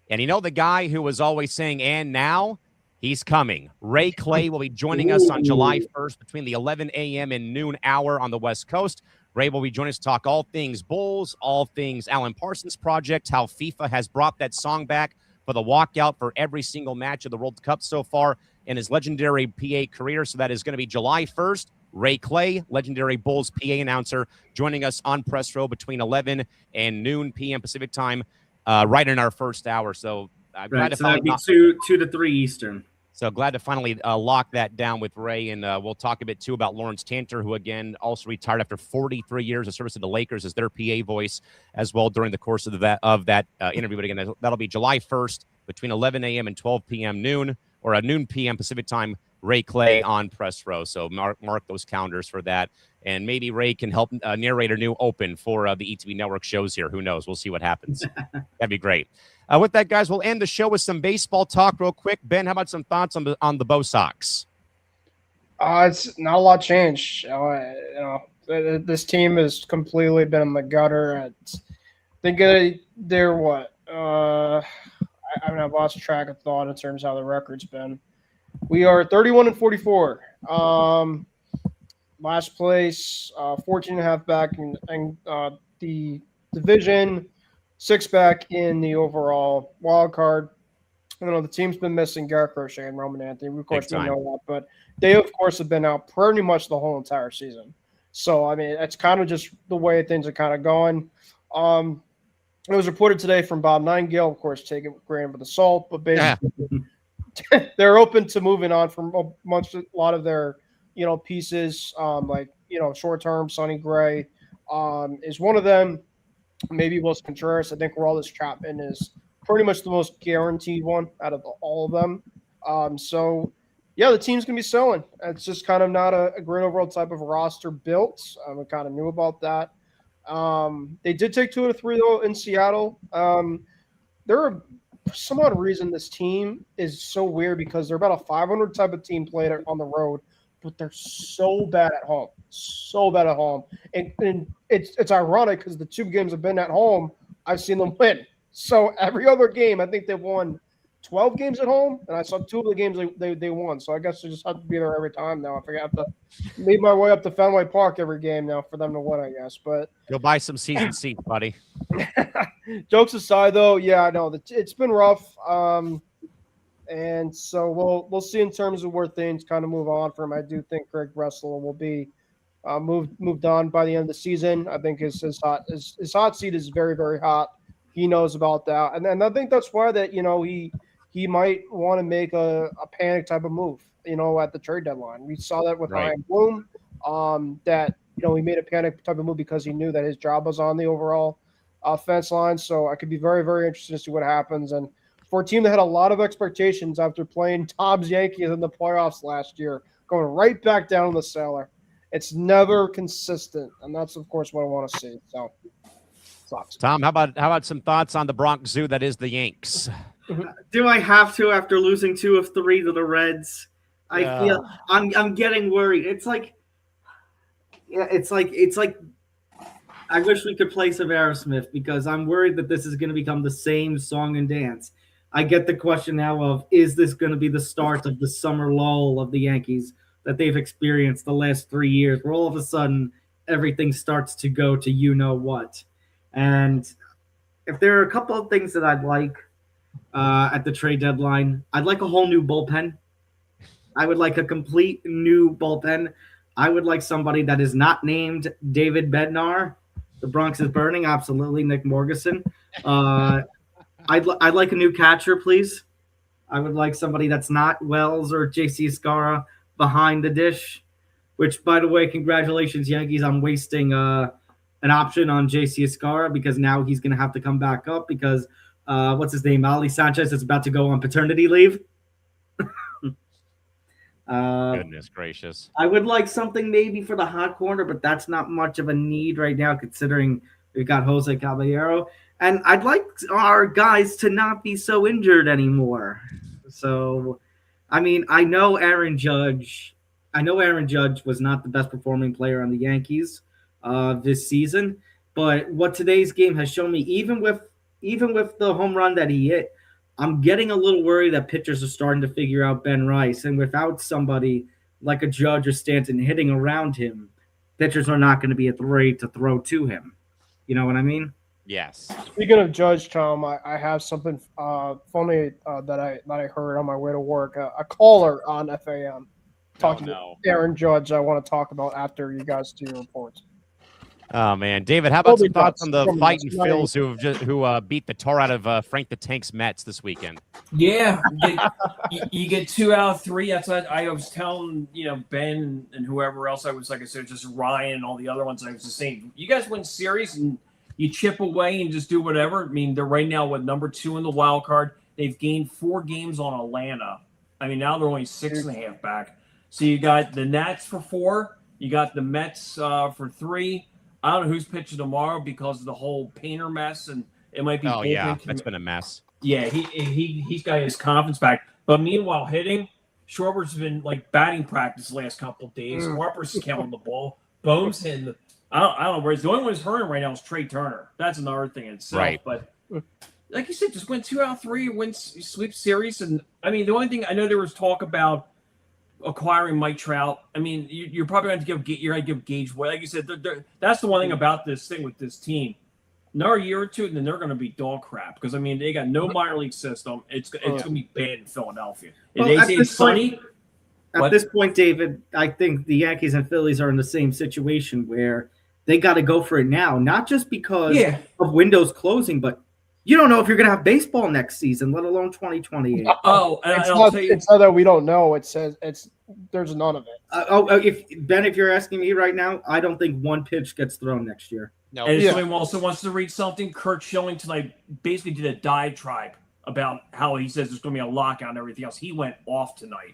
and the guy who was always saying, and now, he's coming. Ray Clay will be joining us on July 1st between the 11 a.m. and noon hour on the West Coast. Ray will be joining us to talk all things Bulls, all things Alan Parsons Project, how FIFA has brought that song back for the walkout for every single match of the World Cup so far in his legendary PA career. So that is going to be July 1st. Ray Clay, legendary Bulls PA announcer, joining us on Press Row between 11 and noon p.m. Pacific time, right in our first hour. So glad to that'd be 2 to 3 Eastern. So glad to finally lock that down with Ray, and we'll talk a bit, too, about Lawrence Tanter, who, again, also retired after 43 years of service to the Lakers as their PA voice as well during the course of that interview. But, again, that'll be July 1st between 11 a.m. and 12 p.m. noon or noon p.m. Pacific time, Ray Clay on Press Row. So mark those calendars for that. And maybe Ray can help narrate a new open for the ETB Network shows here. Who knows? We'll see what happens. That'd be great. With that, guys, we'll end the show with some baseball talk real quick. Ben, how about some thoughts on the Bo Sox? It's not a lot changed. This team has completely been in the gutter. I think they're what? I've lost track of thought in terms of how the record's been. We are 31-44. Last place, 14.5 back in the division, 6 back in the overall wild card. The team's been missing Garrett Crochet and Roman Anthony. Of course, we know that, but they, of course, have been out pretty much the whole entire season. So, I mean, it's kind of just the way things are kind of going. It was reported today from Bob Nightingale, of course, take it with a grain of salt, but basically they're open to moving on from a lot of their pieces, short-term. Sonny Gray is one of them. Maybe Wilson Contreras. I think Aroldis Chapman is pretty much the most guaranteed one out of all of them. The team's going to be selling. It's just kind of not a great overall type of roster built. We kind of knew about that. They did take 2 out of 3, though, in Seattle. There are for some odd reason this team is so weird because they're about a 500 type of team played on the road, but they're so bad at home. And it's ironic because the 2 games have been at home, I've seen them win. So every other game, I think they've won 12 games at home, and I saw 2 of the games they won. So I guess they just have to be there every time now. I have to make my way up to Fenway Park every game now for them to win, I guess. But go buy some season seats, buddy. Jokes aside, though, yeah, I know it's been rough. And so we'll see in terms of where things kind of move on from. I do think Greg Bressler will be moved on by the end of the season. I think his hot seat is very, very hot. He knows about that, and I think that's why that he might want to make a panic type of move, at the trade deadline. We saw that with Ryan Bloom, that he made a panic type of move because he knew that his job was on the overall fence line. So I could be very, very interested to see what happens. And for a team that had a lot of expectations after playing Tom's Yankees in the playoffs last year, going right back down in the cellar, it's never consistent, and that's of course what I want to see. So. Tom, how about some thoughts on the Bronx Zoo that is the Yanks? Do I have to after losing 2 of 3 to the Reds? I feel I'm getting worried. It's like I wish we could play some Aerosmith because I'm worried that this is going to become the same song and dance. I get the question now of, is this going to be the start of the summer lull of the Yankees that they've experienced the last 3 years, where all of a sudden everything starts to go to what? And if there are a couple of things that I'd like at the trade deadline, I'd like a whole new bullpen. I would like a complete new bullpen. I would like somebody that is not named David Bednar. The Bronx is burning. Absolutely. Nick Morgeson. I'd like a new catcher, please. I would like somebody that's not Wells or JC Escara behind the dish, which, by the way, congratulations, Yankees, on wasting an option on JC Escara because now he's going to have to come back up because what's his name? Ali Sanchez is about to go on paternity leave. Goodness gracious. I would like something maybe for the hot corner, but that's not much of a need right now considering we've got Jose Caballero. And I'd like our guys to not be so injured anymore. So, I mean, I know Aaron Judge was not the best performing player on the Yankees this season, but what today's game has shown me, even with the home run that he hit, I'm getting a little worried that pitchers are starting to figure out Ben Rice, and without somebody like a Judge or Stanton hitting around him, pitchers are not going to be afraid to throw to him. You know what I mean? Yes. Speaking of Judge, Tom, I have something funny that I heard on my way to work. A caller on FAM talking to Aaron Judge. I want to talk about after you guys do your reports. Oh man, David, how about some thoughts on the fighting Phils who beat the tar out of Frank the Tank's Mets this weekend? Yeah, you get 2 out of 3. That's what I was telling Ben and whoever else I was, like I said, just Ryan and all the other ones. I was just saying, you guys win series and you chip away and just do whatever. I mean, they're right now with number 2 in the wild card. They've gained 4 games on Atlanta. I mean, now they're only 6.5 back. So you got the Nats for 4. You got the Mets for 3. I don't know who's pitching tomorrow because of the whole Painter mess, and it might be. Oh yeah, that's been a mess. Yeah, he's got his confidence back. But meanwhile, hitting, Schwarber's been like batting practice the last couple of days. Harper's counting the ball. Bohm's hitting. I don't know where the only one who's hurting right now is Trey Turner. That's another thing in itself. Right. But like you said, just win 2 out of 3, win sweep series, and I mean the only thing I know there was talk about acquiring Mike Trout. I mean you're probably going to give Gage away. Like you said, that's the one thing about this thing with this team. Another year or two, and then they're going to be dog crap because I mean they got no minor league system. It's going to be bad in Philadelphia. Well, at this point, David, I think the Yankees and Phillies are in the same situation where they got to go for it now, not just because of windows closing, but you don't know if you're going to have baseball next season, let alone 2028. It's not that we don't know. It says there's none of it. If you're asking me right now, I don't think one pitch gets thrown next year. No. And if somebody also wants to read something, Kurt Schillington basically did a diatribe about how he says there's going to be a lockout and everything else. He went off tonight.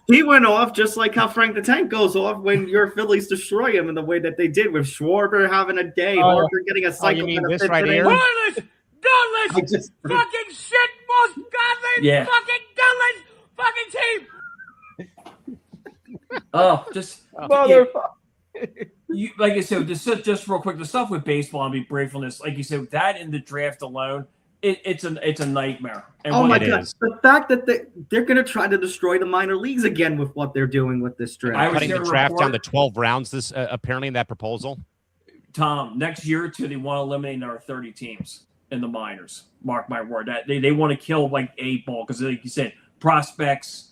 He went off just like how Frank the Tank goes off when your Phillies destroy him in the way that they did with Schwarber having a day, Harper getting a cycle. You mean this right here? Gutless, fucking shit, most godless, fucking gutless, fucking team. Oh, just motherfucker. Like I said, just real quick, the stuff with baseball and be gratefulness, like you said, that in the draft alone. It's a nightmare. And oh my God! The fact that they're going to try to destroy the minor leagues again with what they're doing with this draft. Cutting the draft down to 12 rounds. This apparently in that proposal. Tom, next year or two, they want to eliminate our 30 teams in the minors. Mark my word. That they want to kill like 8 ball because, like you said, prospects,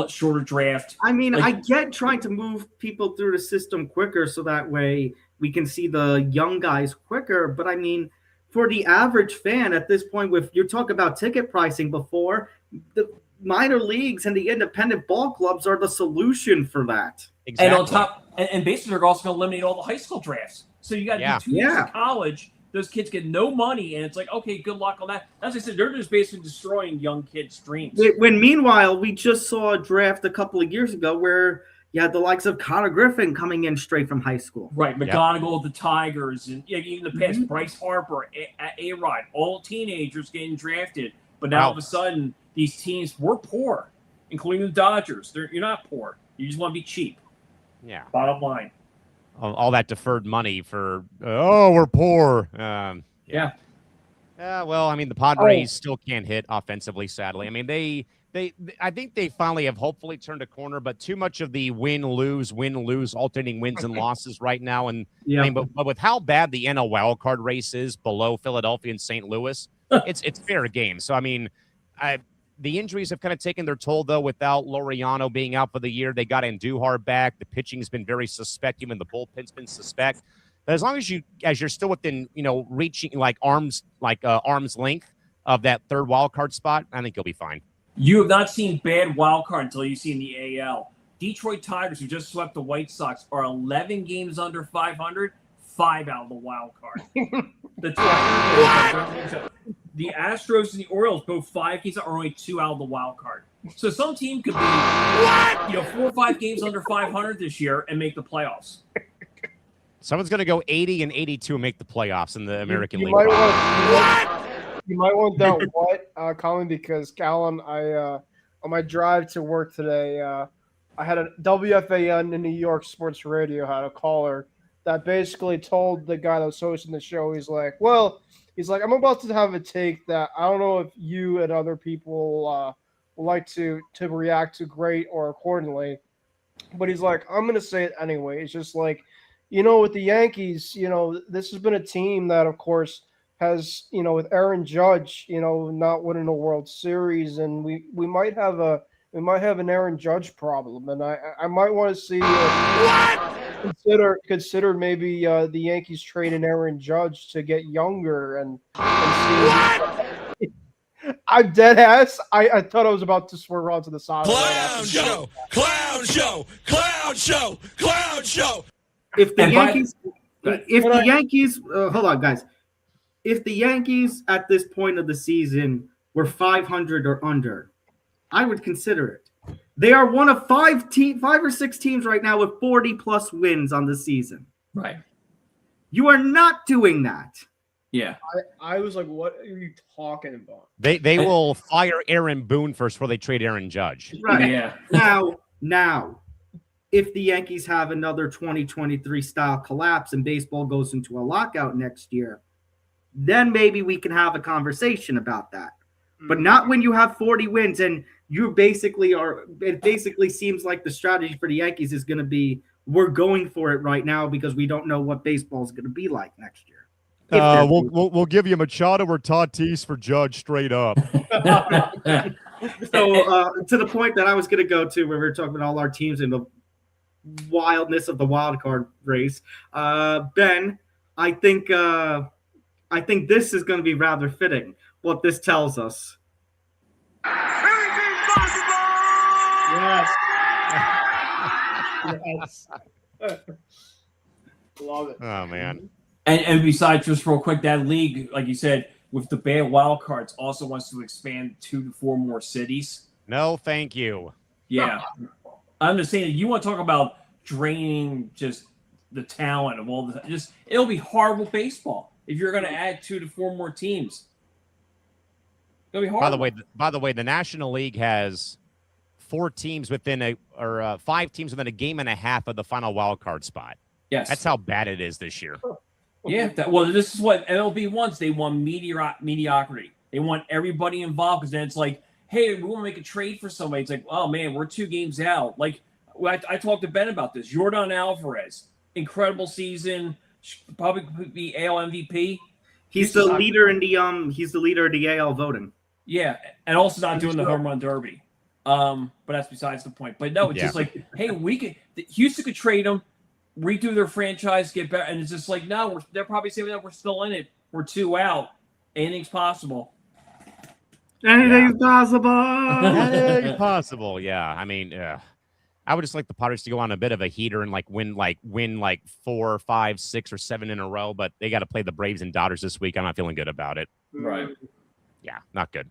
shorter draft. I mean, I get trying to move people through the system quicker so that way we can see the young guys quicker. But I mean, for the average fan at this point, with you talk about ticket pricing before, the minor leagues and the independent ball clubs are the solution for that. Exactly. And on top, and basically they're also going to eliminate all the high school drafts. So you got 2 years of college. Those kids get no money, and it's like, okay, good luck on that. As I said, they're just basically destroying young kids' dreams. When meanwhile, we just saw a draft a couple of years ago where you had the likes of Connor Griffin coming in straight from high school. Right, McGonigal, the Tigers, and even the past, Bryce Harper, A-Rod, all teenagers getting drafted. But now all of a sudden, these teams were poor, including the Dodgers. You're not poor. You just want to be cheap. Yeah. Bottom line. All that deferred money for, we're poor. Yeah. Well, I mean, the Padres still can't hit offensively, sadly. I mean, I think they finally have hopefully turned a corner, but too much of the win-lose, alternating wins and losses right now. And I mean, but with how bad the NL wildcard race is below Philadelphia and St. Louis, it's fair game. So, I mean, the injuries have kind of taken their toll, though, without Laureano being out for the year. They got Andujar back. The pitching's been very suspect. Even the bullpen's been suspect. But as long as you're still within, reaching arm's length of that third wild card spot, I think you'll be fine. You have not seen bad wild card until you see in the AL. Detroit Tigers, who just swept the White Sox, are 11 games under 500, 5 out of the wild card. The Astros and the Orioles, both 5 games, are only 2 out of the wild card. So some team could be 4 or 5 games under 500 this year and make the playoffs. Someone's going to go 80 and 82 and make the playoffs in the American League. You might want that Colin, because Callan, on my drive to work today, I had a WFAN in New York Sports Radio had a caller that basically told the guy that was hosting the show, he's like, I'm about to have a take that I don't know if you and other people would like to react to great or accordingly. But he's like, I'm going to say it anyway. It's just like, with the Yankees, this has been a team that, of course, has, with Aaron Judge, not winning a World Series, and we might have an Aaron Judge problem, and I might want to see consider maybe the Yankees trading Aaron Judge to get younger and see. I'm dead ass. I thought I was about to swerve onto the side. Clown show. If the Yankees, hold on, guys. If the Yankees at this point of the season were 500 or under, I would consider it. They are one of five or six teams right now with 40-plus wins on the season. Right. You are not doing that. Yeah. I was like, what are you talking about? They will fire Aaron Boone first before they trade Aaron Judge. Right. Yeah. Now, if the Yankees have another 2023 style collapse and baseball goes into a lockout next year, then maybe we can have a conversation about that. But not when you have 40 wins and you basically are. It basically seems like the strategy for the Yankees is going to be, we're going for it right now because we don't know what baseball is going to be like next year. We'll give you Machado or Tatis for Judge straight up. So to the point that I was going to go to, where we were talking about all our teams and the wildness of the wild card race, Ben, I think this is going to be rather fitting. What this tells us. Yes. Yes. Love it. Oh, man. And besides, just real quick, that league, like you said, with the bad wild cards, also wants to expand 2 to 4 more cities. No, thank you. Yeah. I'm just saying, you want to talk about draining just the talent of all the it'll be horrible baseball if you're going to add 2 to 4 more teams. It'll be horrible. By the way, the National League has 4 teams within 5 teams within a game and a half of the final wild card spot. Yes. That's how bad it is this year. Yeah. This is what MLB wants. They want mediocrity. They want everybody involved because then it's like, hey, we want to make a trade for somebody. It's like, oh, man, we're 2 games out. Like, I talked to Ben about this. Yordan Alvarez, incredible season, probably could be AL MVP. He's the leader in the He's the leader of the AL voting. Yeah, and also not doing the home run derby. But that's besides the point. But no, it's just like, hey, Houston could trade him, redo their franchise, get better, and it's just like, no, they're probably saying that we're still in it. We're 2 out. Anything's possible. Anything's possible. Anything's possible. Yeah. I mean, I would just like the Padres to go on a bit of a heater and win 4, 5, 6, or 7 in a row, but they got to play the Braves and Dodgers this week. I'm not feeling good about it. Right. Yeah, not good.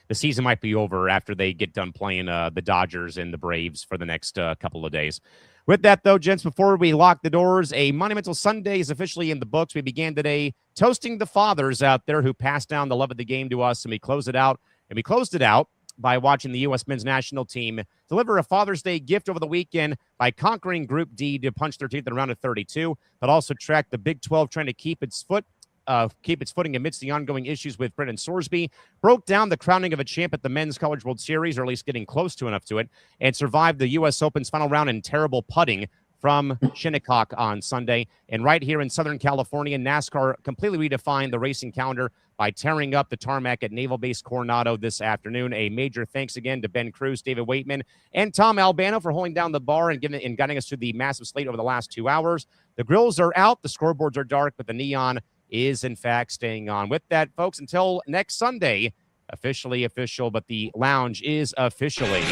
The season might be over after they get done playing the Dodgers and the Braves for the next couple of days. With that, though, gents, before we lock the doors, a monumental Sunday is officially in the books. We began today toasting the fathers out there who passed down the love of the game to us, and we closed it out. And we closed it out by watching the U.S. men's national team deliver a Father's Day gift over the weekend by conquering Group D to punch their teeth in a round of 32, but also track the Big 12 trying to keep its footing amidst the ongoing issues with Brendan Sorsby, broke down the crowning of a champ at the Men's College World Series, or at least getting close to enough to it, and survived the U.S. Open's final round in terrible putting from Shinnecock on Sunday. And right here in Southern California, NASCAR completely redefined the racing calendar by tearing up the tarmac at Naval Base Coronado this afternoon. A major thanks again to Ben Cruz, David Weightman, and Tom Albano for holding down the bar and guiding us through the massive slate over the last 2 hours. The grills are out, the scoreboards are dark, but the neon is, in fact, staying on. With that, folks, until next Sunday, officially official, but the lounge is officially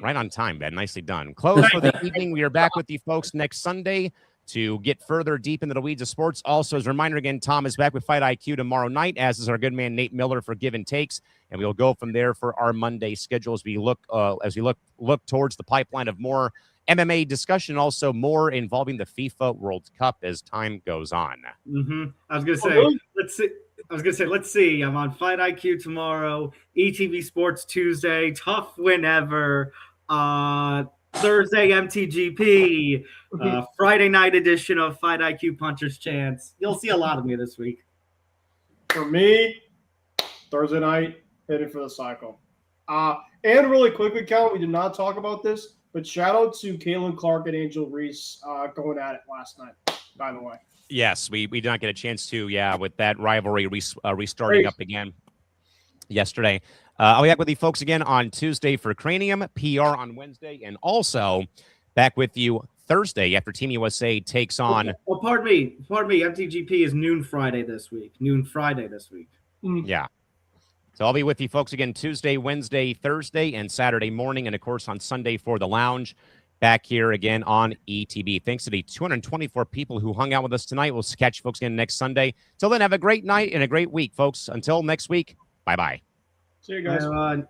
right on time, Ben. Nicely done. Close for the evening. We are back with you folks next Sunday to get further deep into the weeds of sports. Also, as a reminder again, Tom is back with Fight IQ tomorrow night, as is our good man Nate Miller for Give and Takes, and we'll go from there for our Monday schedule as we look towards the pipeline of more MMA discussion, also more involving the FIFA World Cup as time goes on. I was gonna say, let's see. I'm on Fight IQ tomorrow, ETB Sports Tuesday, Tough Whenever, Thursday MTGP, Friday night edition of Fight IQ Puncher's Chance. You'll see a lot of me this week. For me, Thursday night, headed for the cycle. And really quickly, Cal, we did not talk about this, but shout out to Callan Clark and Angel Reese going at it last night, by the way. Yes, we did not get a chance to, with that rivalry restarting up again yesterday. I'll be back with you folks again on Tuesday for Cranium, PR on Wednesday, and also back with you Thursday after Team USA takes on... Oh, pardon me. MTGP is noon Friday this week. Yeah. So I'll be with you folks again Tuesday, Wednesday, Thursday, and Saturday morning, and of course on Sunday for the lounge. Back here again on ETB. Thanks to the 224 people who hung out with us tonight. We'll catch you folks again next Sunday. Till then, have a great night and a great week, folks. Until next week, bye-bye. See you guys. Bye.